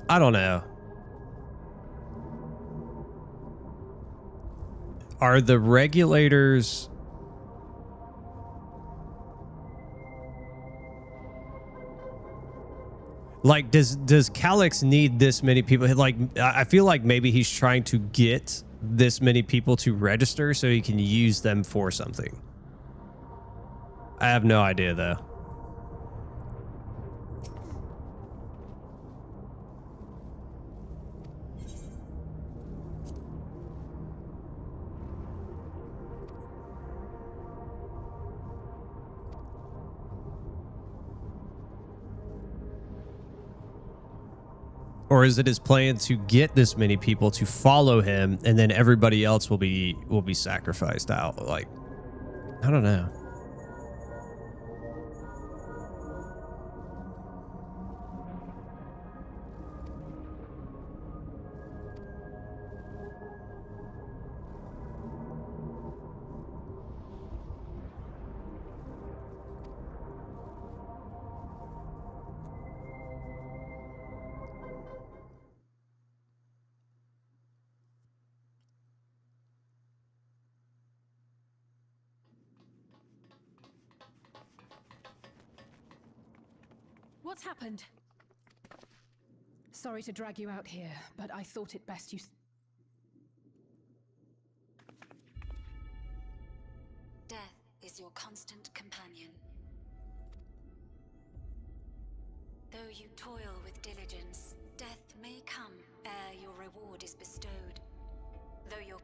I don't know. Are the regulators... Like, does Calyx need this many people? Like, I feel like maybe he's trying to get this many people to register so he can use them for something. I have no idea, though. Or is it his plan to get this many people to follow him, and then everybody else will be sacrificed out? Like, I don't know. What's happened? Sorry to drag you out here, but I thought it best you... Death is your constant companion. Though you toil with diligence, death may come ere your reward is bestowed. Though you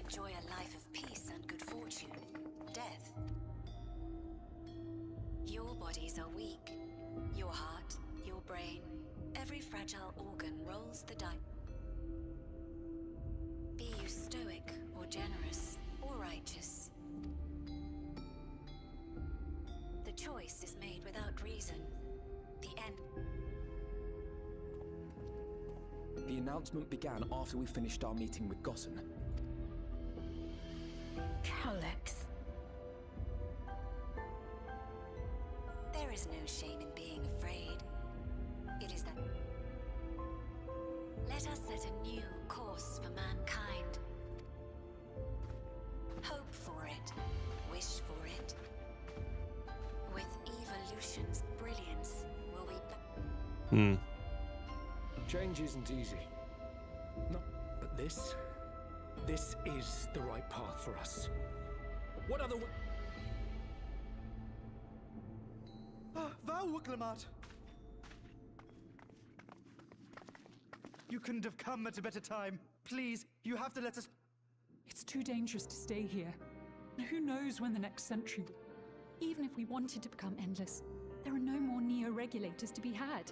enjoy a life of peace and good fortune, death. Your bodies are weak. Your heart, your brain, every fragile organ rolls the dice. Be you stoic or generous or righteous. The choice is made without reason. The end. The announcement began after we finished our meeting with Gossen. Calyx. There is no shame in being afraid. It is that. Let us set a new course for mankind. Hope for it. Wish for it. With evolution's brilliance, will we... Change isn't easy. No, but this is the right path for us. What other way? You couldn't have come at a better time. Please, you have to let us... It's too dangerous to stay here. Who knows when the next century... Even if we wanted to become endless, there are no more neo-regulators to be had.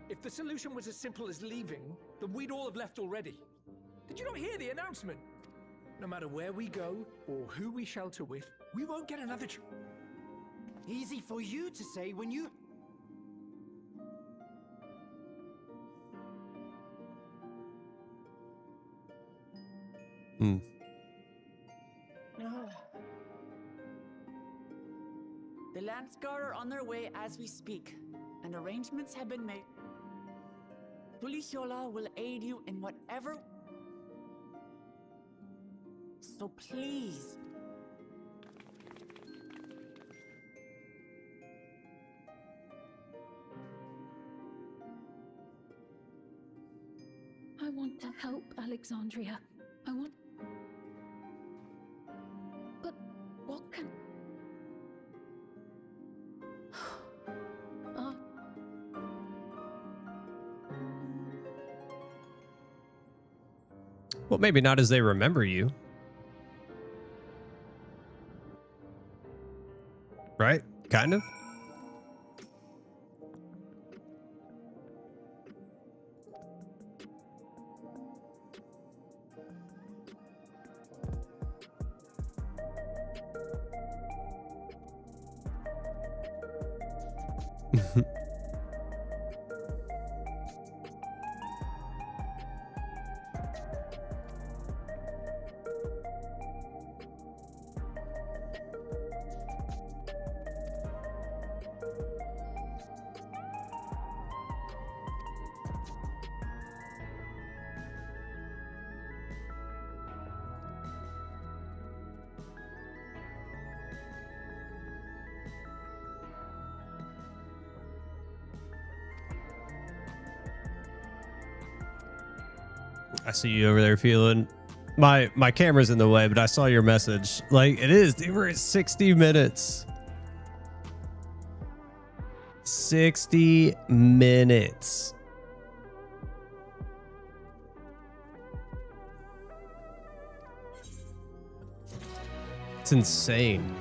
If the solution was as simple as leaving, then we'd all have left already. Did you not hear the announcement? No matter where we go, or who we shelter with, we won't get another Easy for you to say when you... The Landsguard are on their way as we speak, and arrangements have been made. Pulishola will aid you in whatever... So please... I want to help Alexandria. I want... But what can... Well, maybe not as they remember you. Right? Kind of? I see you over there feeling. My camera's in the way, but I saw your message. Like, it is. They were at 60 minutes. 60 minutes. It's insane.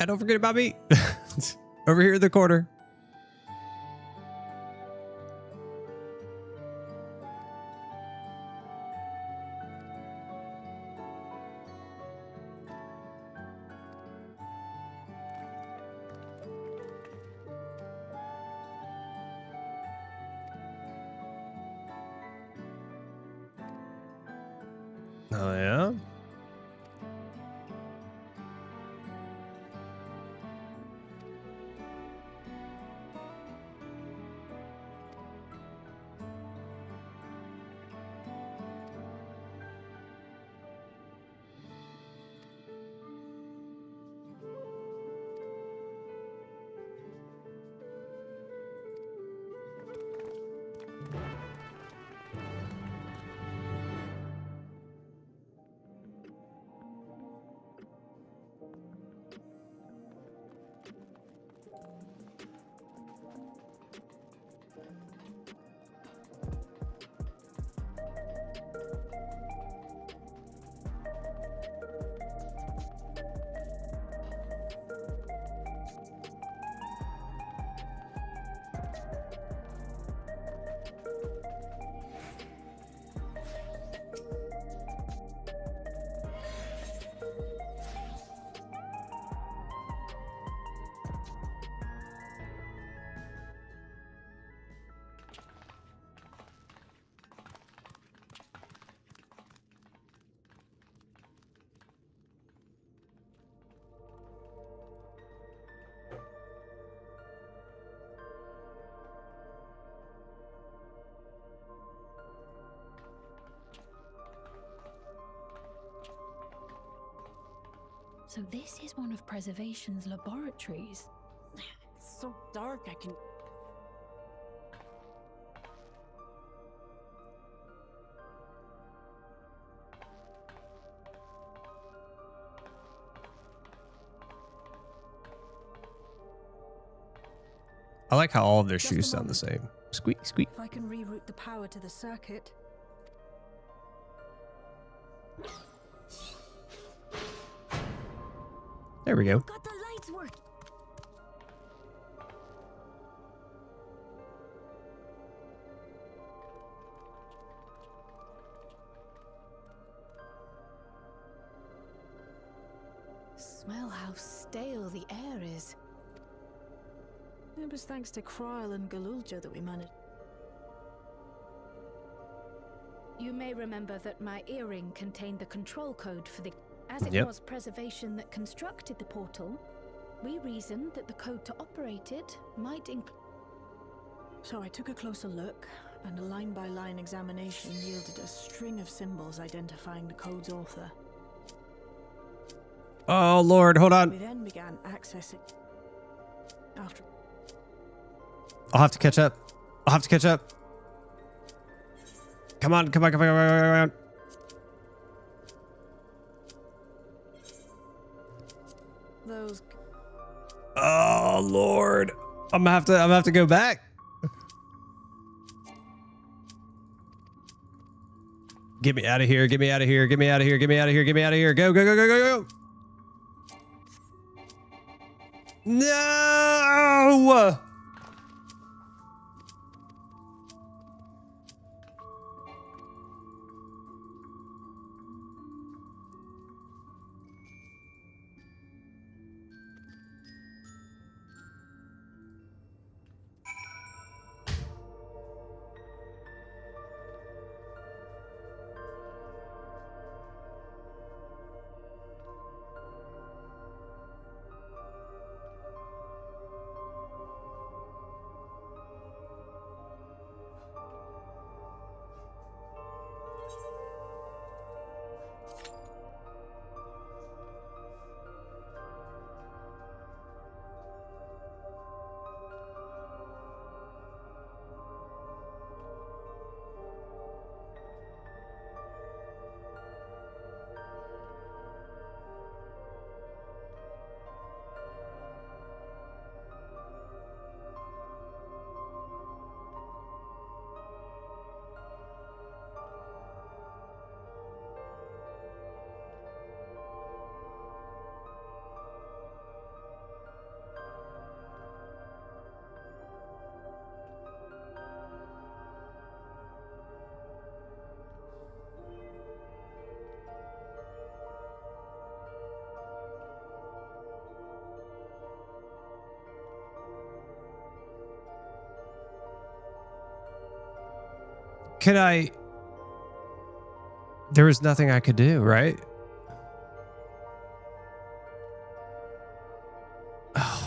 And don't forget about me. Over here in the corner. Oh, yeah? So this is one of Preservation's laboratories. It's so dark, I can... I like how all of their shoes sound the same. Squeak, squeak. If I can reroute the power to the circuit. There we go. Got the lights working. Smell how stale the air is. It was thanks to Kryl and Galulja that we managed. You may remember that my earring contained the control code for the... As it Yep. was Preservation that constructed the portal, we reasoned that the code to operate it might include... So I took a closer look, and a line-by-line examination yielded a string of symbols identifying the code's author. Oh, Lord, hold We on. then began accessing... After... I'll have to catch up. I'll have to catch up. Come on, come on, come on, come on, come on. Those. Oh Lord, I'm gonna have to go back. Get me out of here! Get me out of here! Get me out of here! Get me out of here! Get me out of here! Go! Go! Go! Go! Go! Go! No! Can I? There was nothing I could do, right? Oh.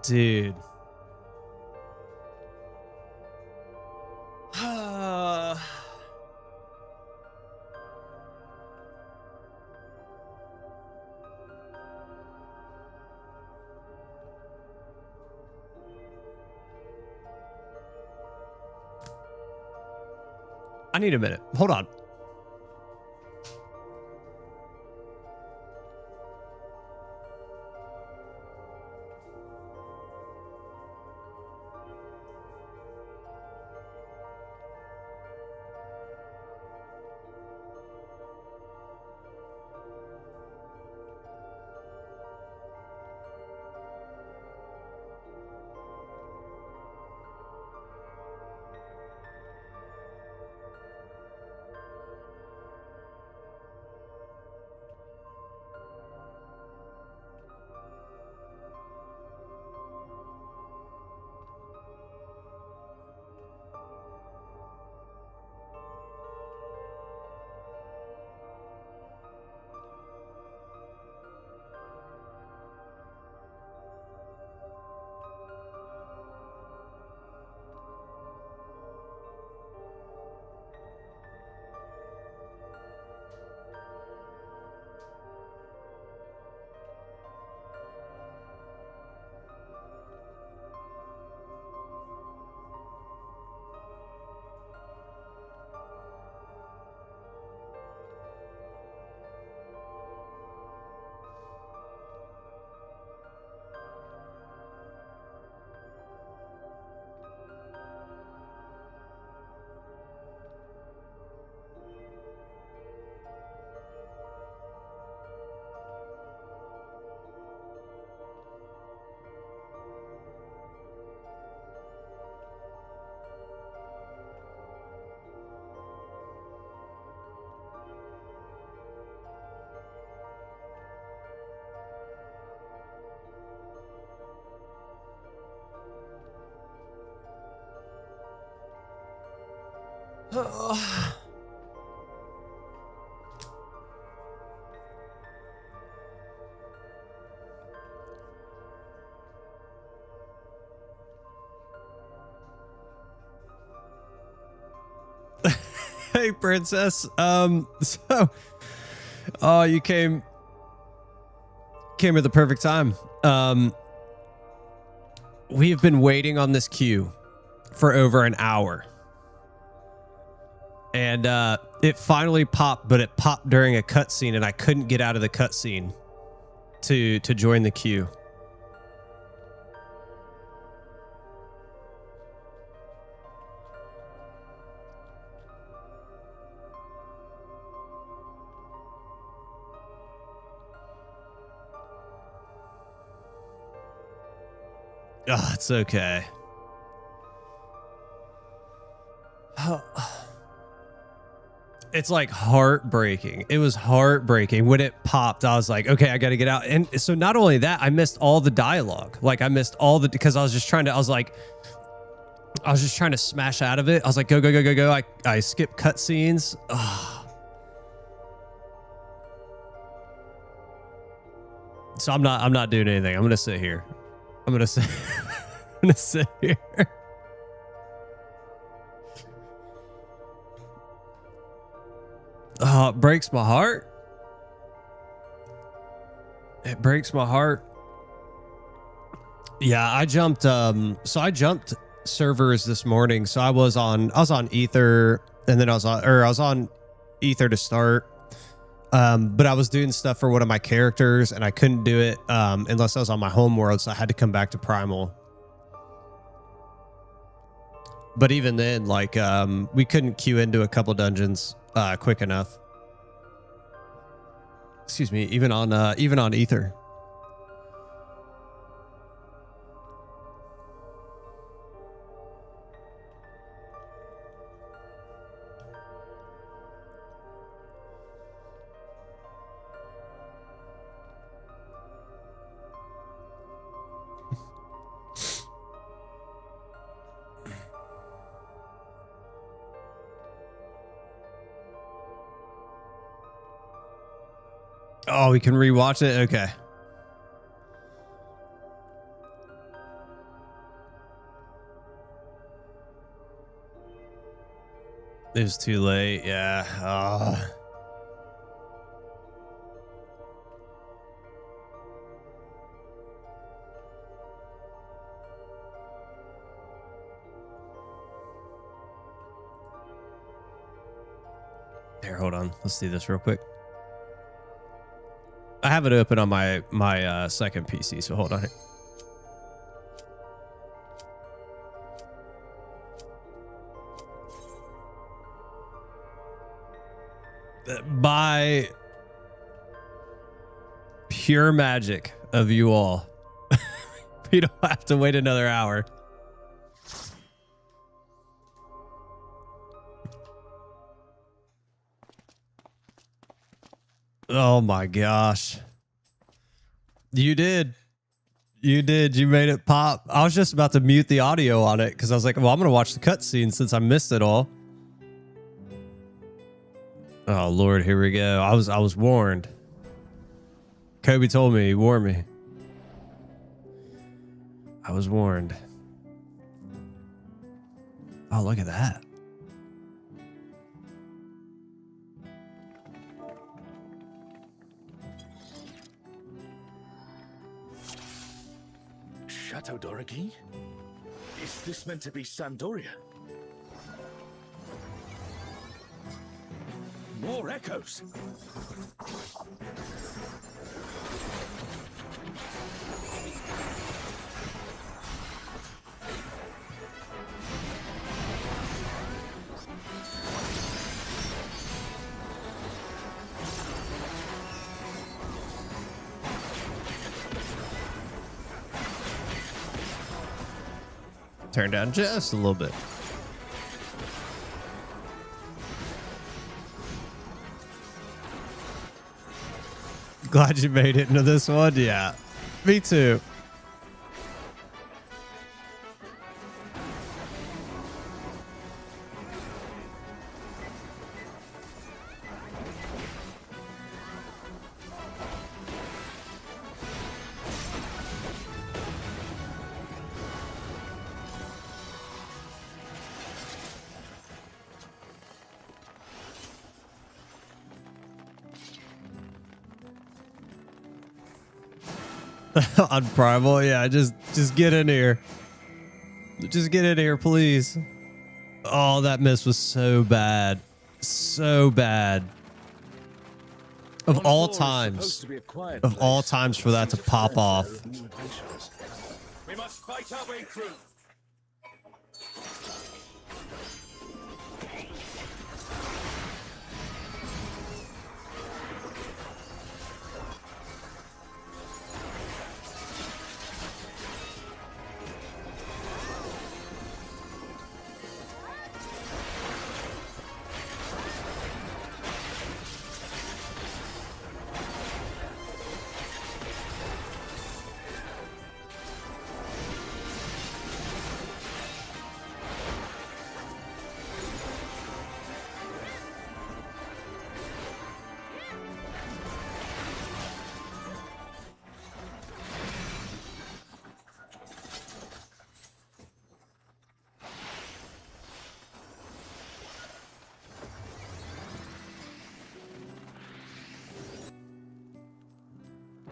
Dude. I need a minute. Hold on. Hey, princess. So, oh, you came at the perfect time. We have been waiting on this queue for over an hour. And it finally popped, but it popped during a cutscene, and I couldn't get out of the cutscene to join the queue. Oh, it's okay. It's like heartbreaking. It was heartbreaking when it popped. I was like, okay, I got to get out. And so not only that, I missed all the dialogue. Like I missed all the, because I was just trying to, I was just trying to smash out of it. I was like, go, go, go, go, go. I skipped cutscenes. So I'm not doing anything. I'm going to sit here. I'm going to sit here. Oh, it breaks my heart. It breaks my heart. Yeah, I jumped I jumped servers this morning. So I was on Ether, and then I was on Ether to start. But I was doing stuff for one of my characters, and I couldn't do it unless I was on my home world, so I had to come back to Primal. But even then, like we couldn't queue into a couple dungeons quick enough. Excuse me, even on Ether. Oh, we can rewatch it? Okay. It was too late. Yeah. Oh. Here, hold on. Let's do this real quick. I have it open on my second PC, so hold on. By pure magic of you all, we don't have to wait another hour. Oh my gosh. You did. You did. You made it pop. I was just about to mute the audio on it because I was like, well, I'm going to watch the cutscene since I missed it all. Oh Lord, here we go. I was warned. Kobe told me, he warned me. I was warned. Oh, look at that. Chateau Dorogui? Is this meant to be Sandoria? More echoes! Turn down just a little bit. Glad you made it into this one. Yeah, me too. On Primal, yeah, just get in here. Just get in here, please. Oh, that miss was so bad. So bad. Of all times. Of all times for that to pop off. We must fight our way through.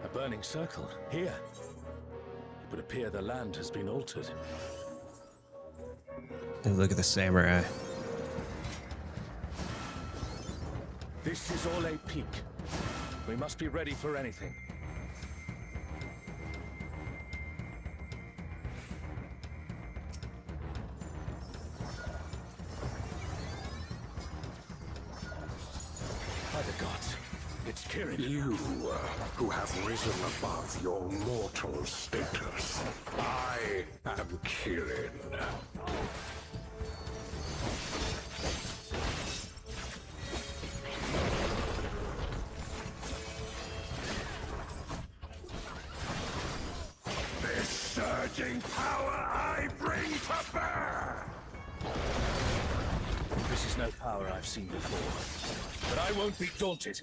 A burning circle, here. It would appear the land has been altered. Hey, look at the samurai. This is all a peak. We must be ready for anything. By the gods, it's Kirin. You, who have risen above your mortal status. I am Kirin. This surging power I bring to bear! This is no power I've seen before, but I won't be daunted.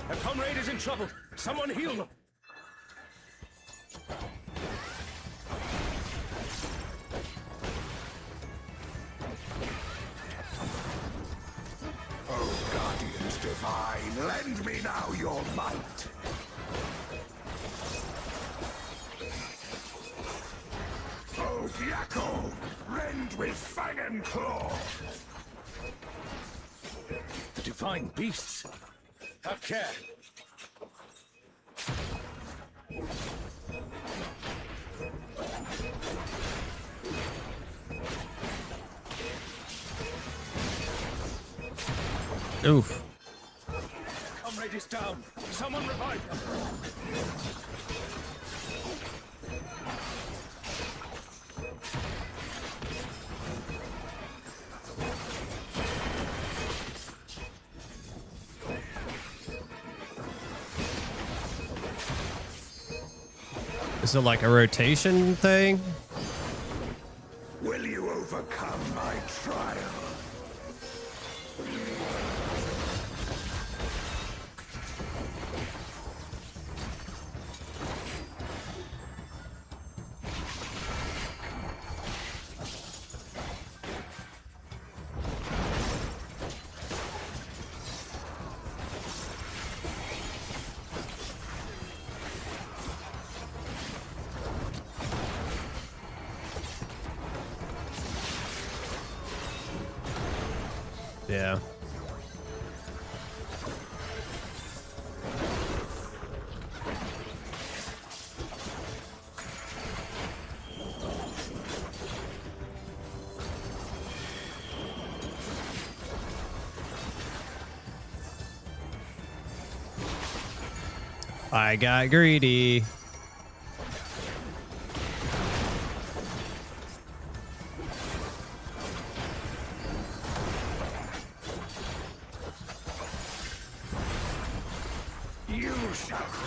A comrade is in trouble. Someone heal them. Oh, Guardians Divine, lend me now your might. Oh, Yakko, rend with fang and claw. The divine beasts. Have care. Oof. Comrade is down. Someone revive him. Is it like a rotation thing? Will you overcome my trial? Yeah. I got greedy.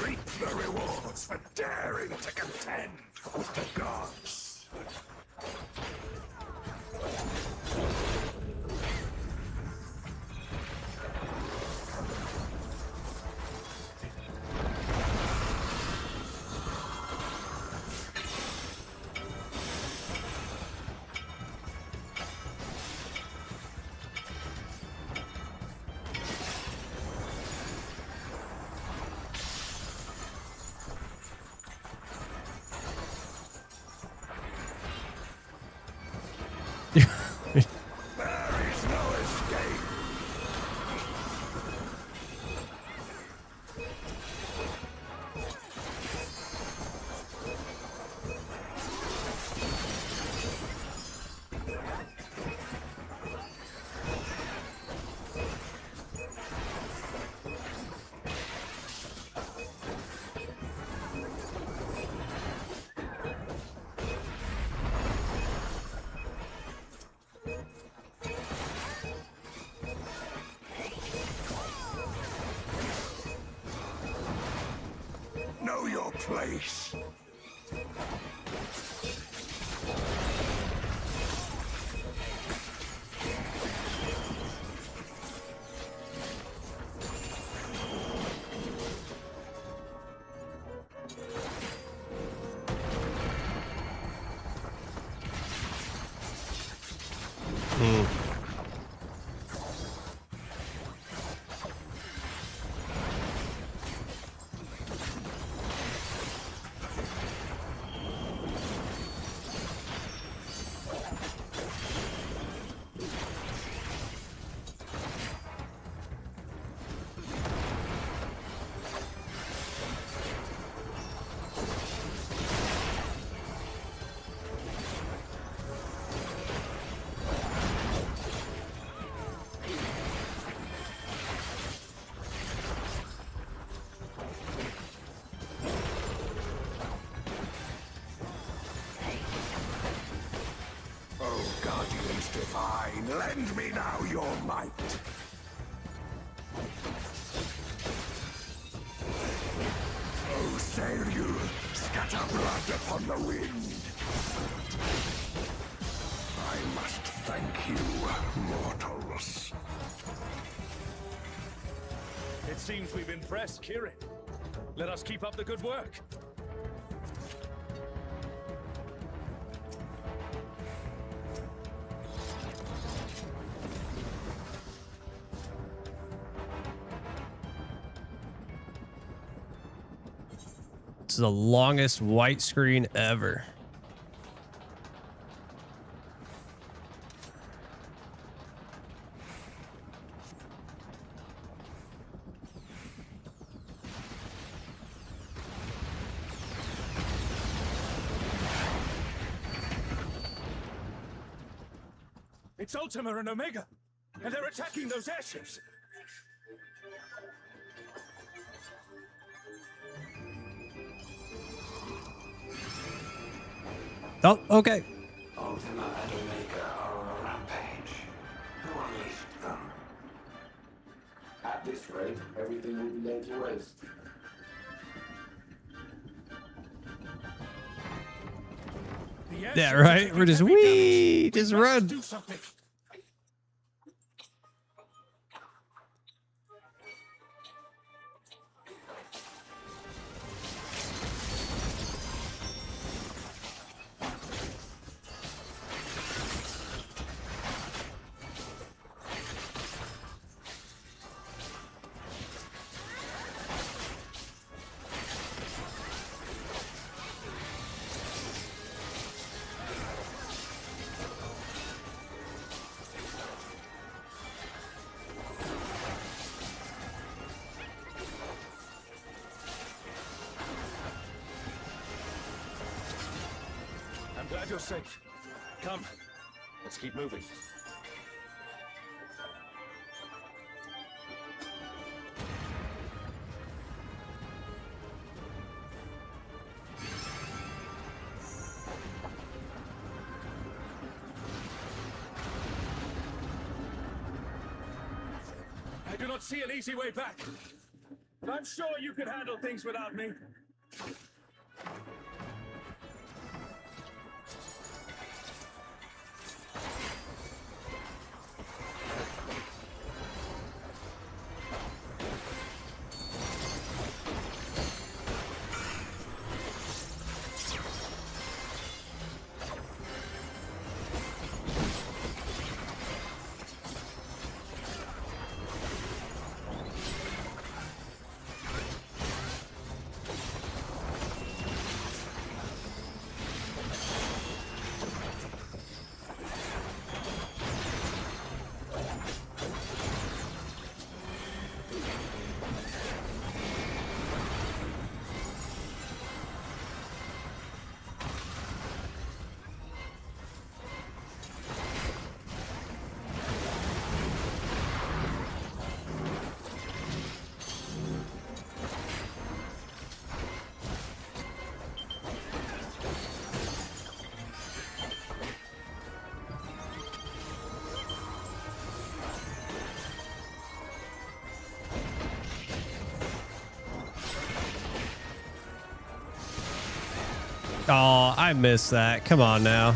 reap the rewards for daring to contend with the gods. Know your place. Guardians divine, lend me now your might. Oh, sail you, scatter blood upon the wind. I must thank you, mortals. It seems we've impressed Kirin. Let us keep up the good work. This is the longest white screen ever. It's Ultima and Omega, and they're attacking those airships. Oh, okay. Ultima and Omega are on a rampage. Who unleashed them? At this rate, everything will be laid to waste. Yeah, right? We're just wee, just run. Do something. I'm glad you're safe. Come, let's keep moving. I do not see an easy way back. I'm sure you could handle things without me. Oh, I missed that. Come on now.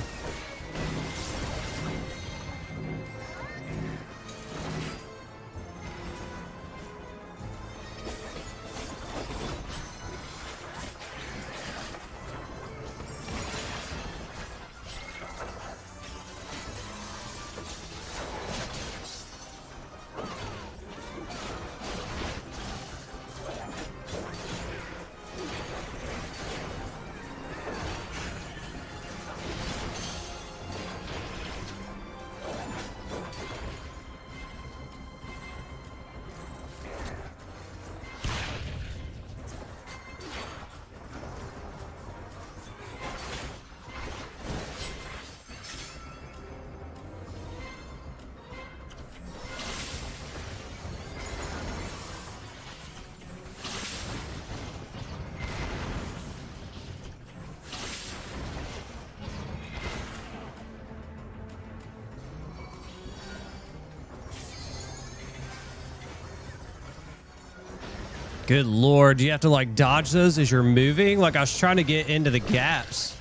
Good Lord. Do you have to like dodge those as you're moving? Like I was trying to get into the gaps.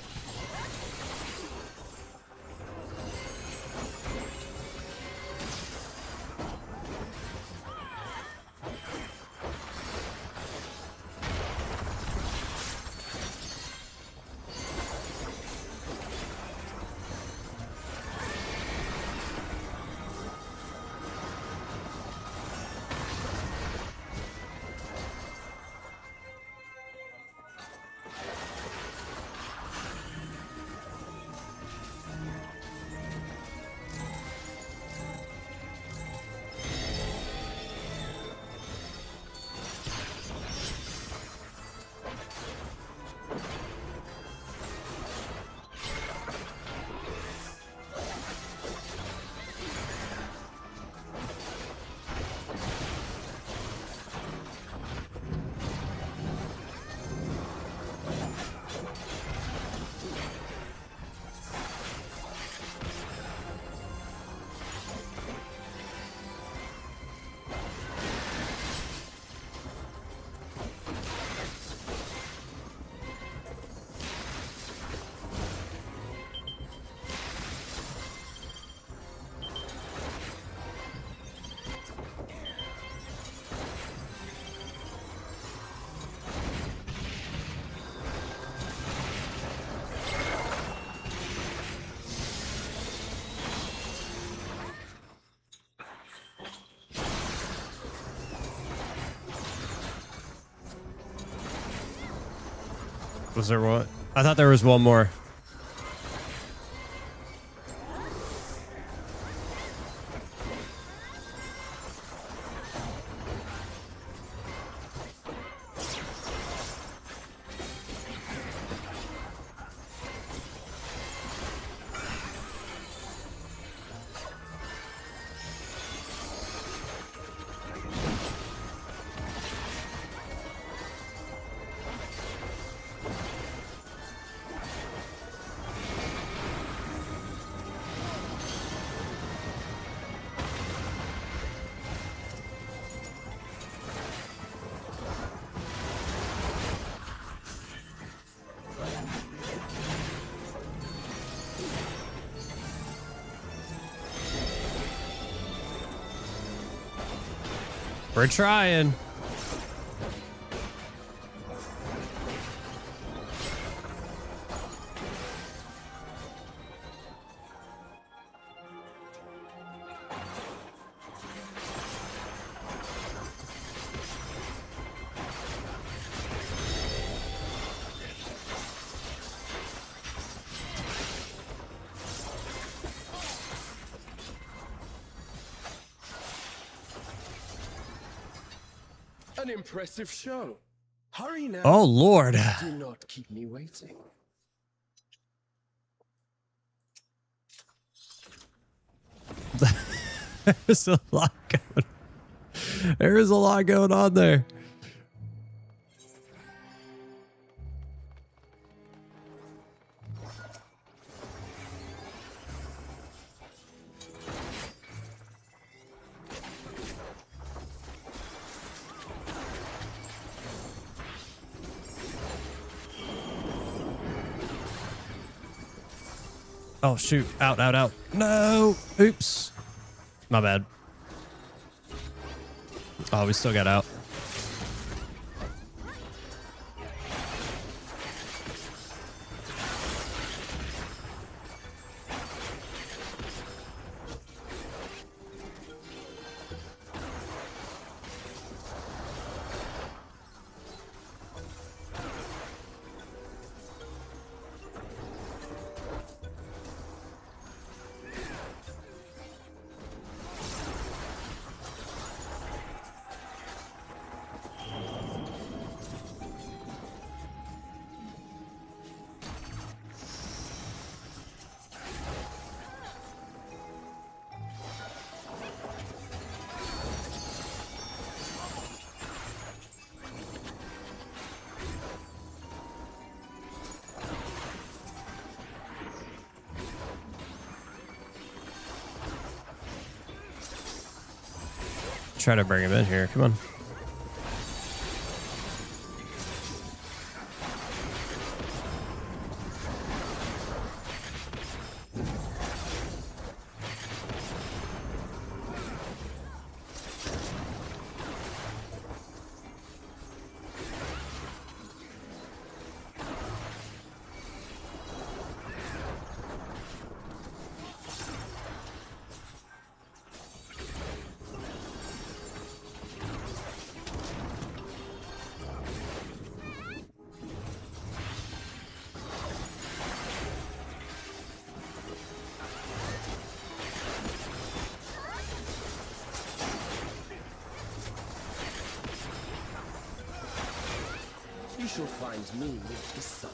Was there one? I thought there was one more. We're trying. An impressive show. Hurry now. Oh, Lord. Do not keep me waiting. There's a lot going. There is a lot going on there. Oh, shoot. Out, out, out. No. Oops. My bad. Oh, we still got out. Try to bring him in here. Come on. You shall find me with the sun.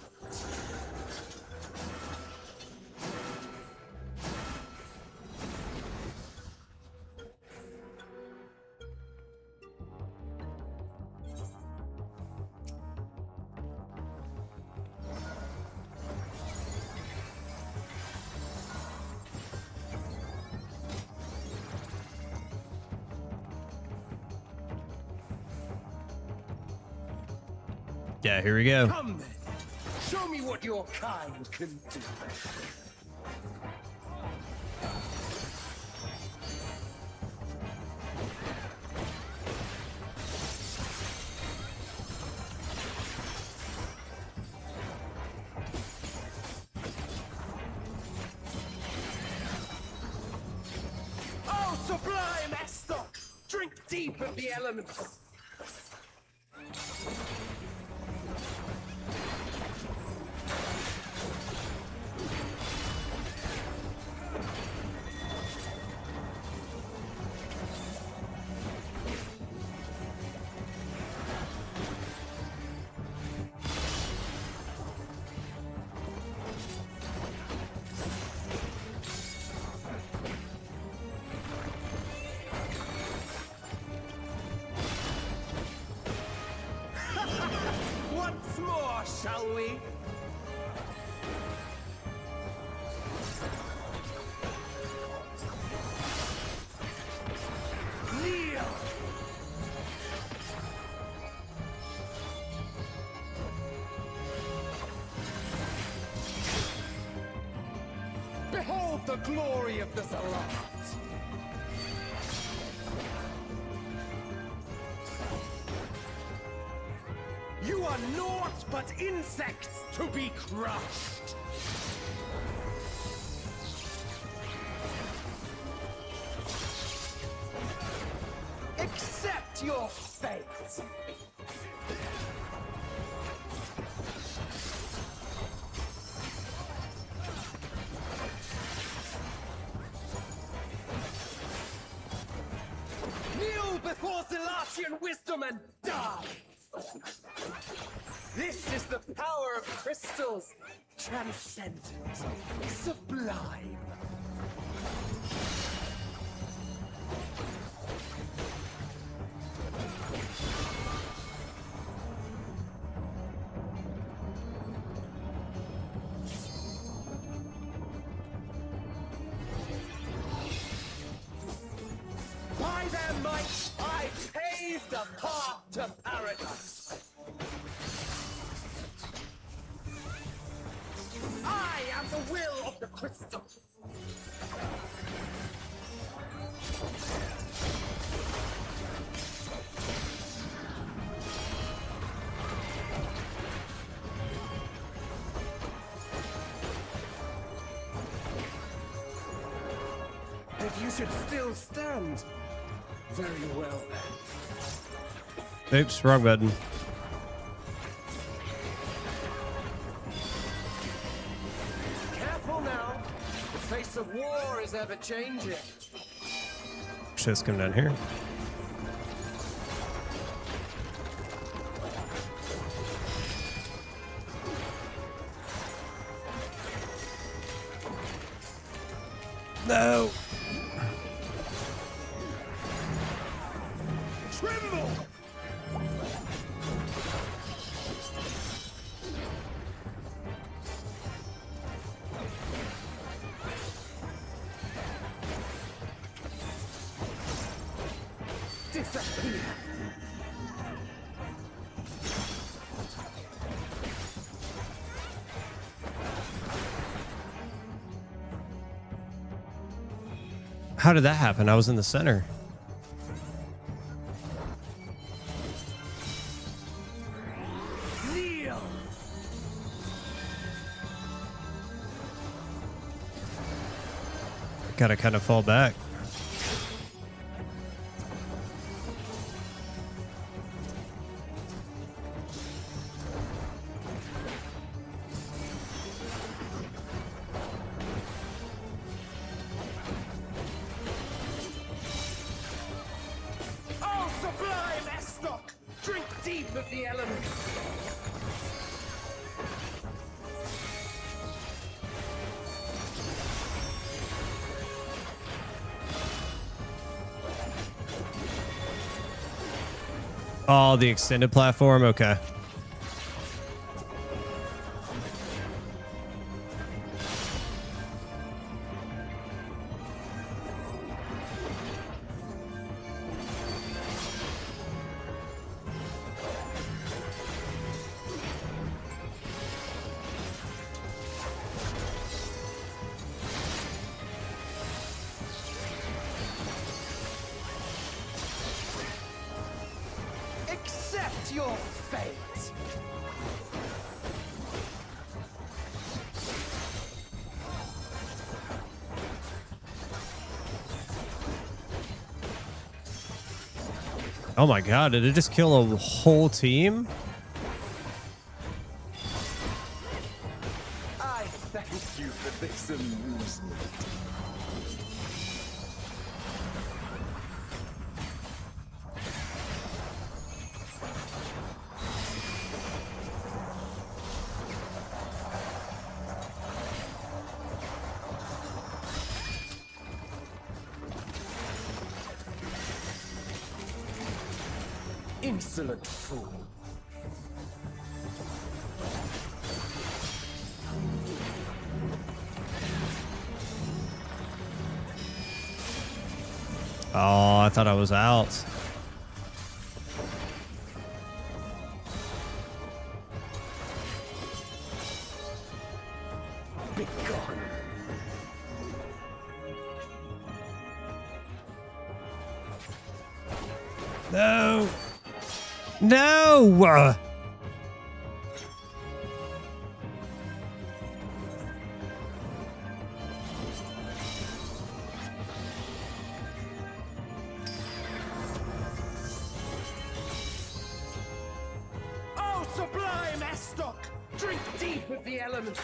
Yeah, here we go. Come then. Show me what your kind can do. Oh, sublime Esther! Drink deep of the elements. Once more, shall we? Kneel! Behold the glory of the Zalat! are naught but insects to be crushed. Accept your fate. Kneel before Zelachian wisdom and die! This is the power of crystals, transcendent, sublime. By their might, I pave the path to paradise. I am the will of the crystal. If you should still stand, very well then. Oops, wrong button. Careful now. The face of war is ever changing. Just come down here. No. Tremble! Disappear! How did that happen? I was in the center. Kneel! Gotta kind of fall back. Oh, sublime Estoc! Drink deep of the elements! Oh, the extended platform? Okay. Accept your fate! Oh my god, did it just kill a whole team? I thank you for this amusement. Insolent fool. Oh, I thought I was out. Be gone. No. No! Drink deep of the elements.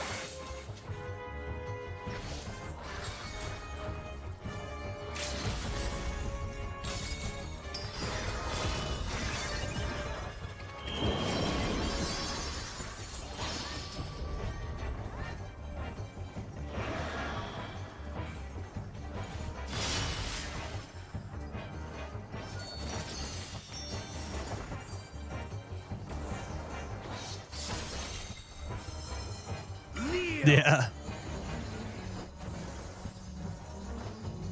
Yeah.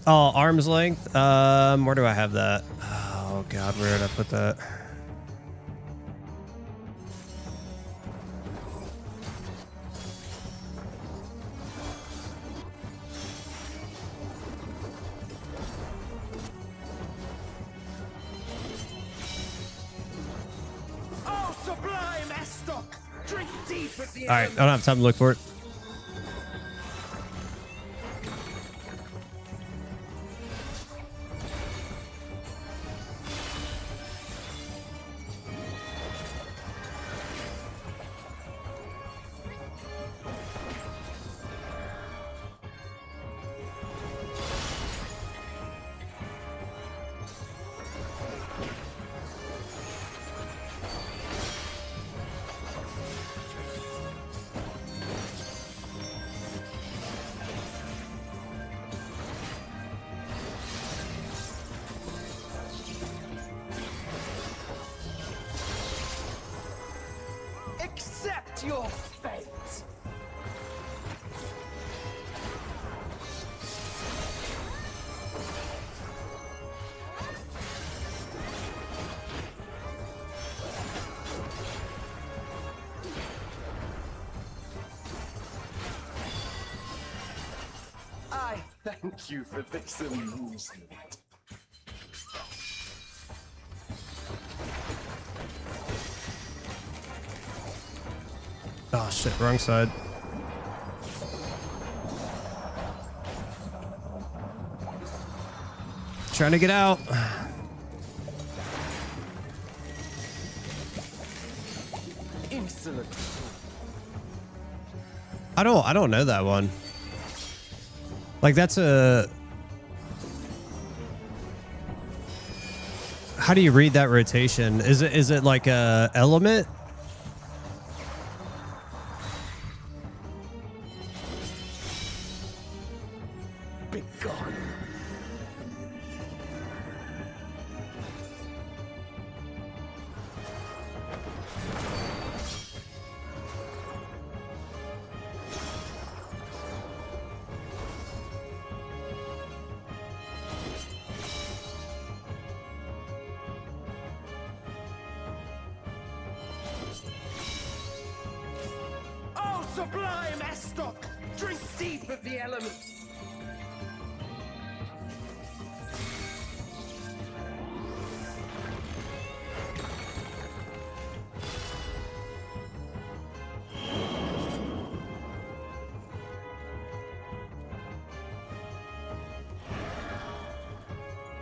Oh, arm's length. Where do I have that? Oh God, where did I put that? Oh, sublime Estoc! Drink deep of the All right, I don't have time to look for it. Accept your fate. I thank you for this amusement. Oh shit, wrong side. Trying to get out. Insolent. I don't know that one. Like that's a. How do you read that rotation? Is it like a element? Be gone. Oh, sublime Estoc! Drink deep of the elements.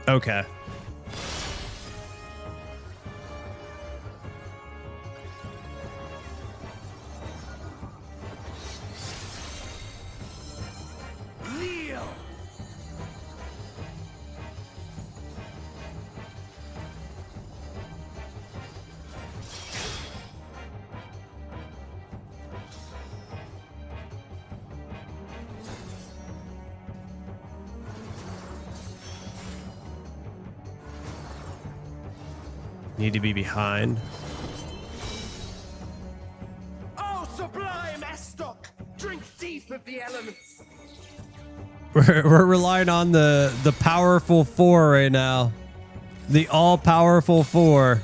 Okay. Kneel. Need to be behind. Oh, sublime Estoc! Drink deep of the elements. We're relying on the powerful four right now. The all-powerful four.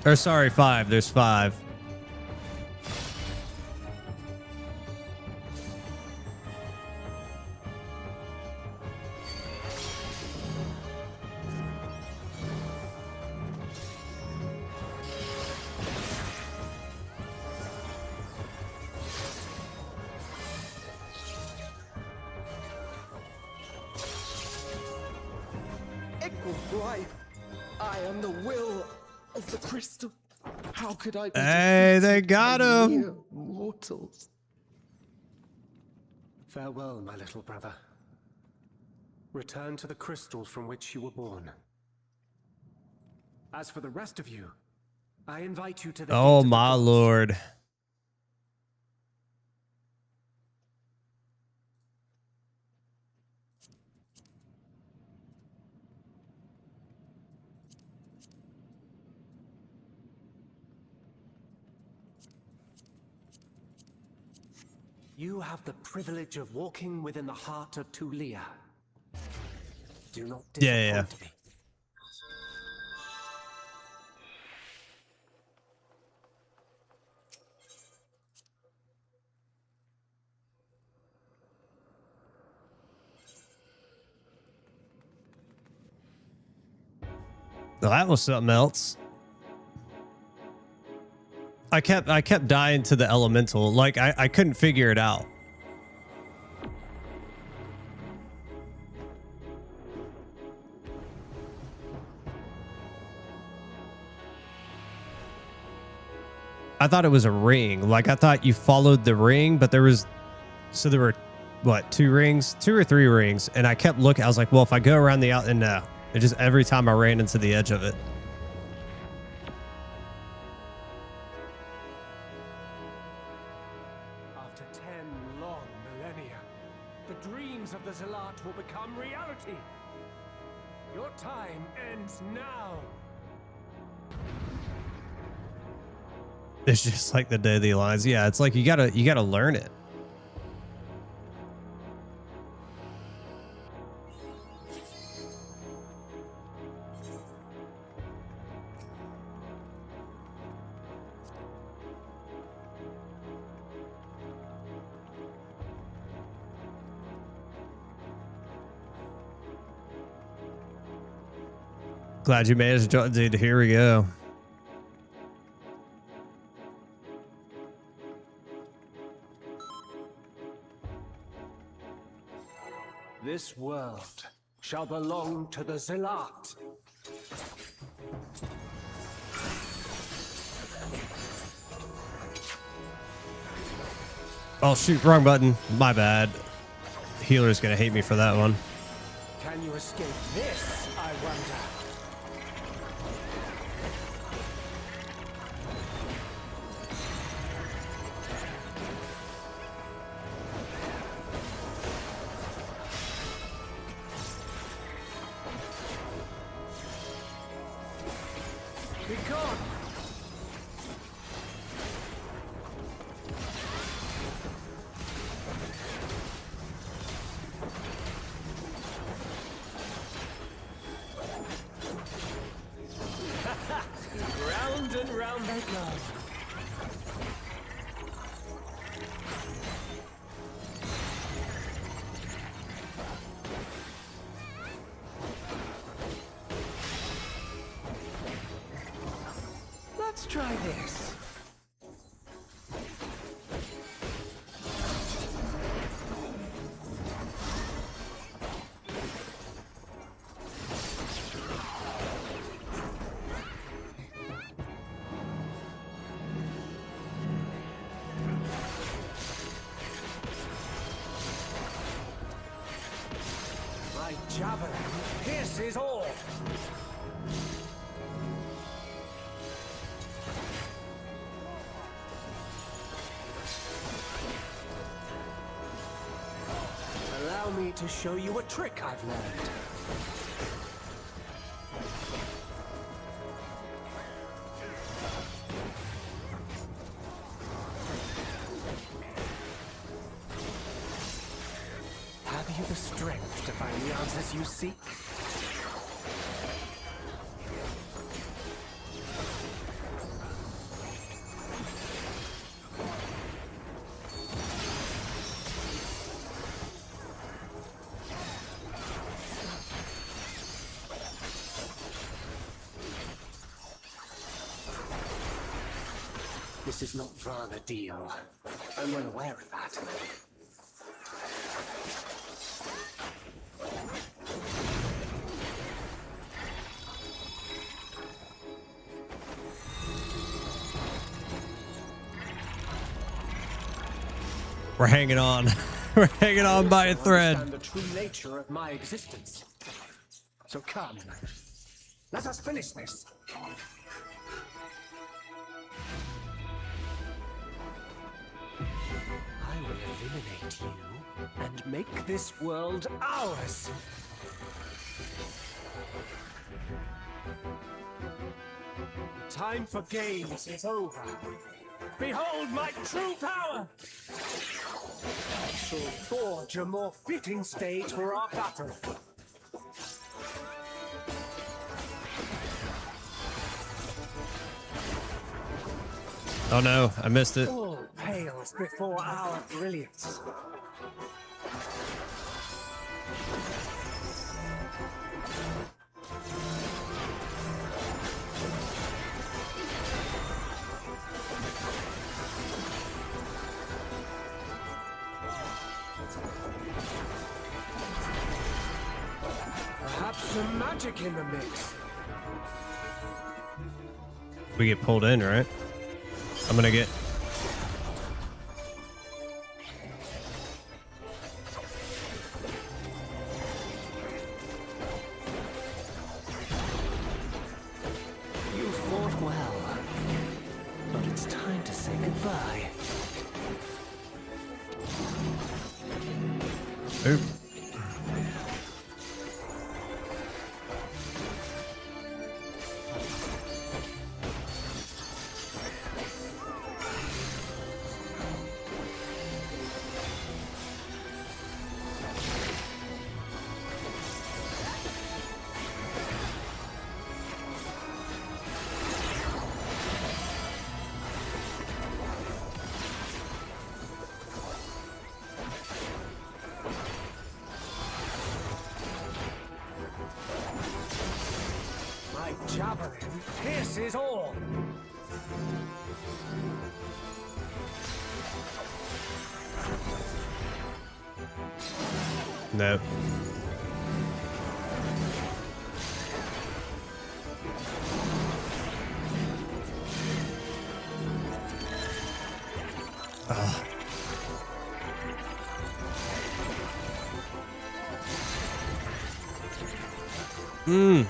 Or sorry, five. There's five. right. I am the will of the crystal. How could I be Hey, they defeated got by him. mere mortals? Farewell, my little brother. Return to the crystal from which you were born. As for the rest of you, I invite you to the Oh gate of the my gods. lord. You have the privilege of walking within the heart of Tulia. Do not Yeah. disappoint me. Well, that was something else. I kept dying to the elemental. Like I couldn't figure it out. I thought it was a ring. Like I thought you followed the ring, but there were what, 2 rings, 2 or 3 rings, and I kept looking. I was like, well, if I go around the out, and no, it just every time I ran into the edge of it. After 10 long millennia, the dreams of the Zealot will become reality. Your time ends now. It's just like the Day of the Alliance. Yeah, it's like you gotta learn it. Glad you made it, dude. Here we go. This world shall belong to the Zealot. Oh shoot, wrong button. My bad. Healer's gonna hate me for that one. Can you escape this, I wonder? Be gone! Round and round they go. Let's try this. My javelin pierces all. Allow me to show you a trick I've learned. Have you the strength to find the answers you seek? This is not Varna deal. I'm well aware of that. We're hanging on. We're hanging on by a thread. Understand the true nature of my existence. So come, let us finish this. I will eliminate you and make this world ours. The time for games is over. Behold my true power! I shall forge a more fitting stage for our battle. Oh no, I missed it. All pales before our brilliance. Perhaps some magic in the mix. We get pulled in, right? I'm gonna get... You fought well, but it's time to say goodbye. Oop. My javelin pierces all. Nope. Ugh. Mmm.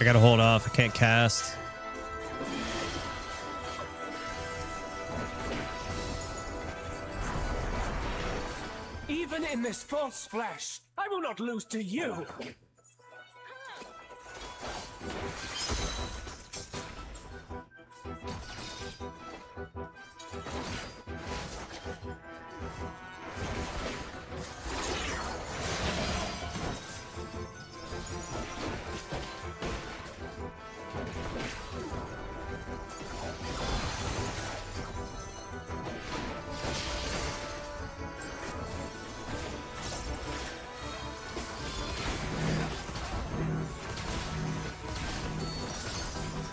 I gotta hold off. I can't cast. Even in this false flesh, I will not lose to you.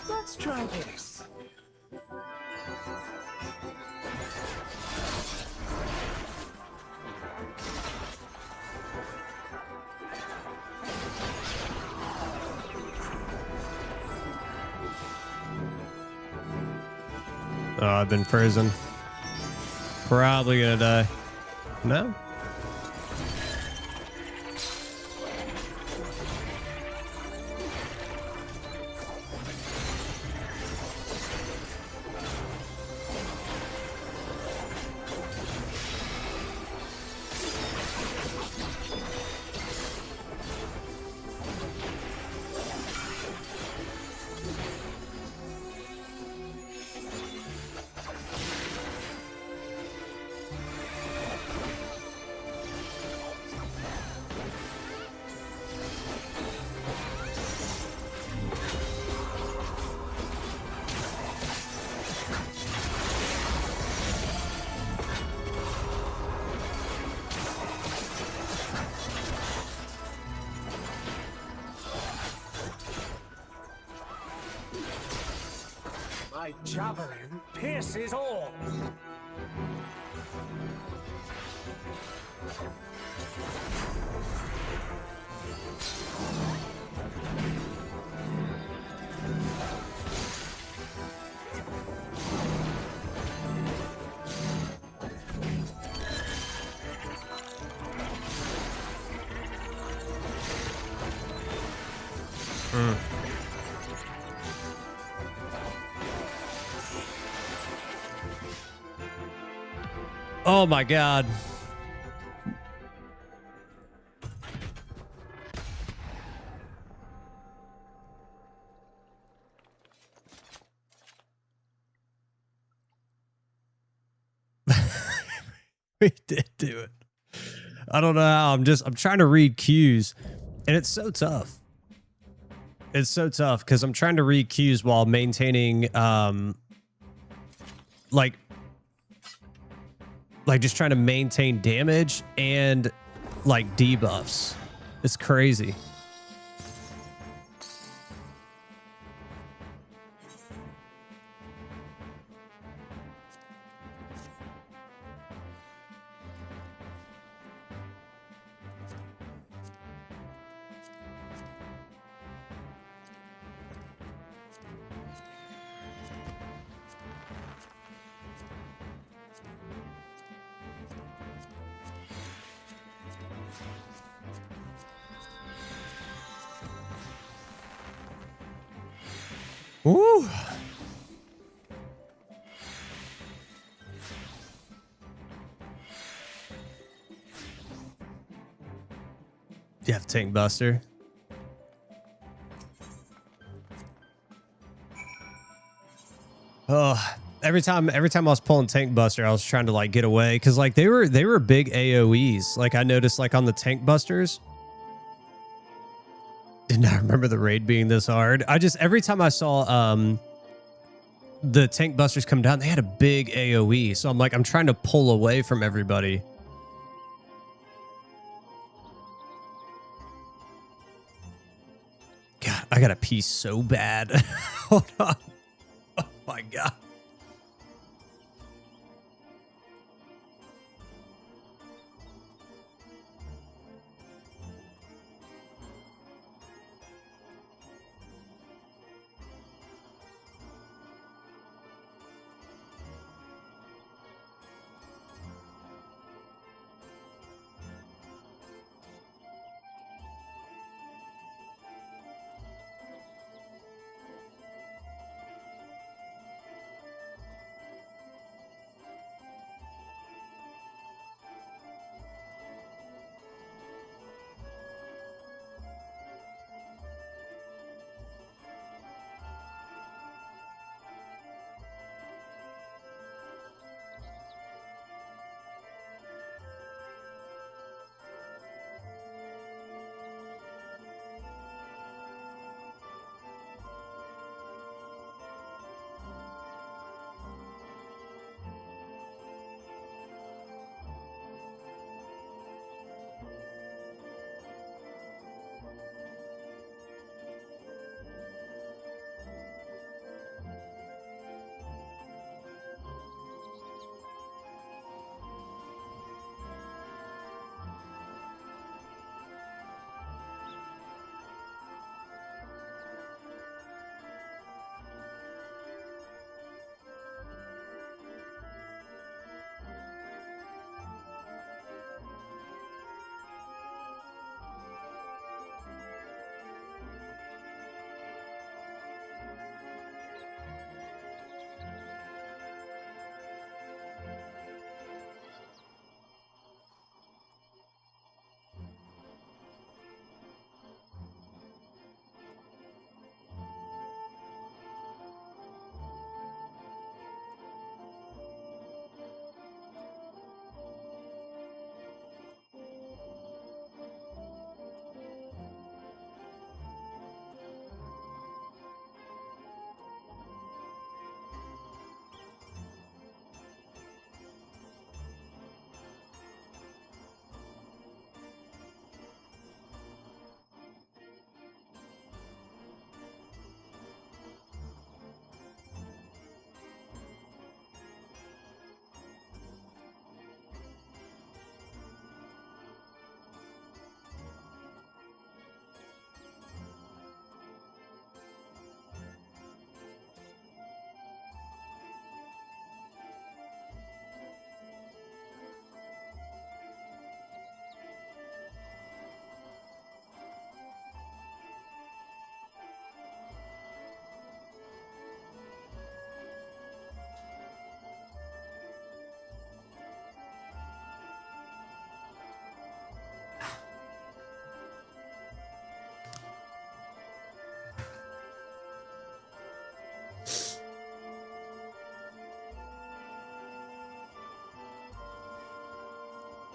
Let's try this. Oh, I've been frozen. Probably gonna die. No? My javelin pierces all. Oh my god. We did do it. I don't know how. I'm trying to read cues, and it's so tough. It's so tough because I'm trying to read cues while maintaining like just trying to maintain damage and like debuffs. It's crazy. Ooh. You have Tank Buster. Oh, every time I was pulling Tank Buster, I was trying to like get away because like they were big AoEs. Like I noticed like on the Tank Busters. Did not remember the raid being this hard. Every time I saw the Tank Busters come down, they had a big AoE. So I'm like, I'm trying to pull away from everybody. God, I gotta pee so bad. Hold on. Oh my god.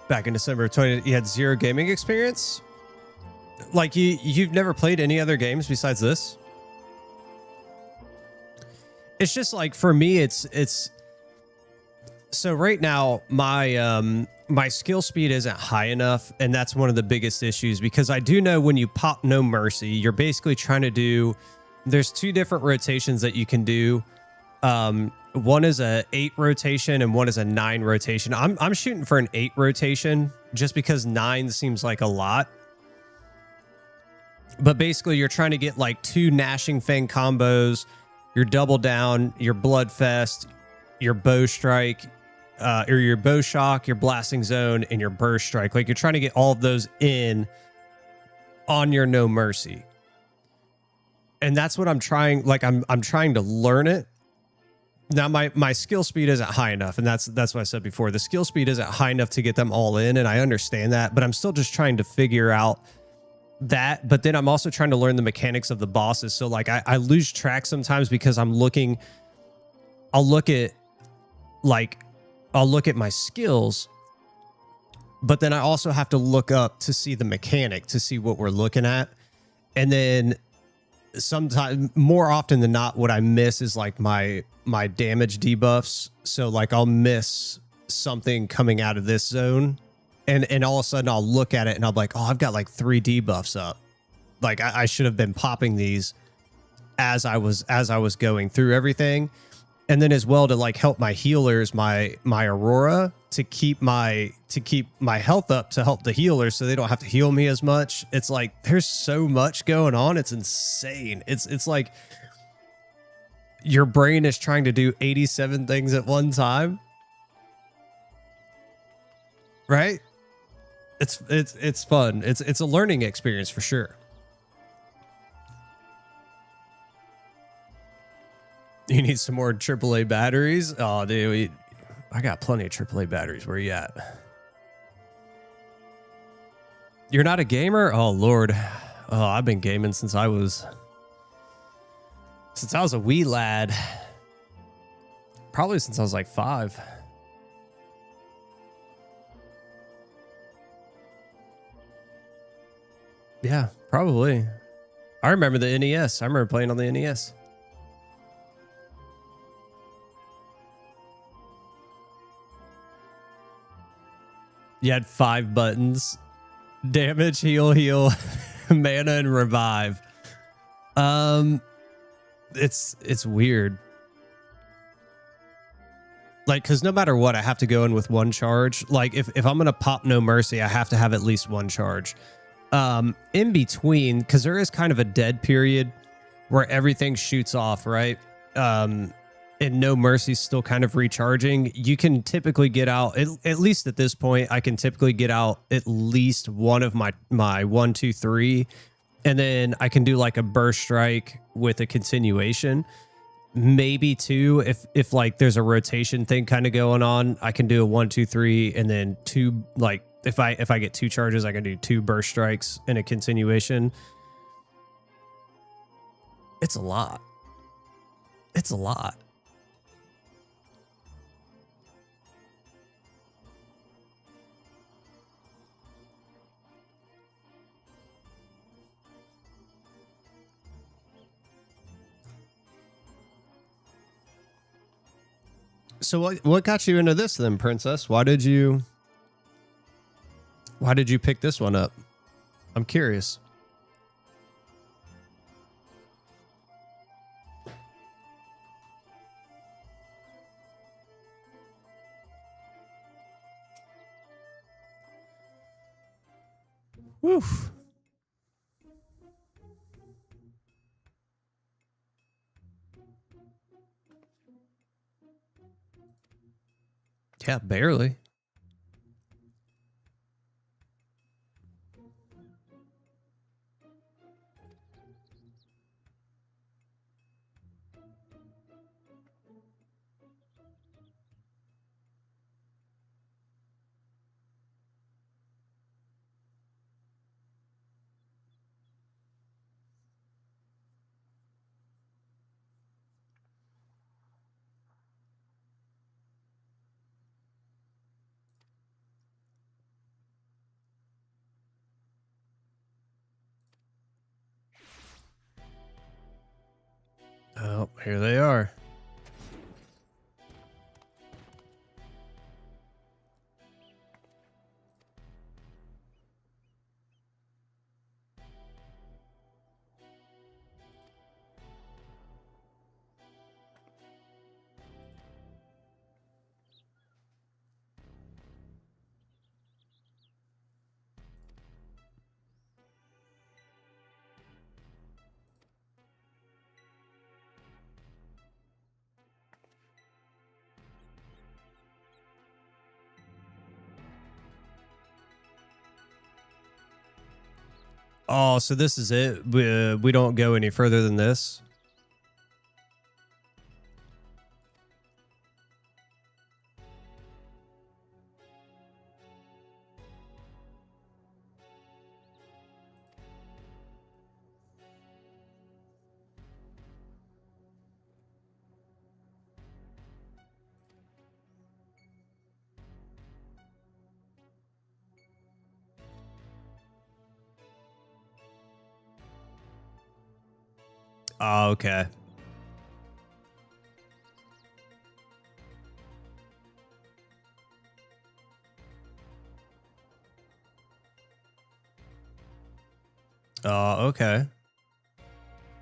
back in December of 20, you had 0 gaming experience? Like you've never played any other games besides this? It's just like, for me, it's so right now my my skill speed isn't high enough, and that's one of the biggest issues, because I do know when you pop No Mercy, you're basically trying to do, there's 2 different rotations that you can do. One is a 8 rotation and one is a 9 rotation. I'm shooting for an 8 rotation just because 9 seems like a lot. But basically you're trying to get like 2 Gnashing Fang combos, your Double Down, your Bloodfest, your Bow Strike, or your Bow Shock, your Blasting Zone, and your Burst Strike. Like, you're trying to get all of those in on your No Mercy. And that's what I'm trying, like I'm trying to learn it. Now my skill speed isn't high enough, and that's what I said before. The skill speed isn't high enough to get them all in, and I understand that, but I'm still just trying to figure out that. But then I'm also trying to learn the mechanics of the bosses. So like I lose track sometimes because I'll look at my skills, but then I also have to look up to see the mechanic, to see what we're looking at. And then sometimes, more often than not, what I miss is like my damage debuffs. So like I'll miss something coming out of this zone, and all of a sudden I'll look at it and I'll be like, oh, I've got like 3 debuffs up. Like I should have been popping these as I was going through everything. And then as well, to like help my healers, my Aurora, to keep my health up, to help the healers so they don't have to heal me as much. It's like there's so much going on. It's insane. It's like your brain is trying to do 87 things at one time. Right? It's fun. It's a learning experience for sure. You need some more AAA batteries? Oh, dude, I got plenty of AAA batteries. Where you at? You're not a gamer? Oh, Lord. Oh, I've been gaming since I was a wee lad. Probably since I was like 5. Yeah, probably. I remember the NES. I remember playing on the NES. You had 5 buttons: damage, heal, mana, and revive. It's weird. Like, because no matter what, I have to go in with 1 charge. Like, if I'm gonna pop No Mercy, I have to have at least 1 charge. In between, because there is kind of a dead period where everything shoots off, right? And No Mercy's still kind of recharging. You can typically get out, at least at this point, I can typically get out at least one of my 1, 2, 3, and then I can do like a burst strike with a continuation, maybe 2 if like there's a rotation thing kind of going on. I can do a 1, 2, 3, and then 2. Like if I get 2 charges, I can do 2 burst strikes and a continuation. It's a lot. It's a lot. So what got you into this then, Princess? Why did you pick this one up? I'm curious. Woof. Yeah, barely. Here they are. Oh, so this is it. We don't go any further than this. Oh, okay. Oh, okay.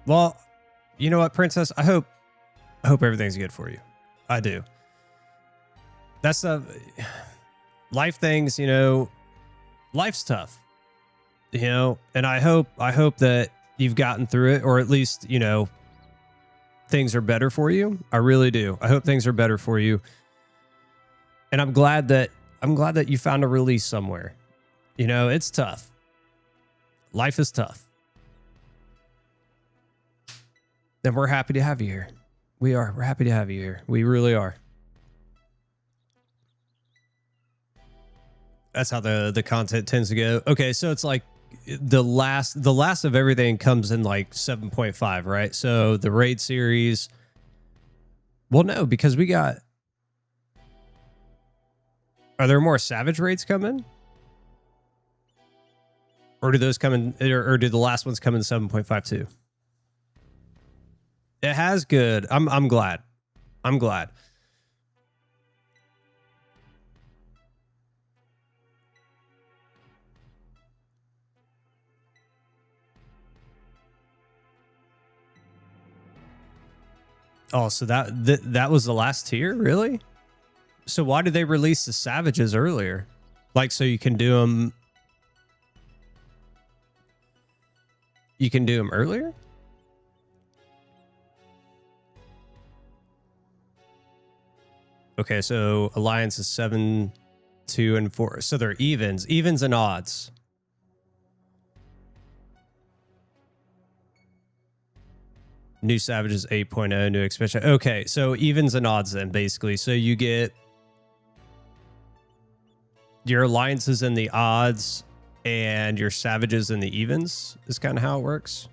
Well, you know what, Princess? I hope everything's good for you. I do. That's the life things, you know, life's tough. You know, and I hope that you've gotten through it, or at least, you know, things are better for you. I really do. I hope things are better for you. And I'm glad that you found a release somewhere. You know, it's tough. Life is tough. And we're happy to have you here. We are. We're happy to have you here. We really are. That's how the content tends to go. Okay, so it's like the last of everything comes in like 7.5, right? So the raid series. Well, no, because we got. Are there more Savage raids coming? Or do those come in, or do the last ones come in 7.5 too? It has good. I'm glad. I'm glad. Oh, so that was the last tier, really? So why did they release the Savages earlier? Like, so you can do them. You can do them earlier? Okay, so Alliance is 7, 2, and 4. So they're evens and odds. New Savages 8.0, new expansion. Okay, so evens and odds then, basically. So you get your alliances in the odds and your Savages in the evens is kind of how it works.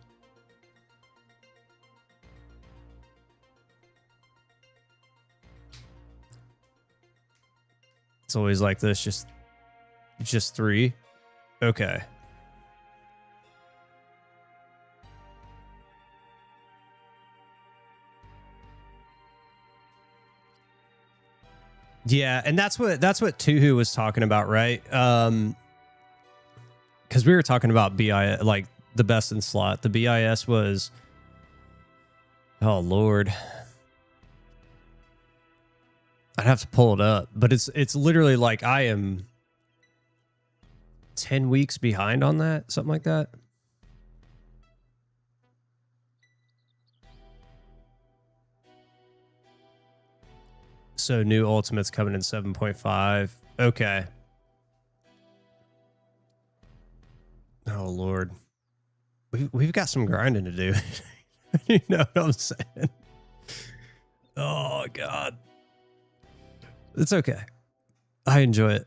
It's always like this, just 3. Okay. Yeah, and that's what Tuhu was talking about, right? Because we were talking about BIS, like the best in slot. The BIS was, oh Lord, I'd have to pull it up, but it's literally like I am 10 weeks behind on that, something like that. So new ultimates coming in 7.5. Okay. Oh Lord, we've got some grinding to do. You know what I'm saying? Oh God, it's okay. I enjoy it.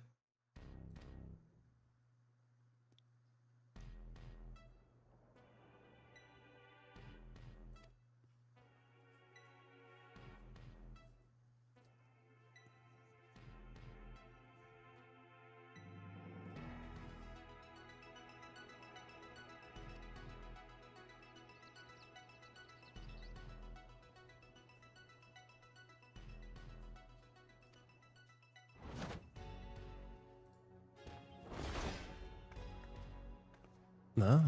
Oh.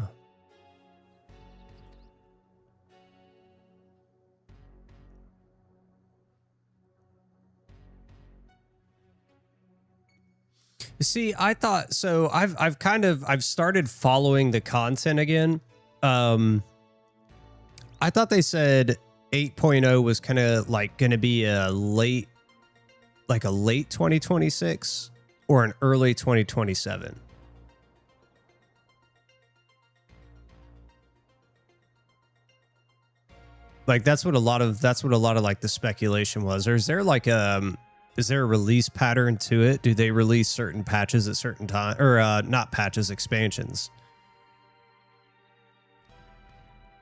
See, I thought so. I've started following the content again. I thought they said 8.0 was kind of like going to be a late 2026 or an early 2027. Like that's what a lot of like the speculation was. Or is there like is there a release pattern to it? Do they release certain patches at certain time, or not patches, expansions?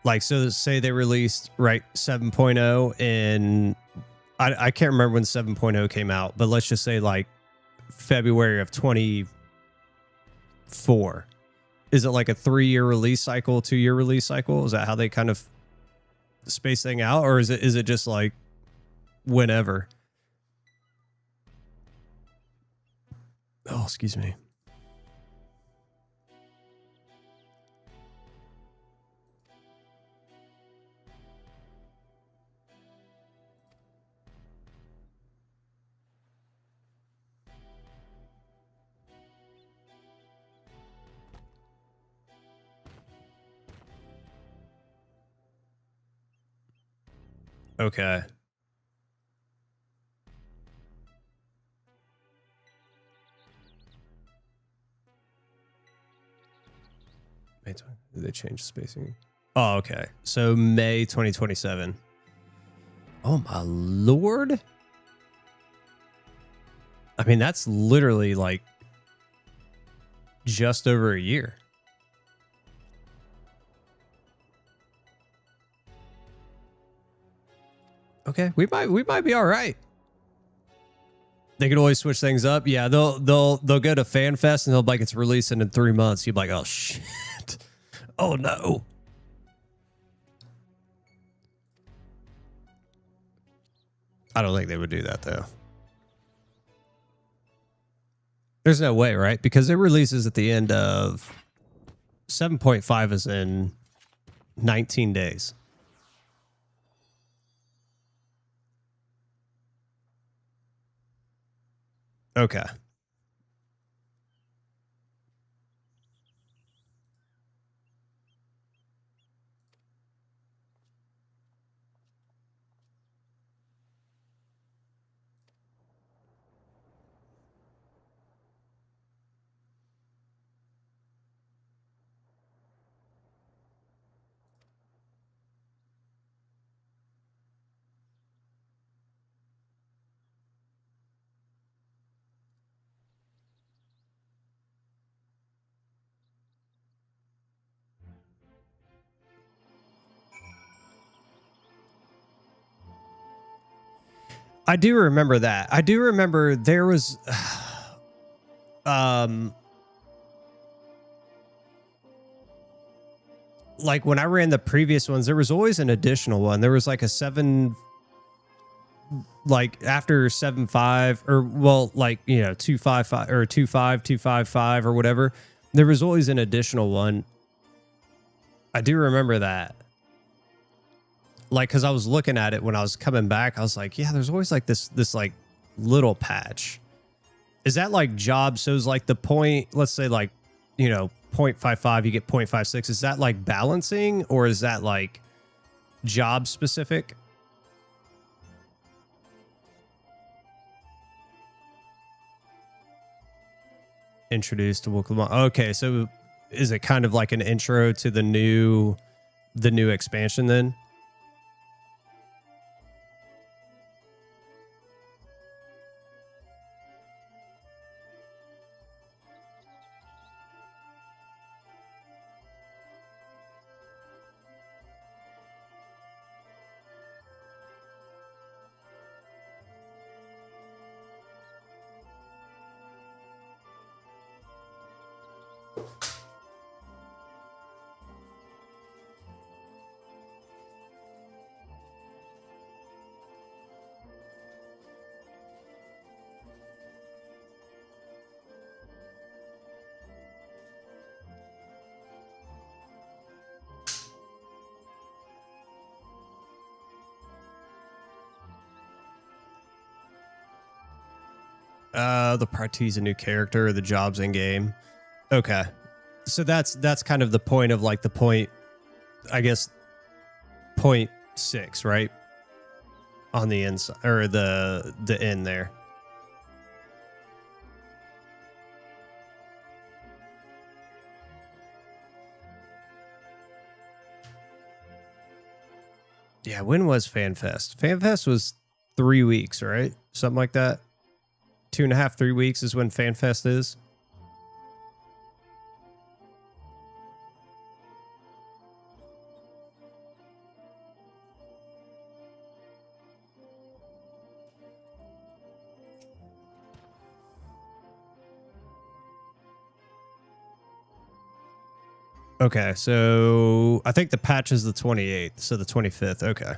Like, so say they released 7.0 and I can't remember when 7.0 came out, but let's just say like February of 24. Is it like a 3-year release cycle, 2-year release cycle? Is that how they kind of space thing out, or is it just like whenever? Oh, excuse me. Okay. Did they change the spacing? Oh, okay. So May 2027. Oh my lord. I mean, that's literally like just over a year. Okay, we might be all right. They can always switch things up. Yeah, they'll go to FanFest and they'll be like, it's releasing in 3 months. You'll be like, oh shit. Oh no. I don't think they would do that though. There's no way, right? Because it releases at the end of 7.5 is in 19 days. Okay. I do remember that. I do remember there was like when I ran the previous ones, there was always an additional one. There was like a 7, like after 7.5 or well, like, you know, 2.55 or 2.5, 2.55 or whatever. There was always an additional one. I do remember that. Like, cause I was looking at it when I was coming back, I was like, yeah, there's always like this like little patch. Is that like job? So it's like the point, let's say like, you know, 0.55, you get 0.56. Is that like balancing or is that like job specific? Introduced to Wooklamon. Okay, so is it kind of like an intro to the new expansion then? The party's a new character. The job's in game. Okay, so that's kind of the point of like the point, I guess, 0.6, right? On the inside or the end there. Yeah, when was FanFest? FanFest was 3 weeks, right? Something like that. 2.5, 3 weeks is when FanFest is. Okay, so I think the patch is the 28th, so the 25th. Okay.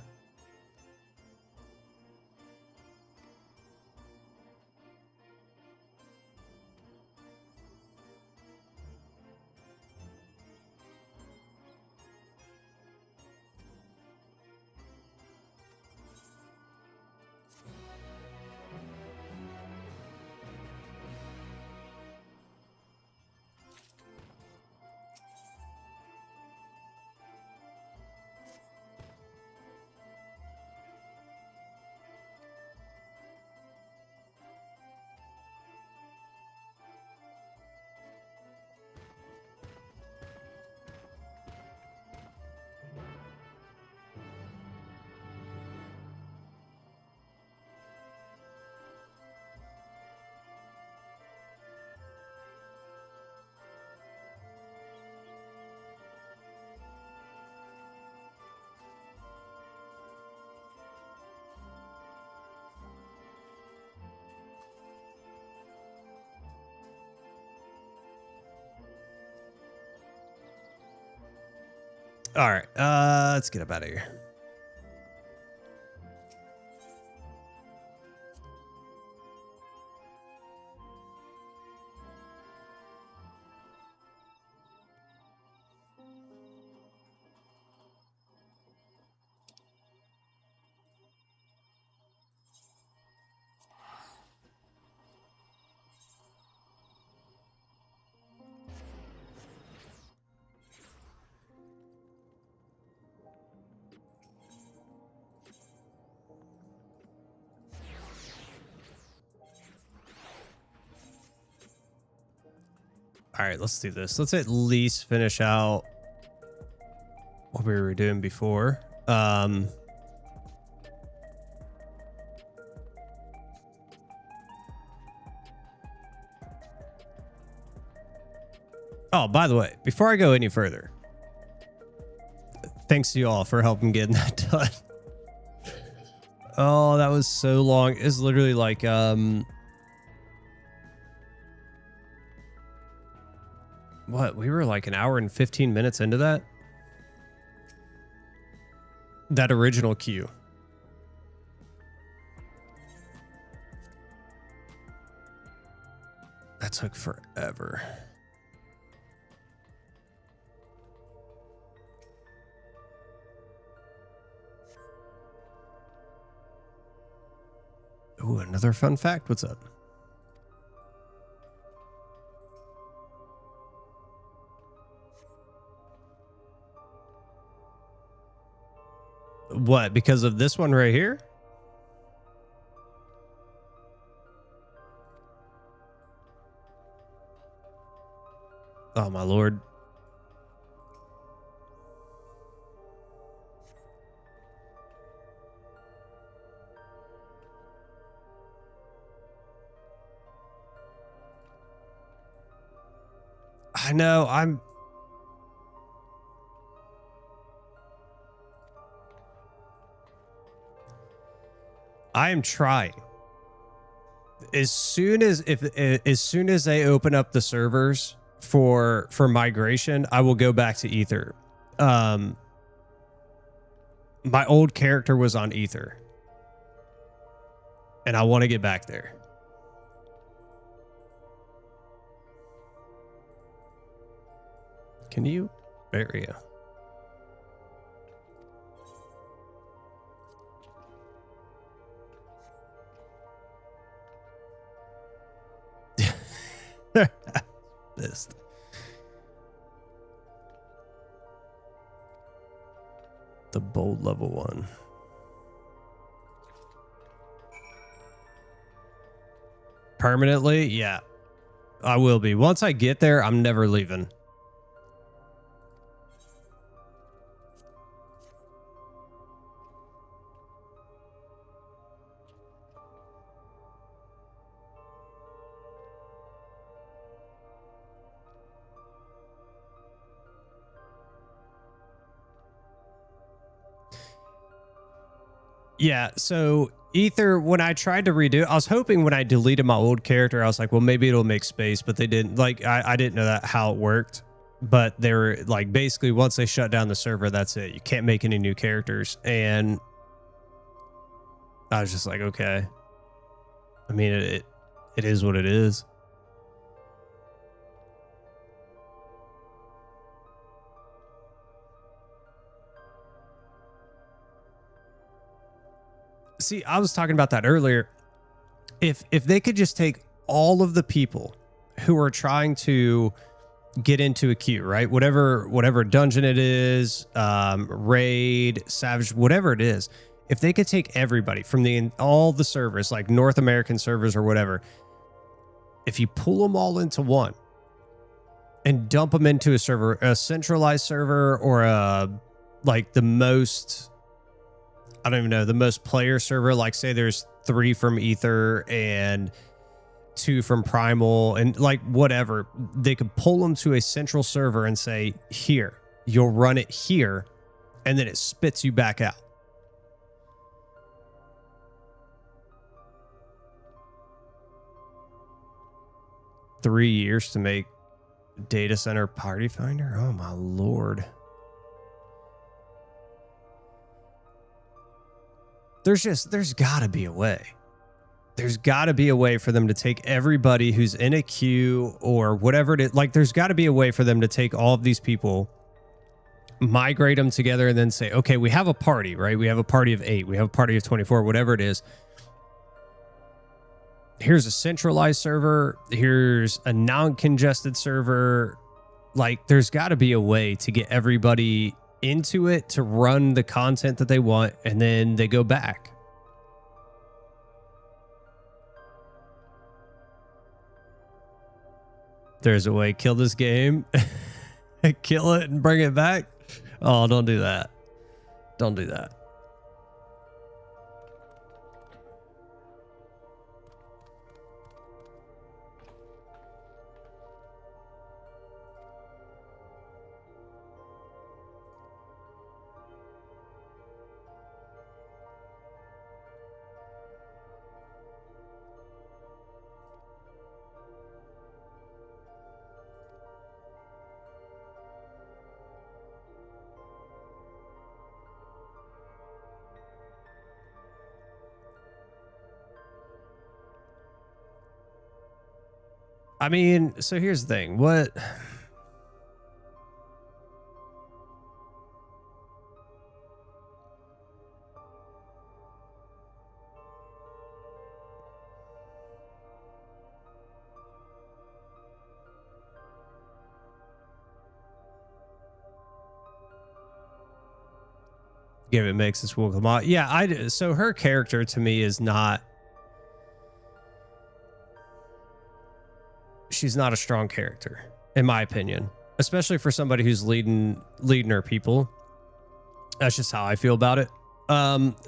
All right, let's get up out of here. All right, let's do this. Let's at least finish out what we were doing before. Oh, by the way, before I go any further, thanks to you all for helping getting that done. Oh, that was so long. It's literally like what? We were like an hour and 15 minutes into that? That original queue. That took forever. Ooh, another fun fact. What's up? What? Because of this one right here? Oh, my Lord. I know, I am trying. As soon as they open up the servers for migration, I will go back to Ether. My old character was on Ether, and I want to get back there. Can you? There we go. The bold level 1. Permanently? Yeah. I will be. Once I get there, I'm never leaving. Yeah, so Ether, when I tried to redo it, I was hoping when I deleted my old character, I was like, well, maybe it'll make space, but they didn't. Like, I didn't know that how it worked. But they were like, basically, once they shut down the server, that's it. You can't make any new characters. And I was just like, okay. I mean, it is what it is. See, I was talking about that earlier. If they could just take all of the people who are trying to get into a queue, right? Whatever dungeon it is, raid, savage, whatever it is. If they could take everybody from all the servers, like North American servers or whatever, if you pull them all into one and dump them into a server, a centralized server, or like the most, I don't even know, the most player server, like say there's 3 from Ether and 2 from Primal and like whatever, they could pull them to a central server and say, here, you'll run it here, and then it spits you back out. $3 years to make data center party finder? Oh my lord. There's gotta be a way. There's gotta be a way for them to take everybody who's in a queue or whatever it is. Like, there's gotta be a way for them to take all of these people, migrate them together, and then say, okay, we have a party, right? We have a party of 8, we have a party of 24, whatever it is. Here's a centralized server. Here's a non-congested server. Like, there's got to be a way to get everybody into it to run the content that they want, and then they go back. There's a way. Kill this game. Kill it and bring it back. Oh, don't do that. Don't do that. I mean, so here's the thing. What? Give it makes this will come out. Yeah, so her character to me is not. She's not a strong character, in my opinion, especially for somebody who's leading her people. That's just how I feel about it.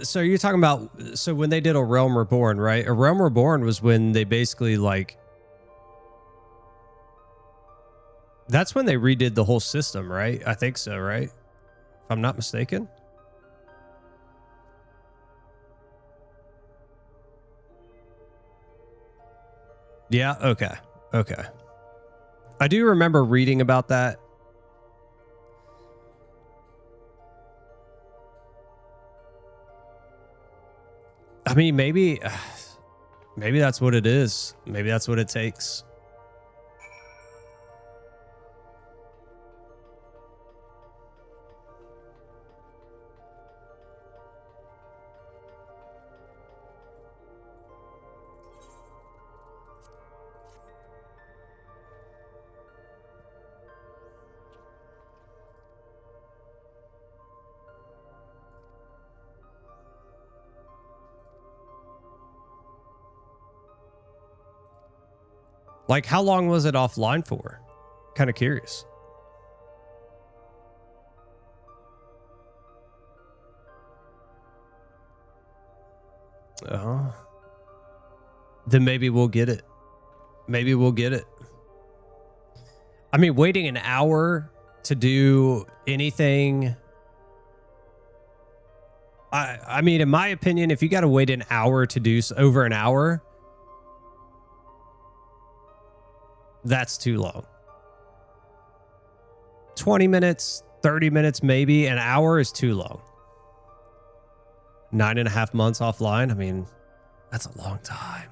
So you're talking about, so when they did A Realm Reborn, right? A Realm Reborn was when they basically like, that's when they redid the whole system, right? I think so, right? If I'm not mistaken. Yeah, okay. Okay. I do remember reading about that. I mean, maybe that's what it is. Maybe that's what it takes. Like, how long was it offline for? Kind of curious. Oh. Then maybe we'll get it. Maybe we'll get it. I mean, waiting an hour to do anything. I mean, in my opinion, if you got to wait an hour to do over an hour, that's too long. 20 minutes, 30 minutes, maybe. An hour is too long. 9.5 months offline. I mean, that's a long time.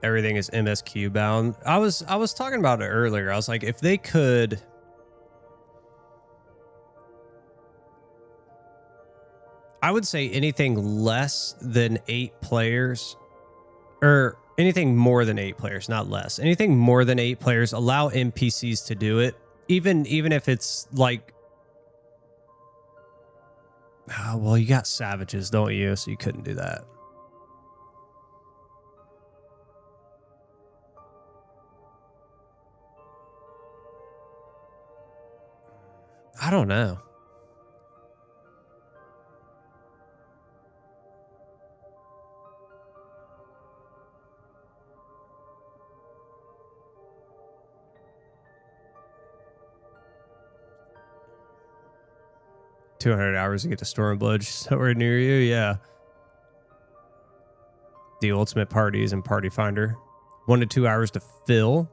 Everything is MSQ bound. I was talking about it earlier. I was like, if they could, I would say anything less than 8 players, or anything more than 8 players, not less. Anything more than 8 players, allow NPCs to do it. Even if it's like, well, you got savages, don't you? So you couldn't do that. I don't know. $200 hours to get to Stormblood somewhere near you. Yeah. The ultimate parties and Party Finder. 1 to 2 hours to fill.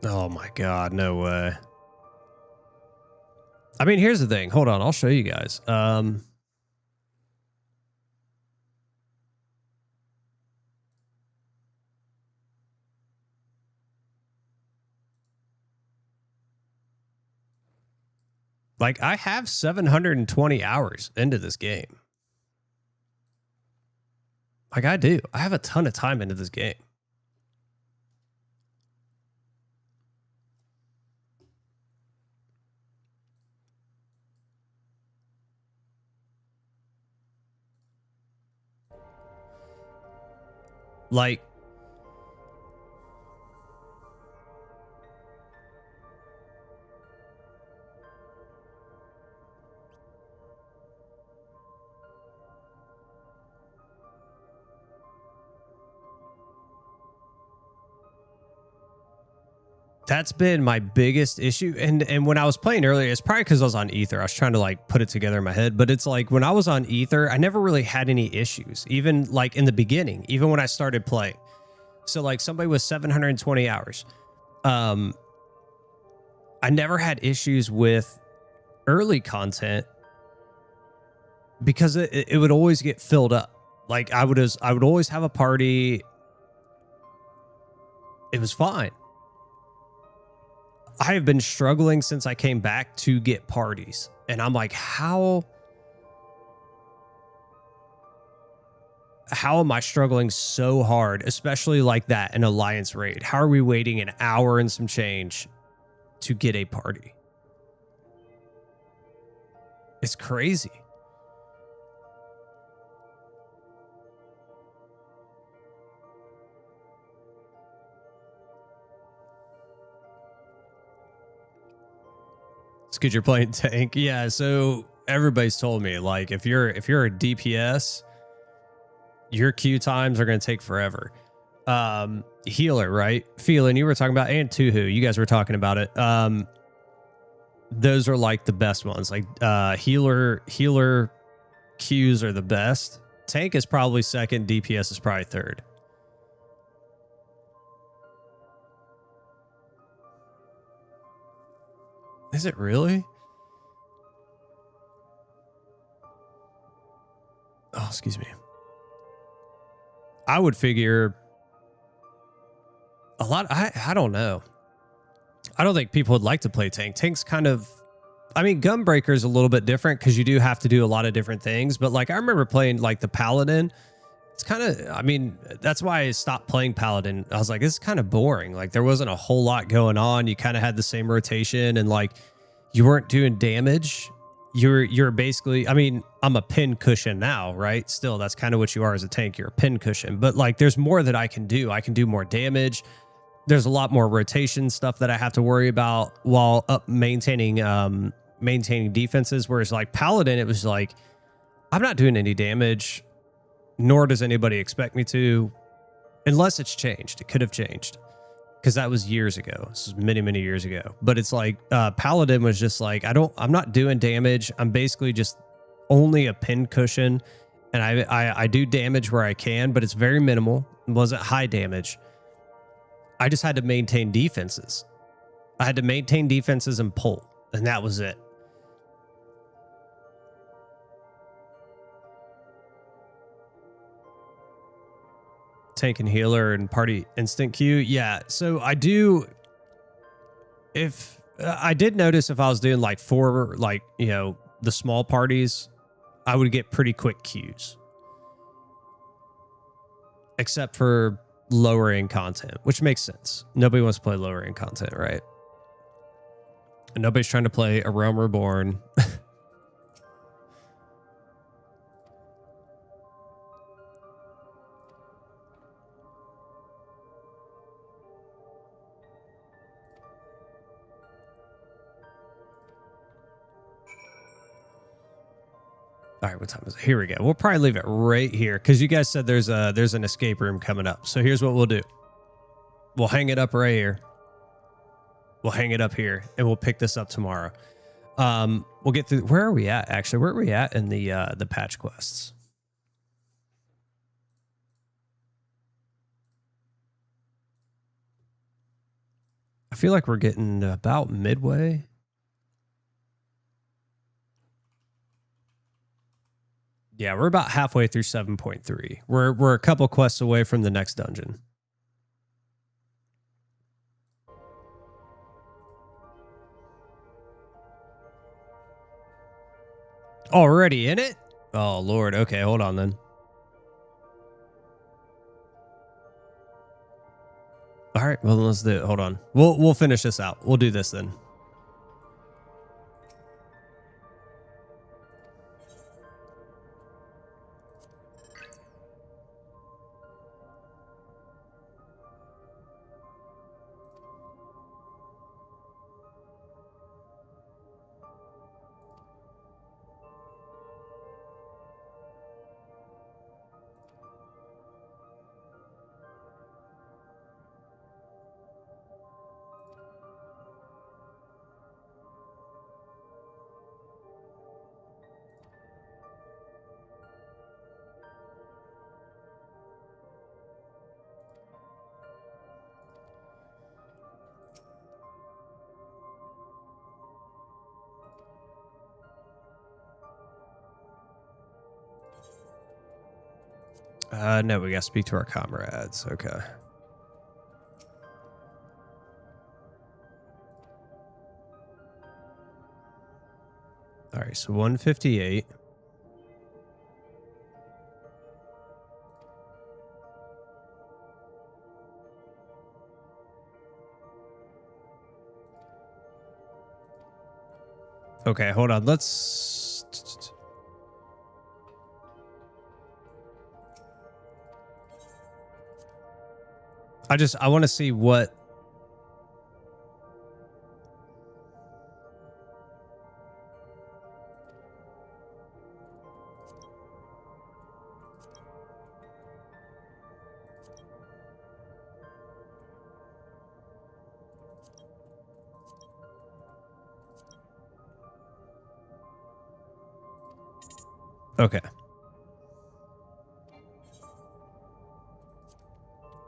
Oh my God, no way. I mean, here's the thing. Hold on, I'll show you guys. Like, I have 720 hours into this game. Like, I do. I have a ton of time into this game. Like, that's been my biggest issue. And when I was playing earlier, it's probably because I was on Ether. I was trying to like put it together in my head. But it's like when I was on Ether, I never really had any issues, even like in the beginning, even when I started playing. So like somebody with 720 hours. I never had issues with early content because it would always get filled up. Like I would always have a party. It was fine. I have been struggling since I came back to get parties. And I'm like, how am I struggling so hard, especially like that in Alliance raid? How are we waiting an hour and some change to get a party? It's crazy. It's because you're playing tank. Yeah, so everybody's told me, like, if you're a DPS, your queue times are going to take forever. Healer, right? Phelan, you were talking about, and Tuhu, you guys were talking about it. Those are like the best ones. Like healer queues are the best. Tank is probably second. DPS is probably third. Is it really? Oh, excuse me. I would figure a lot. I don't know. I don't think people would like to play tank. Tank's kind of I mean, Gunbreaker is a little bit different because you do have to do a lot of different things. But like, I remember playing like the Paladin. It's kind of, I mean, that's why I stopped playing Paladin. I was like, this is kind of boring. Like, there wasn't a whole lot going on. You kind of had the same rotation and like, you weren't doing damage. You're basically, I mean, I'm a pin cushion now, right? Still, that's kind of what you are as a tank. You're a pin cushion. But like, there's more that I can do. I can do more damage. There's a lot more rotation stuff that I have to worry about while maintaining defenses. Whereas like Paladin, it was like, I'm not doing any damage, nor does anybody expect me to, unless it's changed. It could have changed because that was years ago. This was many, many years ago. But it's like Paladin was just like, I'm not doing damage. I'm basically just only a pin cushion. And I do damage where I can, but it's very minimal. It wasn't high damage. I just had to maintain defenses. I had to maintain defenses and pull, and that was it. Tank and healer and party instant queue. Yeah, so I do. If I did notice if I was doing like 4, like, you know, the small parties, I would get pretty quick queues. Except for lower end content, which makes sense. Nobody wants to play lower end content, right? And nobody's trying to play A Realm Reborn. All right, what time is it? Here we go. We'll probably leave it right here because you guys said there's an escape room coming up. So here's what we'll do. We'll hang it up right here. We'll hang it up here, and we'll pick this up tomorrow. We'll get through. Where are we at? Actually, where are we at in the patch quests? I feel like we're getting about midway. Yeah, we're about halfway through 7.3. We're a couple quests away from the next dungeon. Already in it? Oh, Lord. Okay, hold on then. All right, well, let's do it. Hold on. We'll finish this out. We'll do this then. No, we got to speak to our comrades. Okay. All right, so 158. Okay, hold on. Let's... I want to see what... Okay.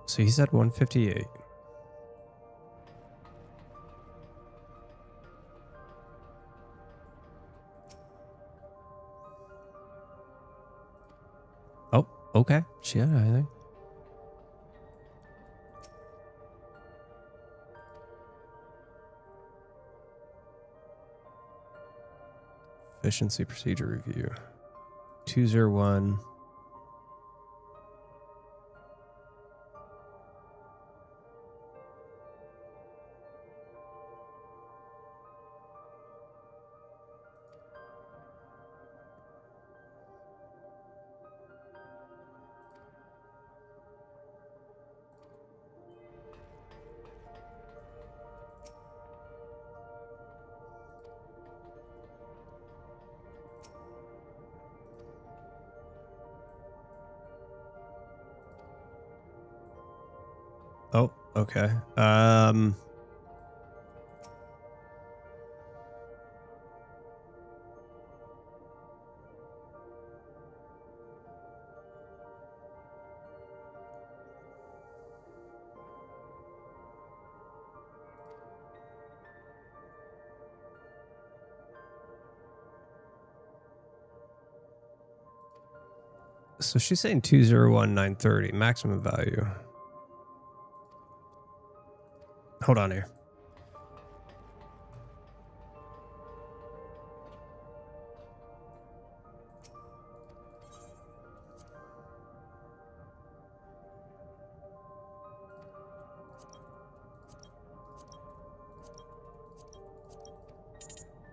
So he's at 158. Oh, okay. She had anything. Efficiency procedure review. 201. Oh, okay. So she's saying 201,930 maximum value. Hold on here.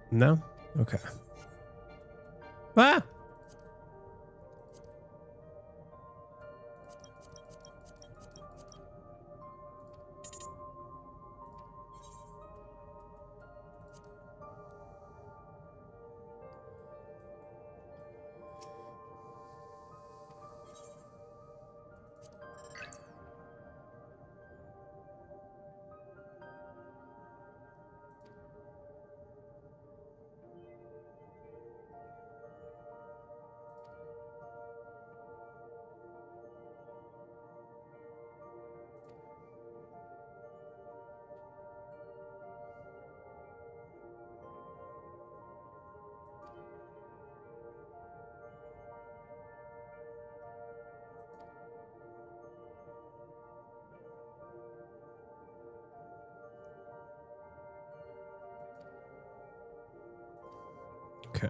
No? Okay. Ah! Okay.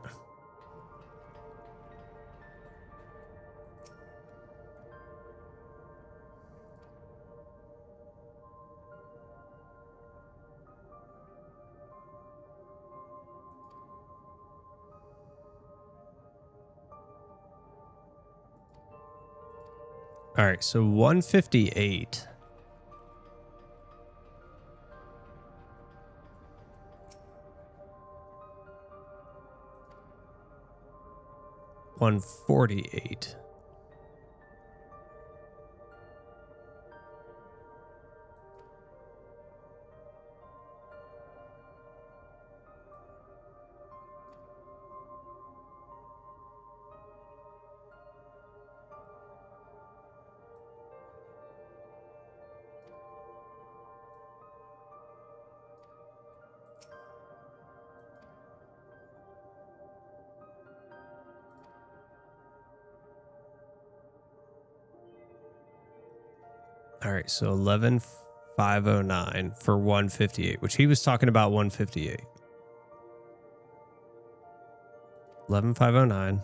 All right, so 158. $148. All right, so 11,509 for 158, which he was talking about 158. 11,509.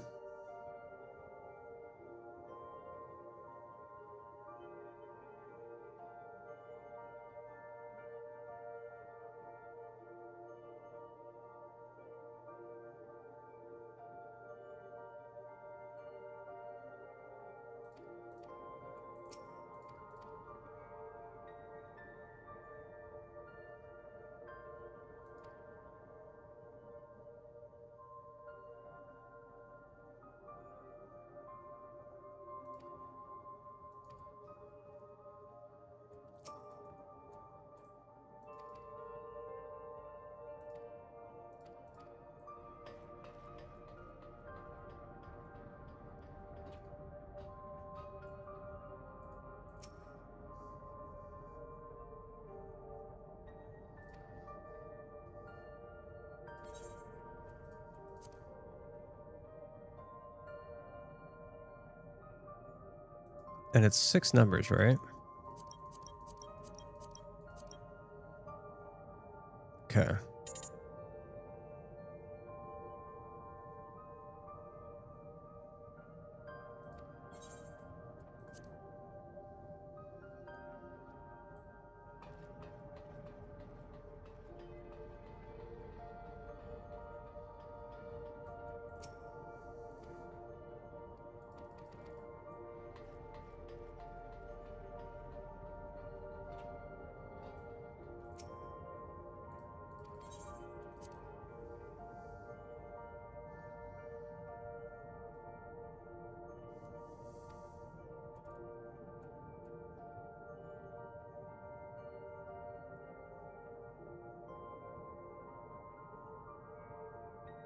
And it's 6 numbers, right? Okay.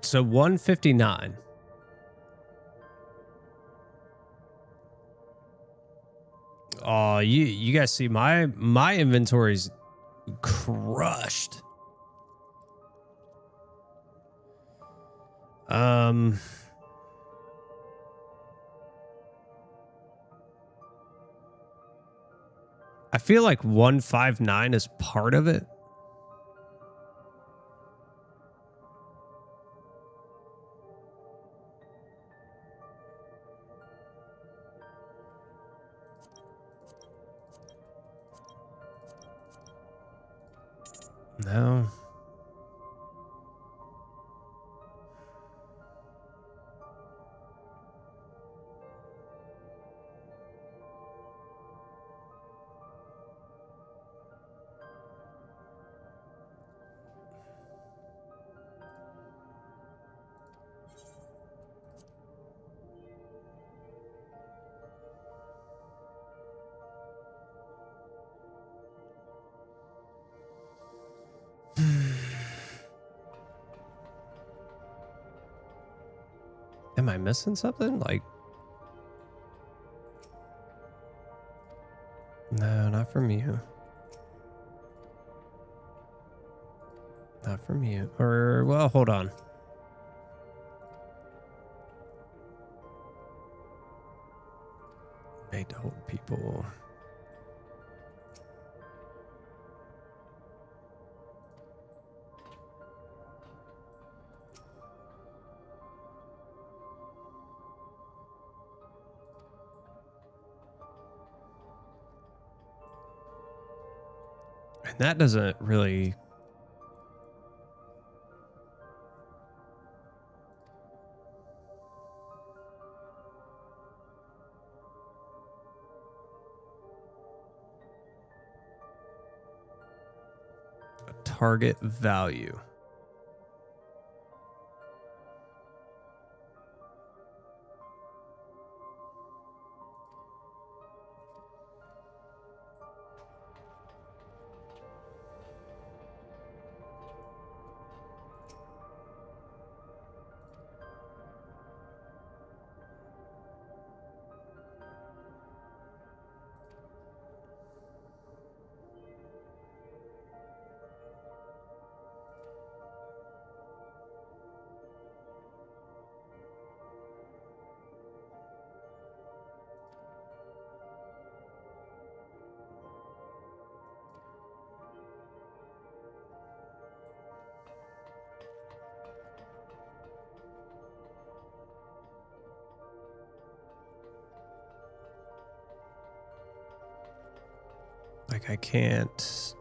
So 159. Oh, you guys see my inventory's crushed. I feel like 159 is part of it. No. Am I missing something? Like, no, not from you. Not from you. Or, well, hold on. Made to hold people. And that doesn't really... a target value. Like I can't.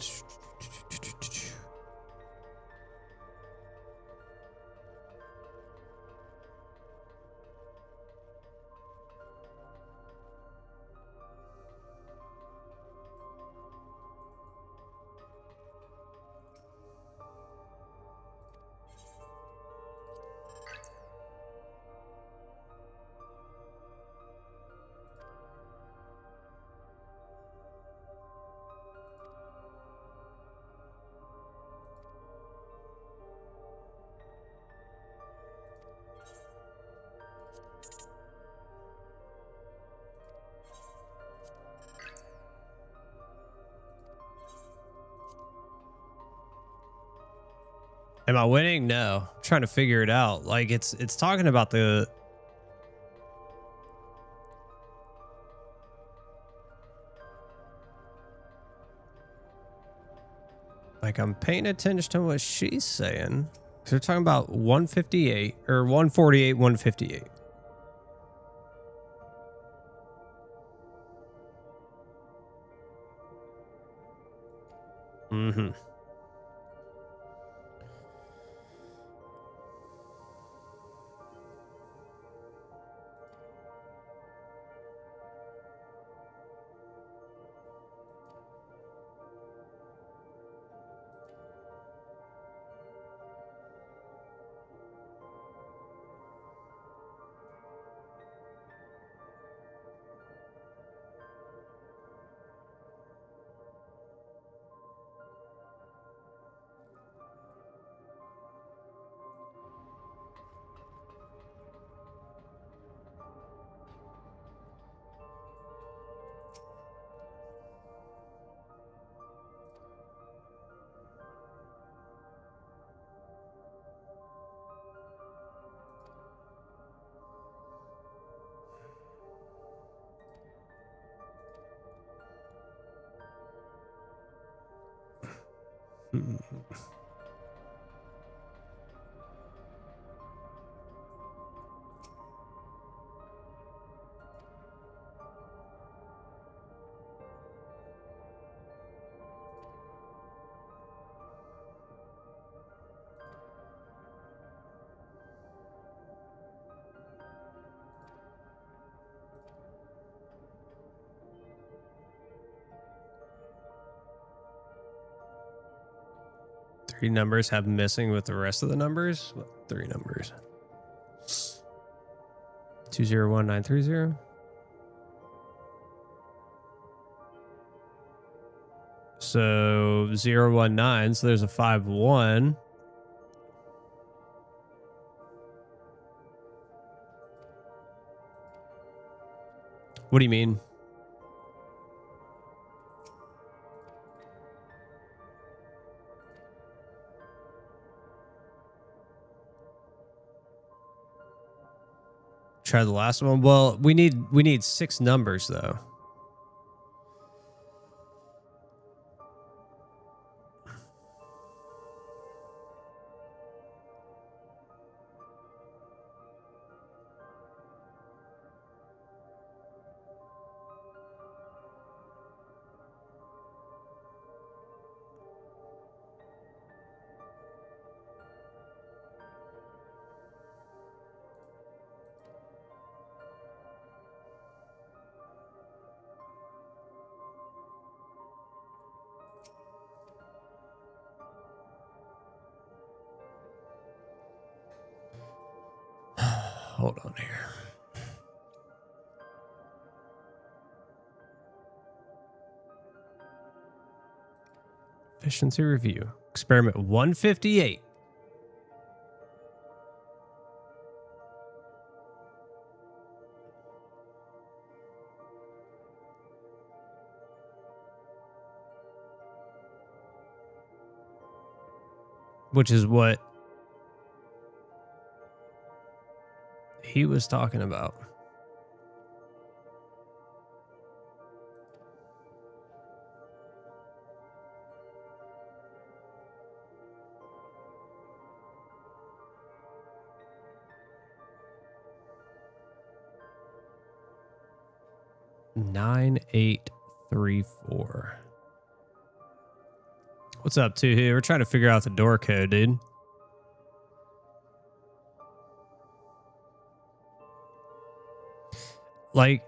Am I winning? No. I'm trying to figure it out. Like it's talking about the like I'm paying attention to what she's saying. Cause they're talking about 158 or 148, 158. Mm-hmm. Three numbers have missing with the rest of the numbers. What, three numbers? 201930. So 019. So there's a 51. What do you mean? Try the last one. Well, we need 6 numbers though. Hold on here. Efficiency review. Experiment 158. Which is what he was talking about. Nine, 8, 3, 4. What's up, Tuhu? We're trying to figure out the door code, dude. Like,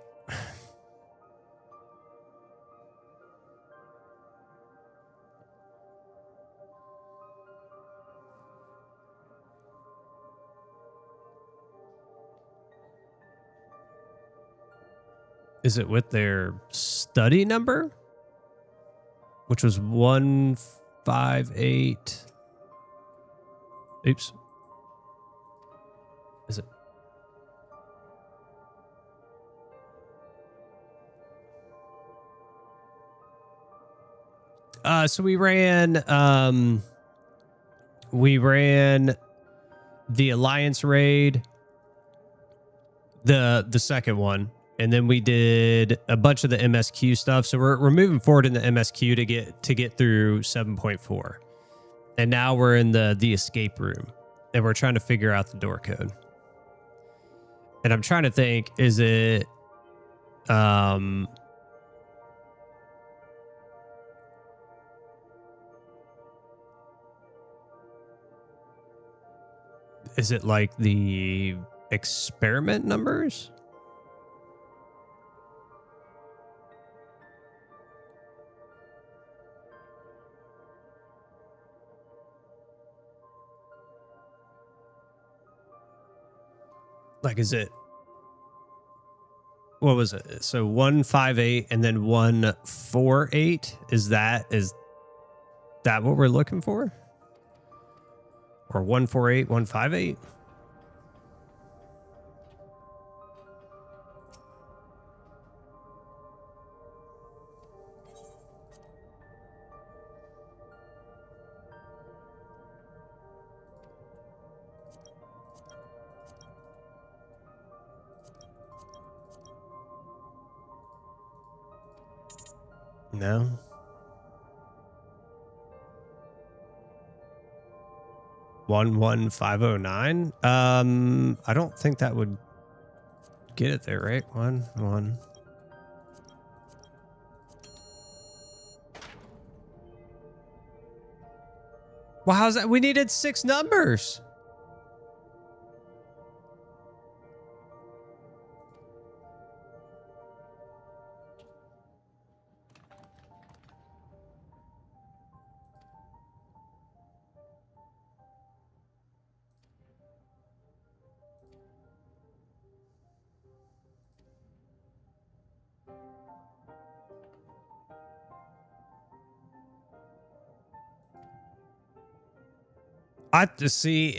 is it with their study number? Which was 158. Oops. Is it? So we ran the Alliance raid, the second one, and then we did a bunch of the MSQ stuff. So we're moving forward in the MSQ to get through 7.4. And now we're in the escape room and we're trying to figure out the door code. And I'm trying to think, is it is it like the experiment numbers? Like, is it, what was it? So 158 and then 148. Is that what we're looking for? Or 148, 158? No. 11509. I don't think that would get it there, right? 1. Well, how's that? We needed 6 numbers.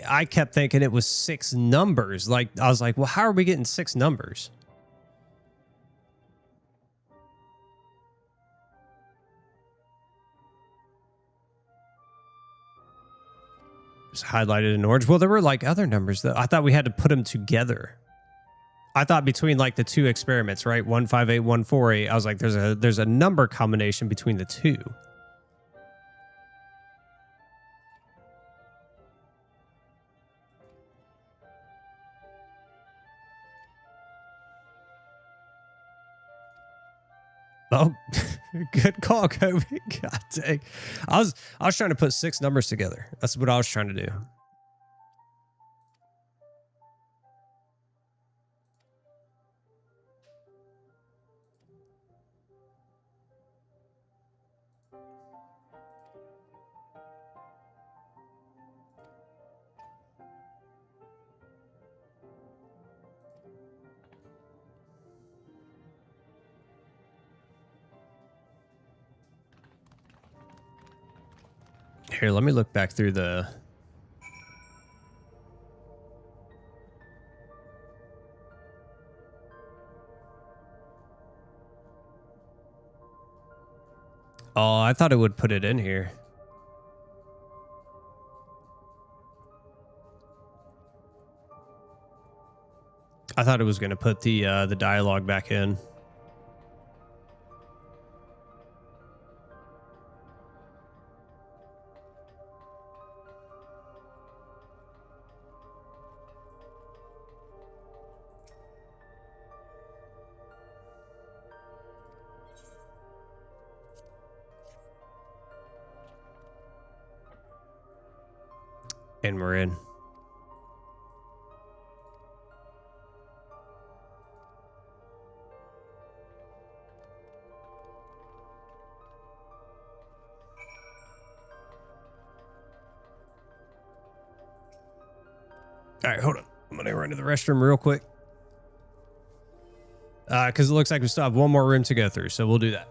I kept thinking it was 6 numbers. Like, I was like, well, how are we getting 6 numbers? It's highlighted in orange. Well, there were like other numbers though. I thought we had to put them together. I thought between like the 2 experiments, right? 158, 148. I was like, there's a number combination between the 2. Oh, good call, Kobe. God dang. I was trying to put 6 numbers together. That's what I was trying to do. Here, let me look back through the... Oh, I thought it would put it in here. I thought it was going to put the dialogue back in. And we're in. All right, hold on. I'm gonna run to the restroom real quick. Because it looks like we still have one more room to go through, so we'll do that.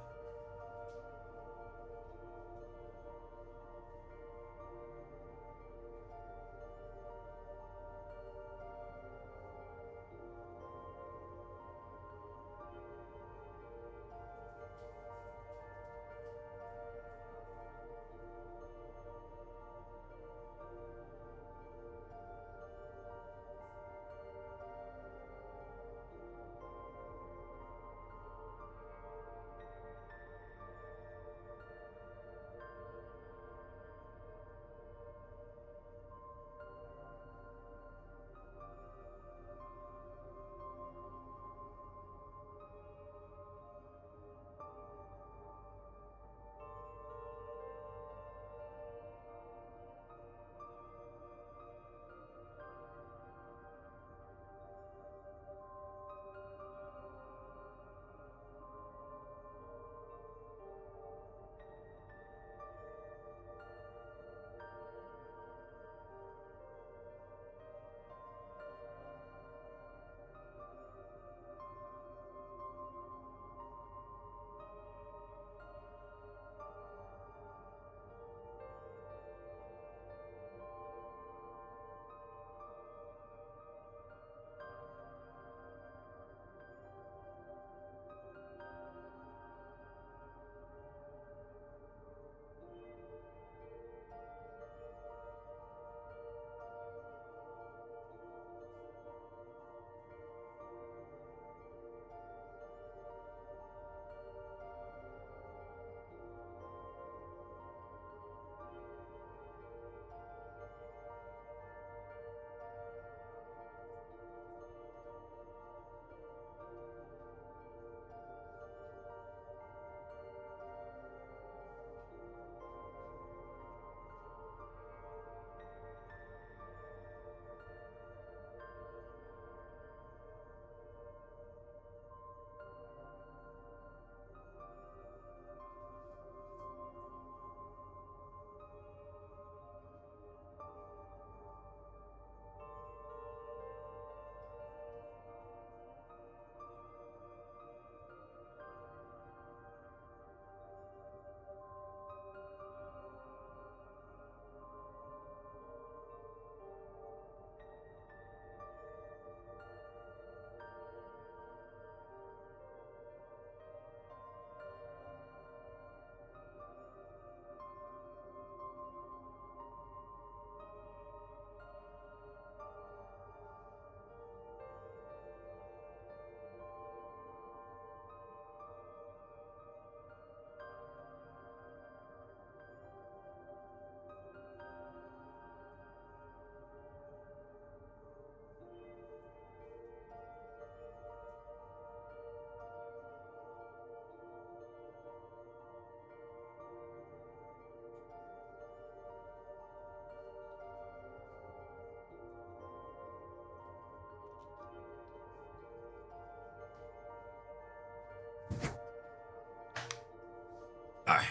All right.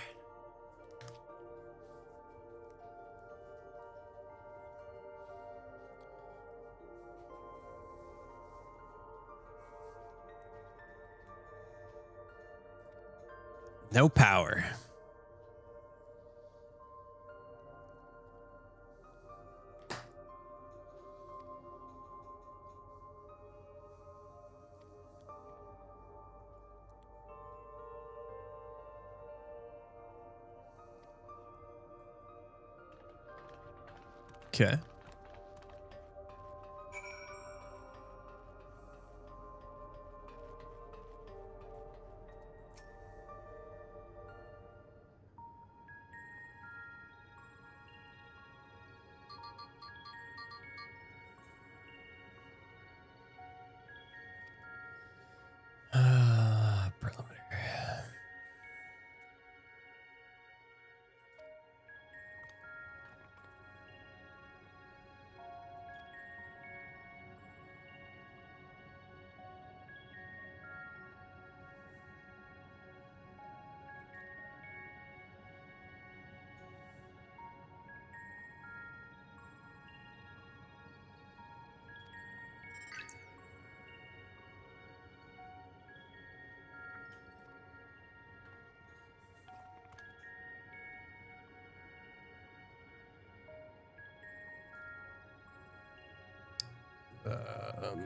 No power. Okay. Preliminary.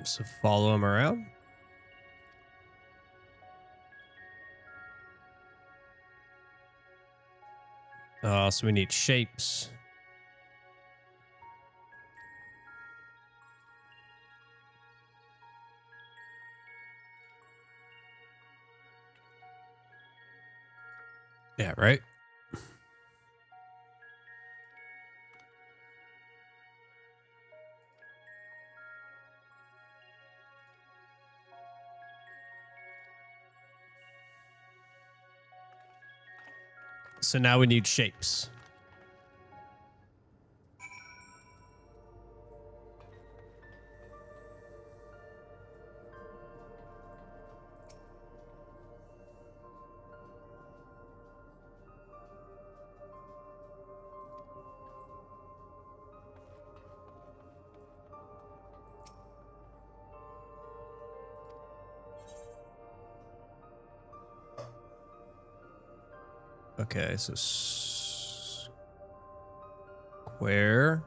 So follow him around. So we need shapes. Yeah, right. So now we need shapes. Okay, so square,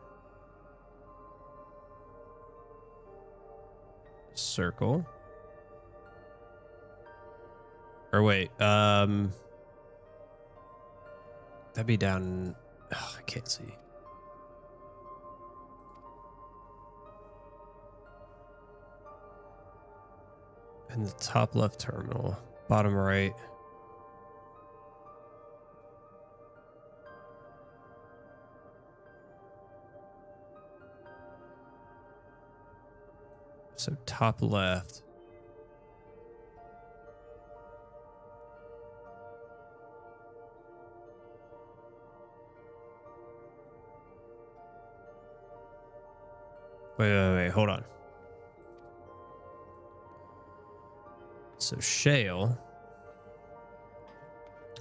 circle, or wait, that'd be down. Oh, I can't see. In the top left terminal, bottom right. So top left. Wait, hold on. So shale.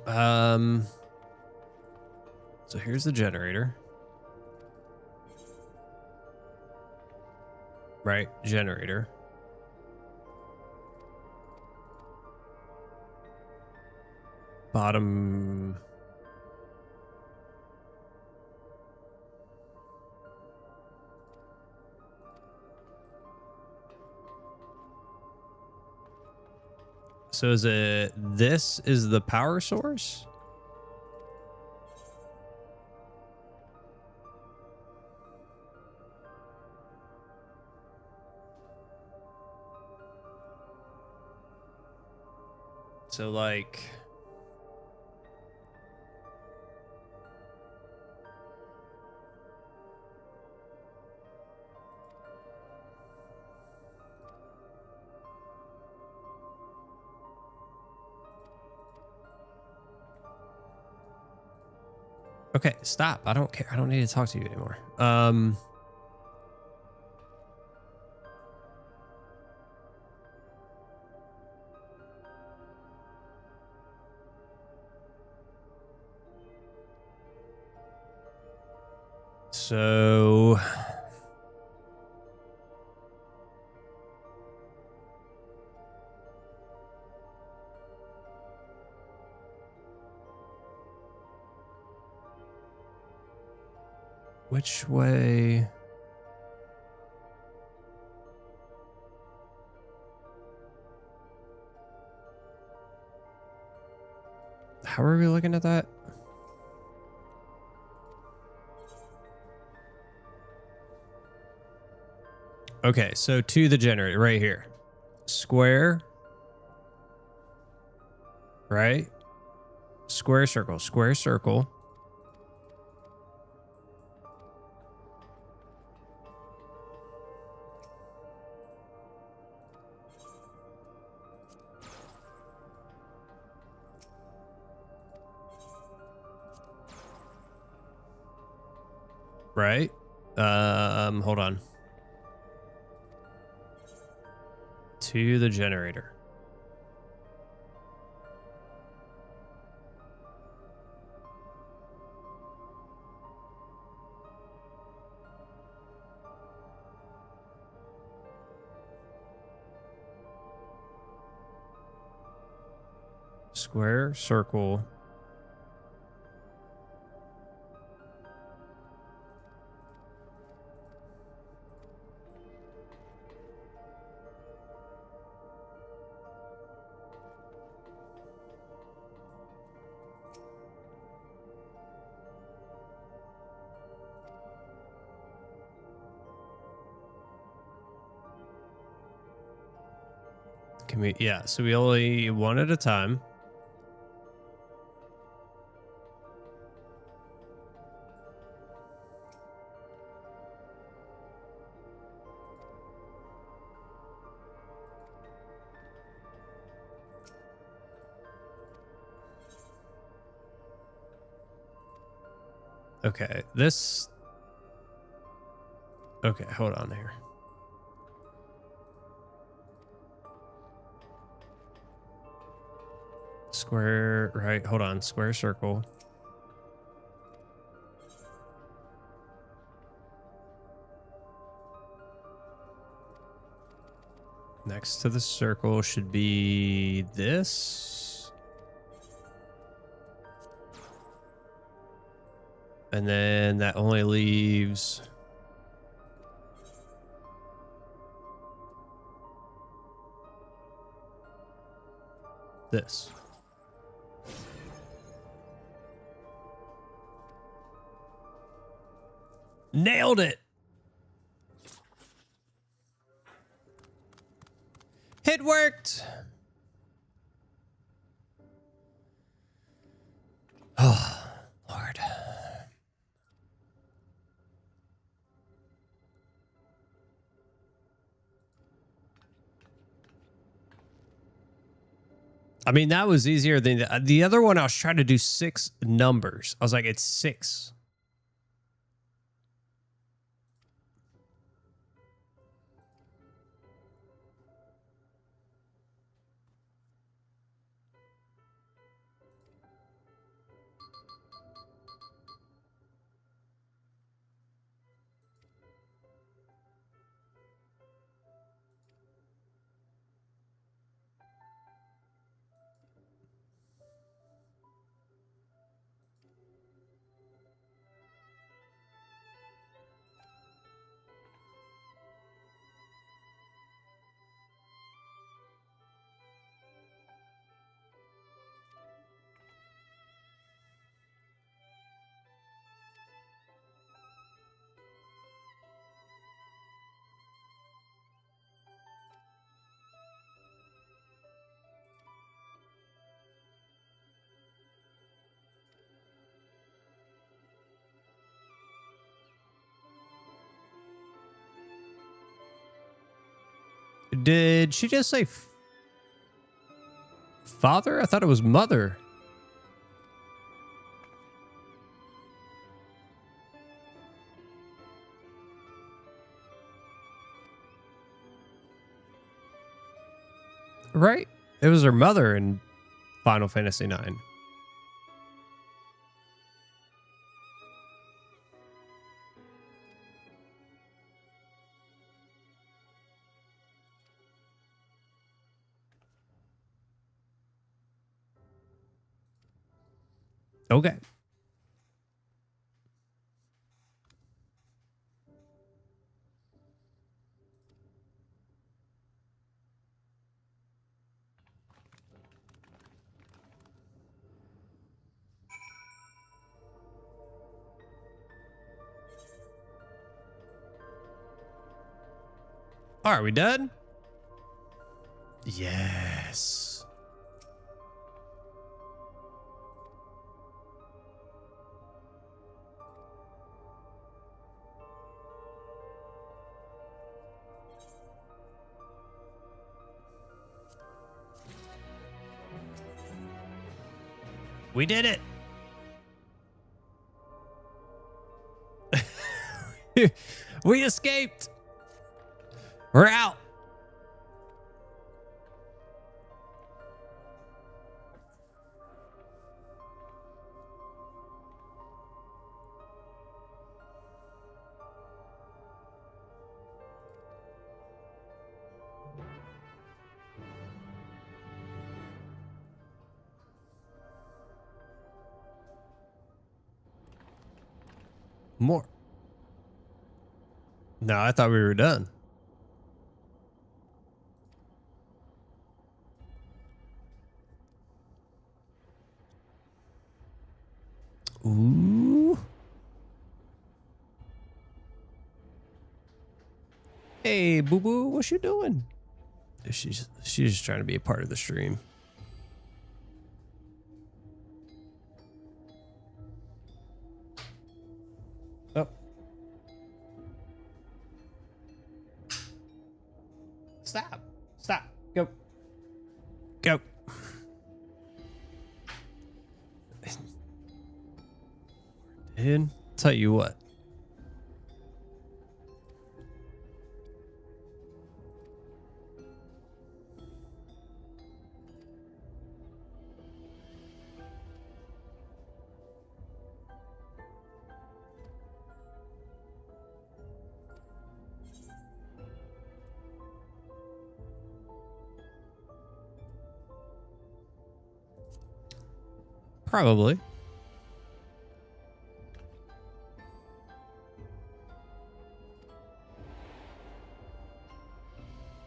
So here's the generator. Right, generator. Bottom. So is it, this is the power source? So like, okay, stop. I don't care. I don't need to talk to you anymore. So which way? How are we looking at that? Okay, so to the generator right here. Square. Right? Square circle, square circle. Right? Hold on. To the generator. Square, circle. Can we, yeah, so we only one at a time. Okay, this. Okay, hold on here. Square, right? Hold on. Square circle. Next to the circle should be this. And then that only leaves this. Nailed it. It worked. Oh, Lord. I mean, that was easier than the other one. I was trying to do 6 numbers. I was like, it's 6. Did she just say father? I thought it was mother. Right? It was her mother in Final Fantasy IX. Okay. Are we done? Yes. We did it. We escaped. We're out. More. No, I thought we were done. Ooh. Hey, boo boo, what you doing? She's just trying to be a part of the stream. Oh. Stop. Stop. Go. Go. Dude, tell you what. Probably.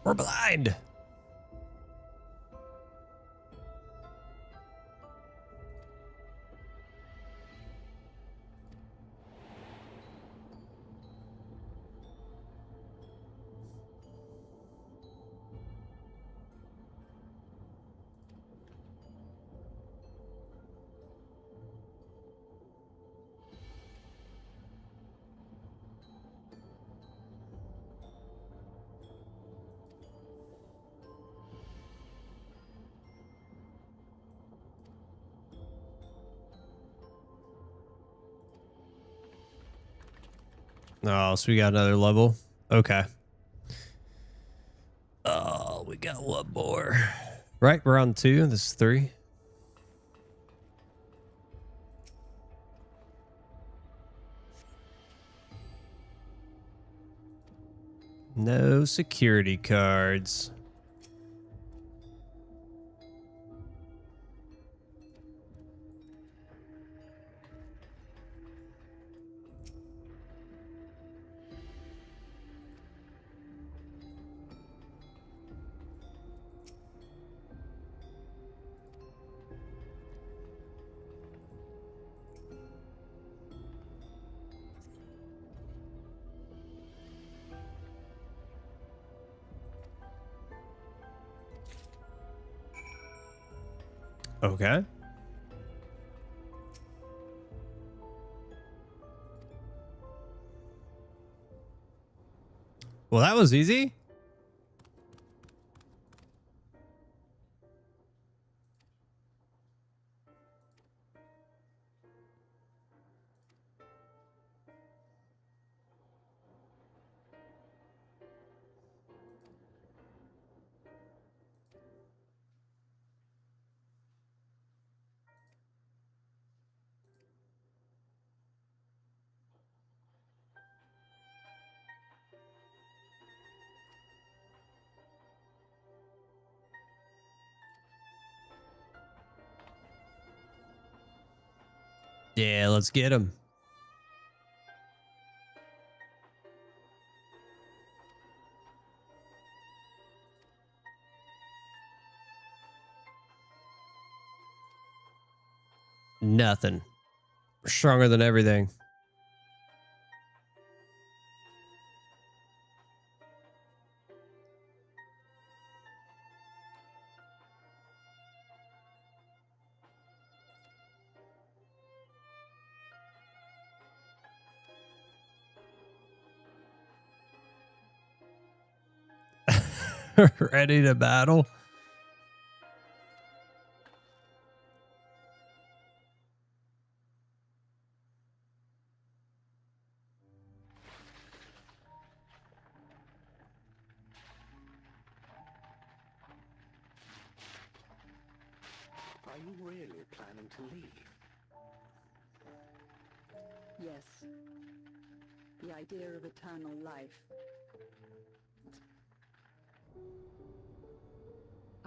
We're blind. Oh, so we got another level. Okay. Oh, we got one more. Right, we're on 2. This is 3. No security cards. Okay. Well, that was easy. Yeah, let's get him. Nothing. Stronger than everything. Ready to battle? Are you really planning to leave? Yes. The idea of eternal life.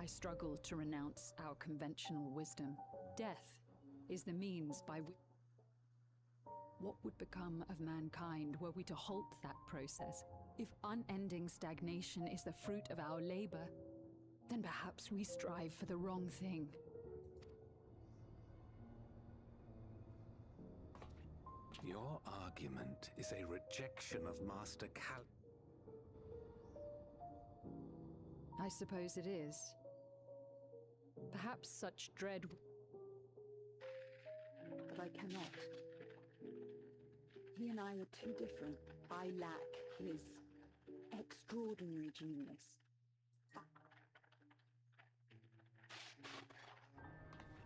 I struggle to renounce our conventional wisdom. Death is the means by which... What would become of mankind were we to halt that process? If unending stagnation is the fruit of our labor, then perhaps we strive for the wrong thing. Your argument is a rejection of Master Cal... I suppose it is. Perhaps such dread... But I cannot. He and I are too different. I lack his extraordinary genius.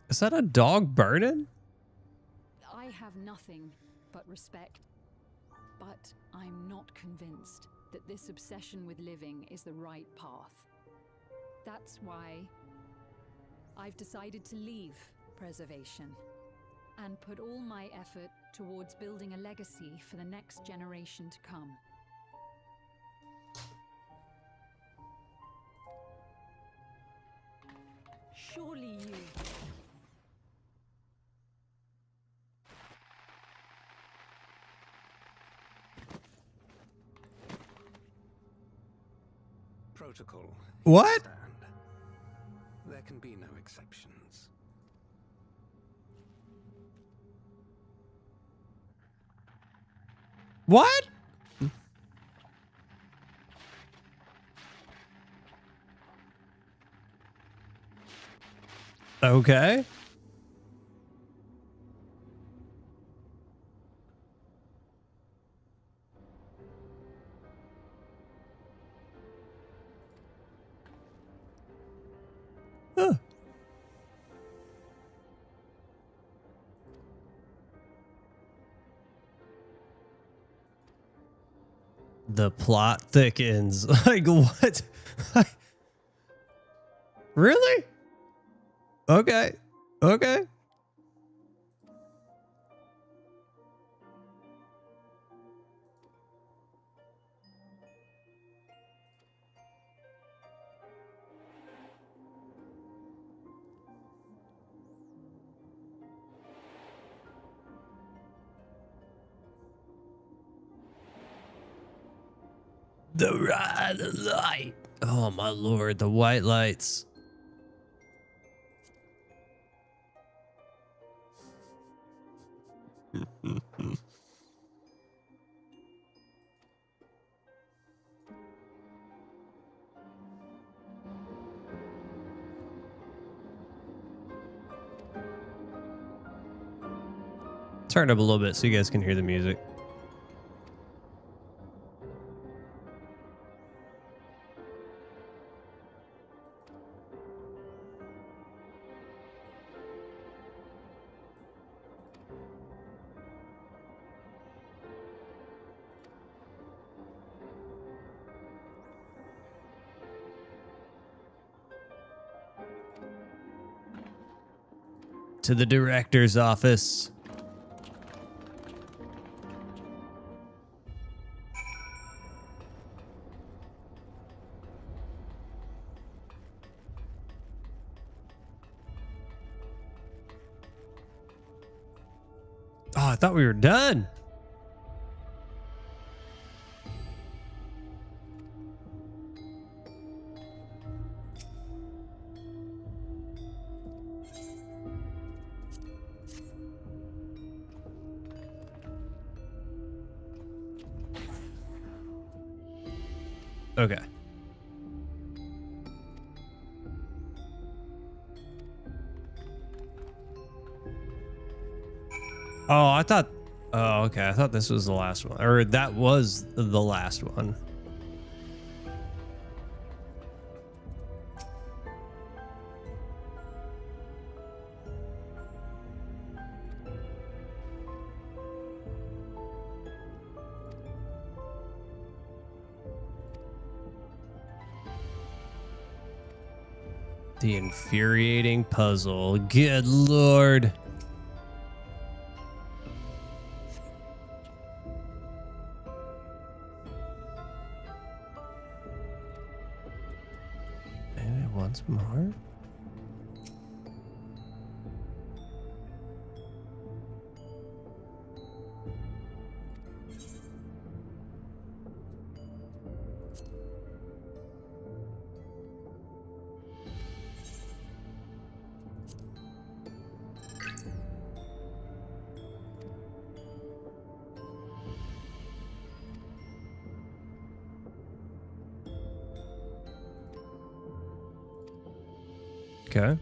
Is that a dog burning? I have nothing but respect. But I'm not convinced that this obsession with living is the right path. That's why I've decided to leave preservation and put all my effort towards building a legacy for the next generation to come. Surely you... Protocol. What? Stand. There can be no exceptions. What? Okay. Huh. The plot thickens. Like what? Really? Okay. Okay. The red light. Oh my lord, the white lights. Turn it up a little bit so you guys can hear the music. To the director's office. Oh, I thought we were done. Okay. Oh, I thought. Oh, okay. I thought this was the last one, or that was the last one. The infuriating puzzle. Good Lord. Maybe once more. Okay.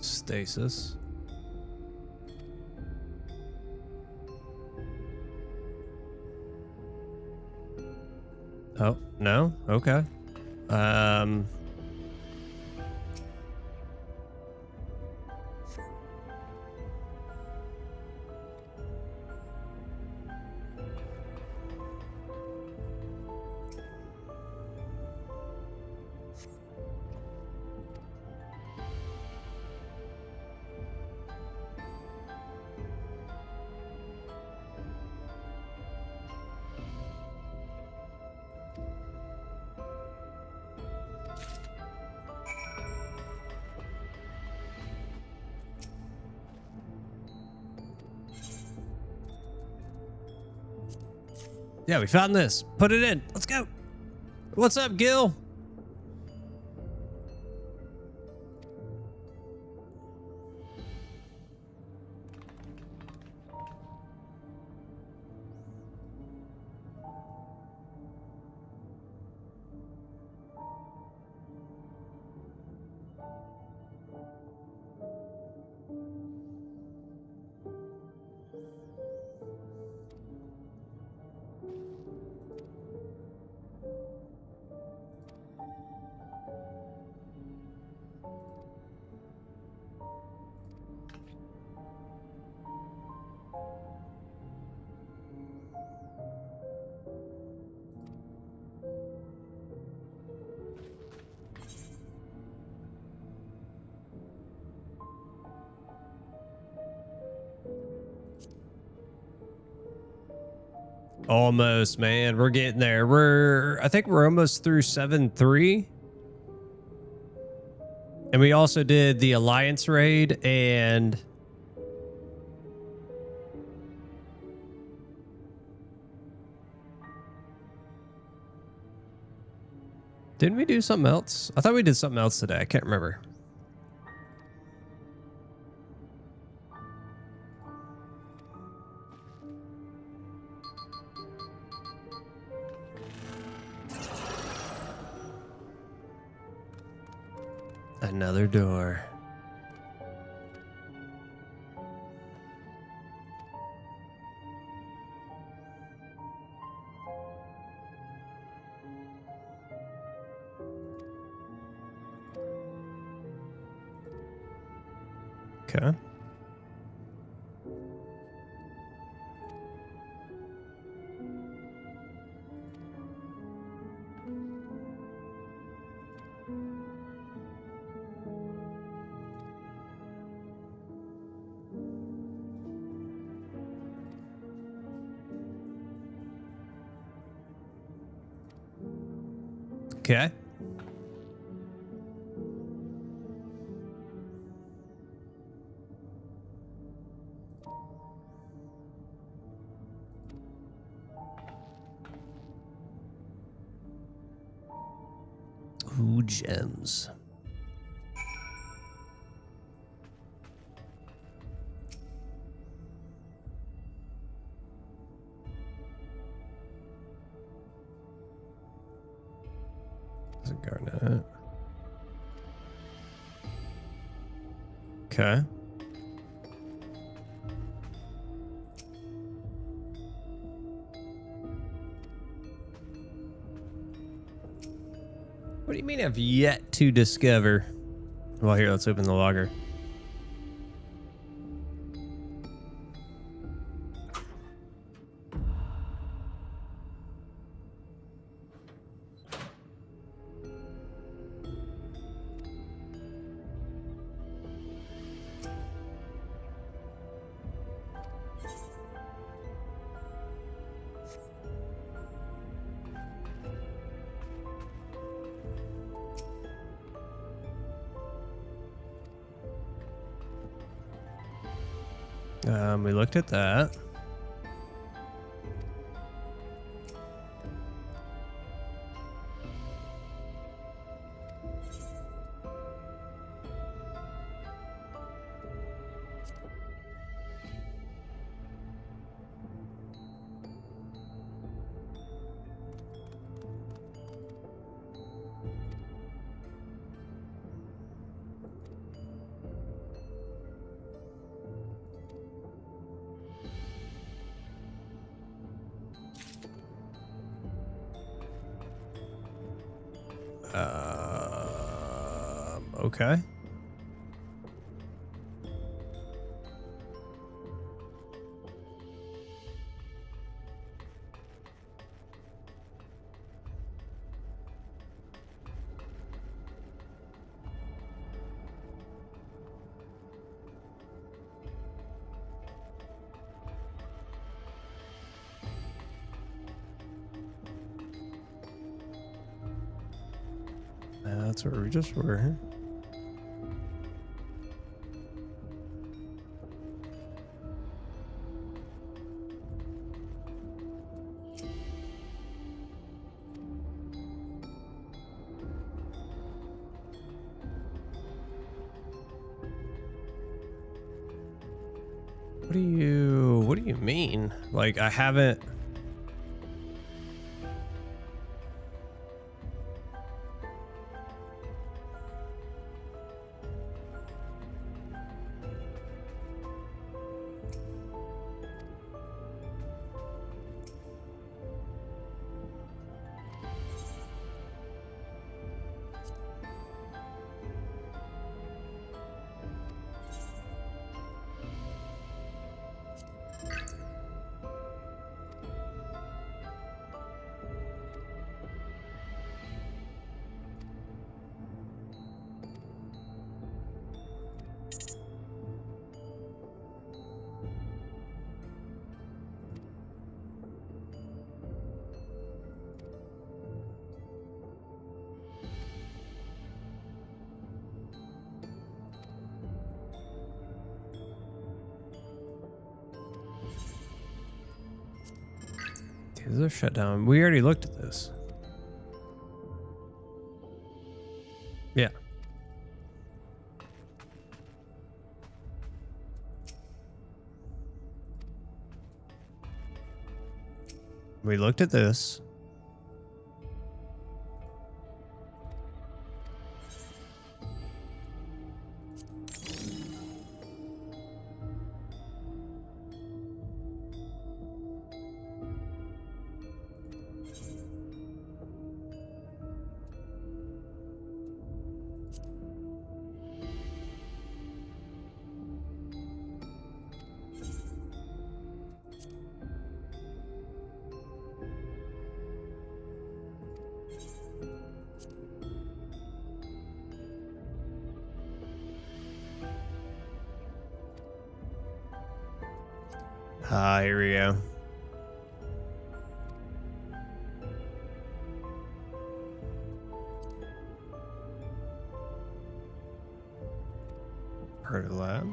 Stasis. Oh, no? Okay. Yeah, we found this. Put it in. Let's go. What's up, Gil? Almost, man. We're getting there. I think we're almost through 7-3. And we also did the Alliance raid and didn't we do something else? I thought we did something else today. I can't remember. Another door. Okay. Okay. Ooh, gems. Is it garnet? Okay. What do you mean I've yet to discover? Well, here, let's open the logger. We looked at that. Okay. That's where we just were. What do you mean? Like, I haven't. These are shut down. We already looked at this. Yeah. We looked at this. Ah, here we go. Heard of that.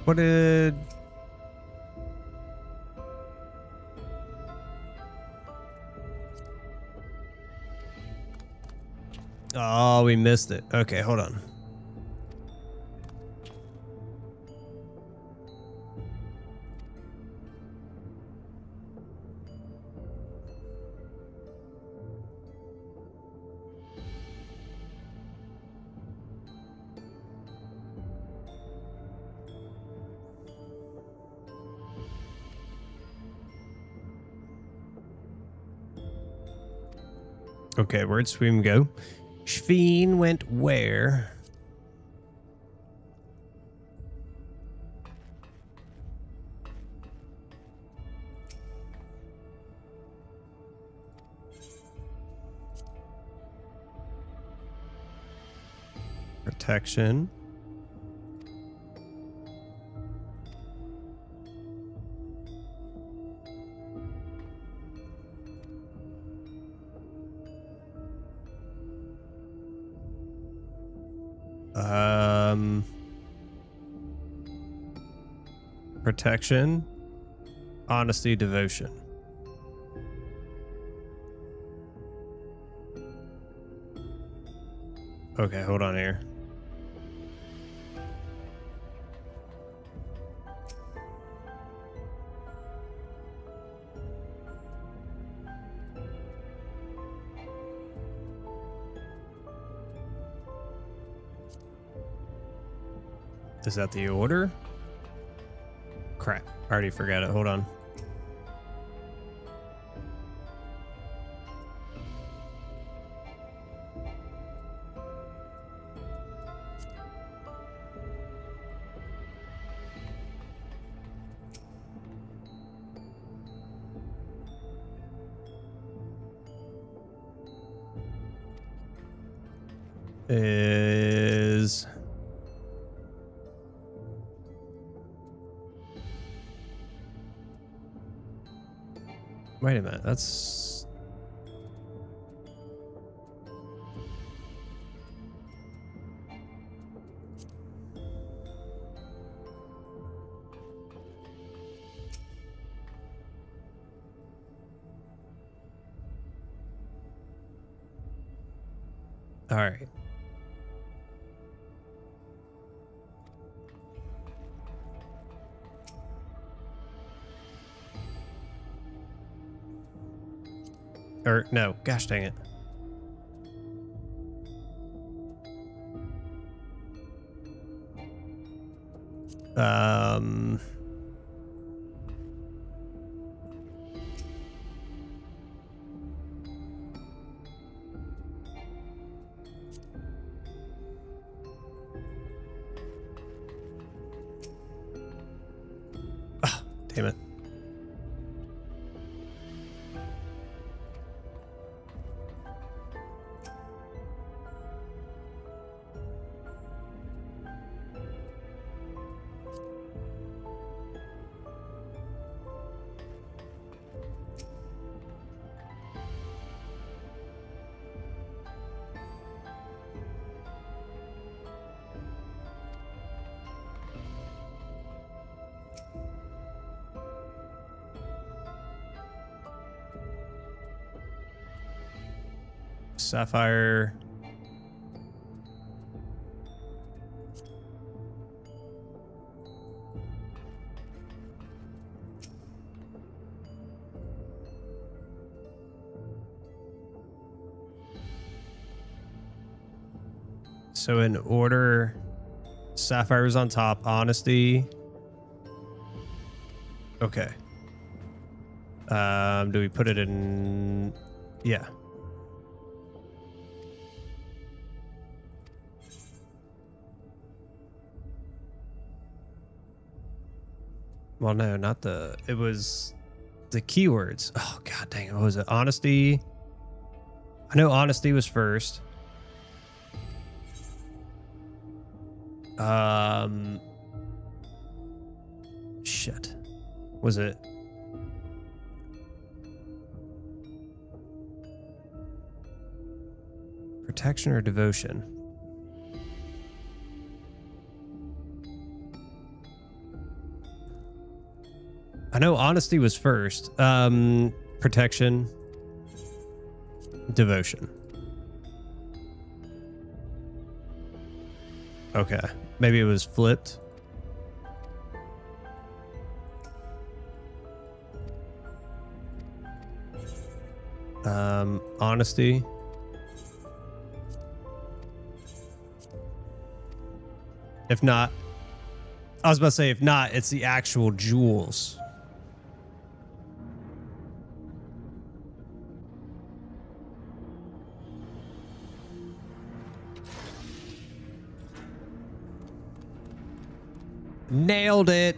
What did... Oh, we missed it. Okay, hold on. Okay, where'd Swim go? Shveen went where? Protection. Protection, honesty, devotion. Okay, hold on here. Is that the order? Crap, I already forgot it. Hold on. Is... Wait a minute, that's... All right. Or no, gosh dang it. Ah, damn it. Sapphire. So in order, Sapphire was on top, honesty. Okay. Do we put it in? Yeah. Well, no, not the, it was the keywords. Oh, God dang it. What was it? Honesty. I know honesty was first. Shit. Was it? Protection or devotion? I know honesty was first. Protection. Devotion. Okay. Maybe it was flipped. Honesty. If not, I was about to say, if not, it's the actual jewels. Nailed it.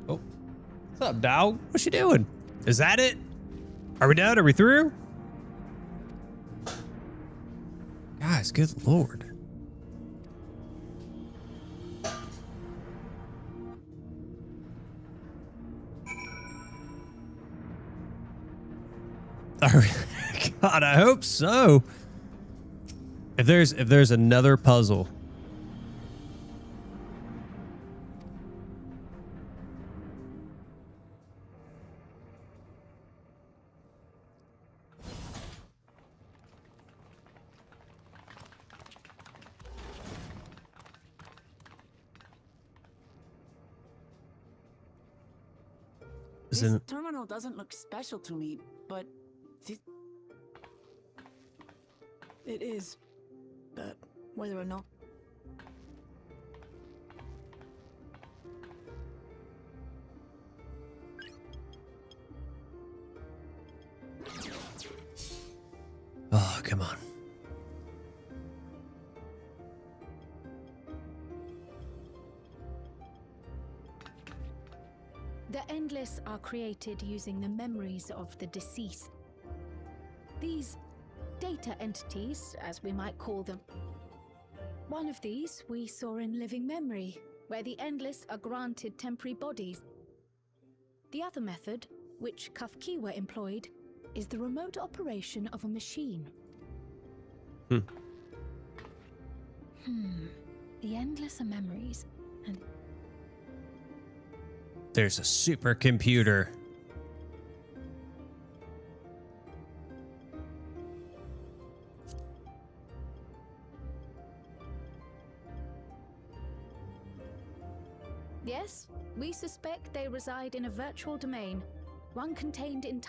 Oh, what's up, dog? What you doing? Is that it? Are we done? Are we through? Guys, good lord. God, I hope so. If there's another puzzle. This terminal doesn't look special to me, but this... It is, but whether or not... Oh, come on. The Endless are created using the memories of the deceased. These data entities, as we might call them. One of these we saw in Living Memory, where the Endless are granted temporary bodies. The other method, which Kafkiwa employed, is the remote operation of a machine. The Endless are memories, and there's a supercomputer. yes, we suspect they reside in a virtual domain, one contained in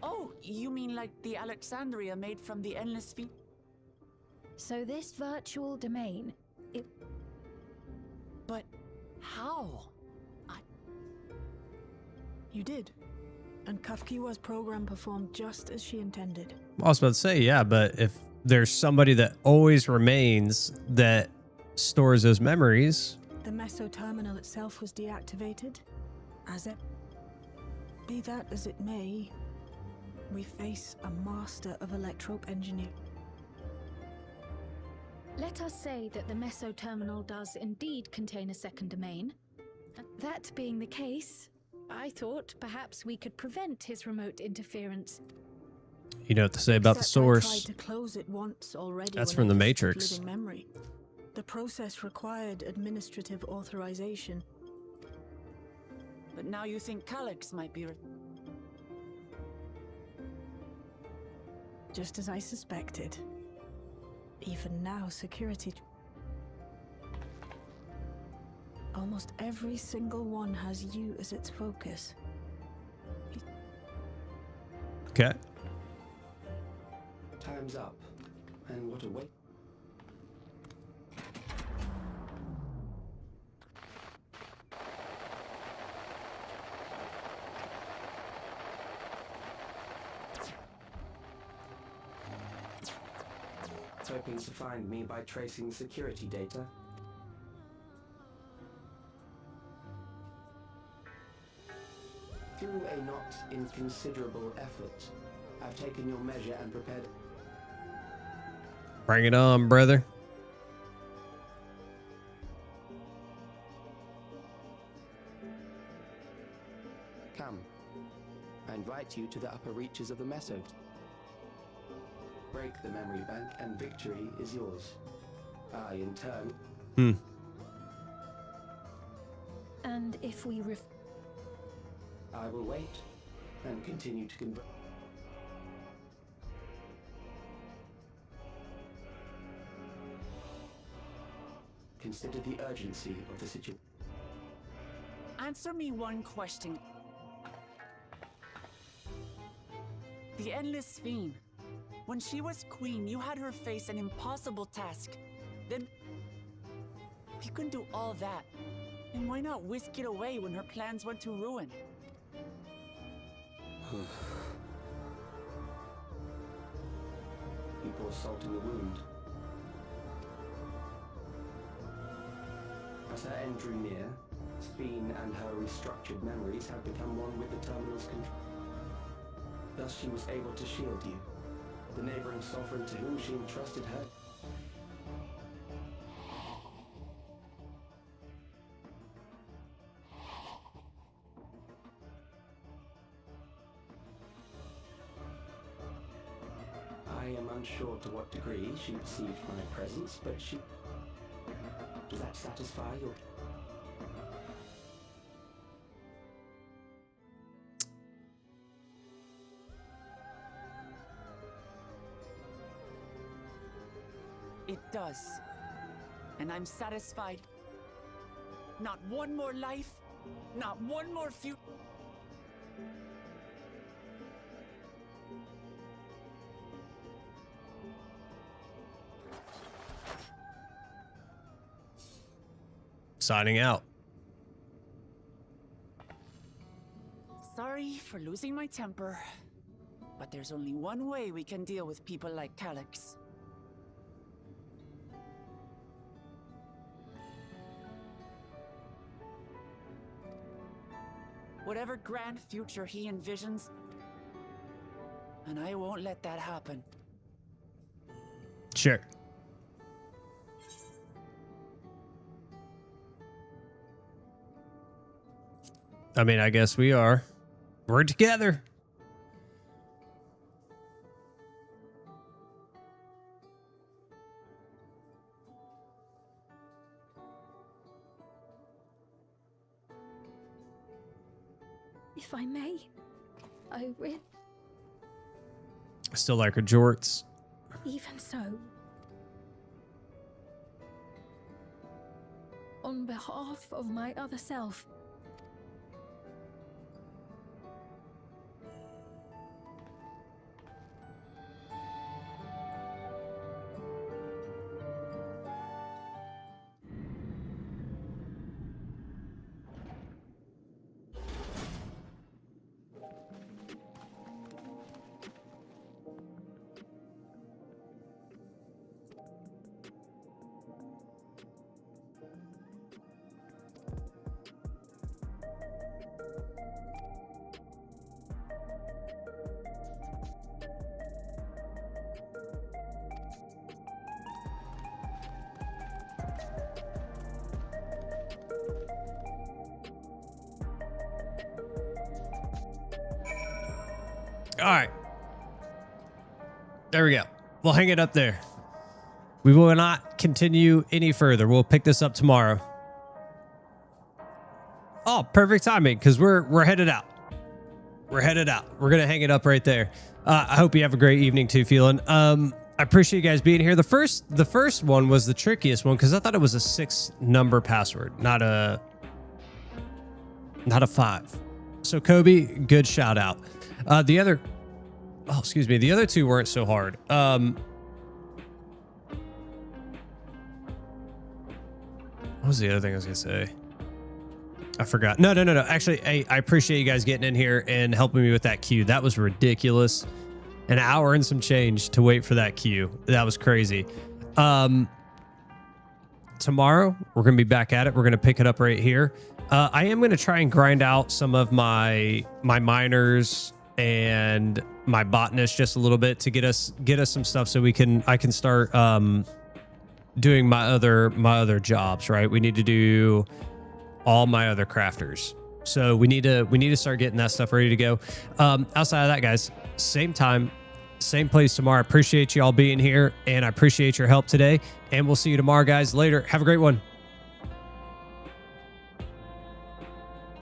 Oh, you mean like the Alexandria made from the Endless V? So this virtual domain, But how? You did. And Kafkiwa's program performed just as she intended. I was about to say, yeah, but if there's somebody that always remains that stores those memories. The meso terminal itself was deactivated. Be that as it may, we face a master of electrope engineering. Let us say that the meso terminal does indeed contain a second domain. That being the case, I thought perhaps we could prevent his remote interference. You know what to say about the source. I tried to close it once already. That's from the Matrix. Living memory. The process required administrative authorization. But now you think Calyx might be... Just as I suspected. Even now, security... Almost every single one has you as its focus. Okay. Time's up. And what a wait. Hoping to find me by tracing security data. through a not inconsiderable effort. I've taken your measure and prepared... Bring it on, brother. Come. I invite you to the upper reaches of the Meso. Break the memory bank and victory is yours. I, in turn... And if we I will wait and continue to convert. Consider the urgency of the situation. Answer me one question. The Endless Fiend. When she was queen, you had her face an impossible task. Then, if you couldn't do all that, then why not whisk it away when her plans went to ruin? You pour salt in the wound. As her end drew near, Speen and her restructured memories had become one with the terminal's control. Thus she was able to shield you, the neighboring sovereign to whom she entrusted her. I am unsure to what degree she perceived my presence, but she... Does that satisfy your... It does. And I'm satisfied. Not one more life, not one more future. Signing out. Sorry for losing my temper, but there's only one way we can deal with people like Calyx. Whatever grand future he envisions, and I won't let that happen. Sure. I mean, I guess we are. We're together. If I may, I really... I still like her jorts. Even so, on behalf of my other self, all right. There we go. We'll hang it up there. We will not continue any further. We'll pick this up tomorrow. Oh, perfect timing, because we're headed out. We're headed out. We're gonna hang it up right there. I hope you have a great evening too, Phelan. I appreciate you guys being here. The first one was the trickiest one because I thought it was a 6-number password, not a 5. So Kobe, good shout out. The other two weren't so hard. What was the other thing I was gonna say? I forgot. No. Actually, I appreciate you guys getting in here and helping me with that queue. That was ridiculous. An hour and some change to wait for that queue. That was crazy. Tomorrow, we're going to be back at it. We're going to pick it up right here. I am going to try and grind out some of my miners and my botanists just a little bit to get us some stuff so I can start doing my other jobs, right? We need to do all my other crafters. So we need to start getting that stuff ready to go. Outside of that, guys, same time, same place tomorrow. I appreciate you all being here, and I appreciate your help today, and we'll see you tomorrow, guys. Later. Have a great one.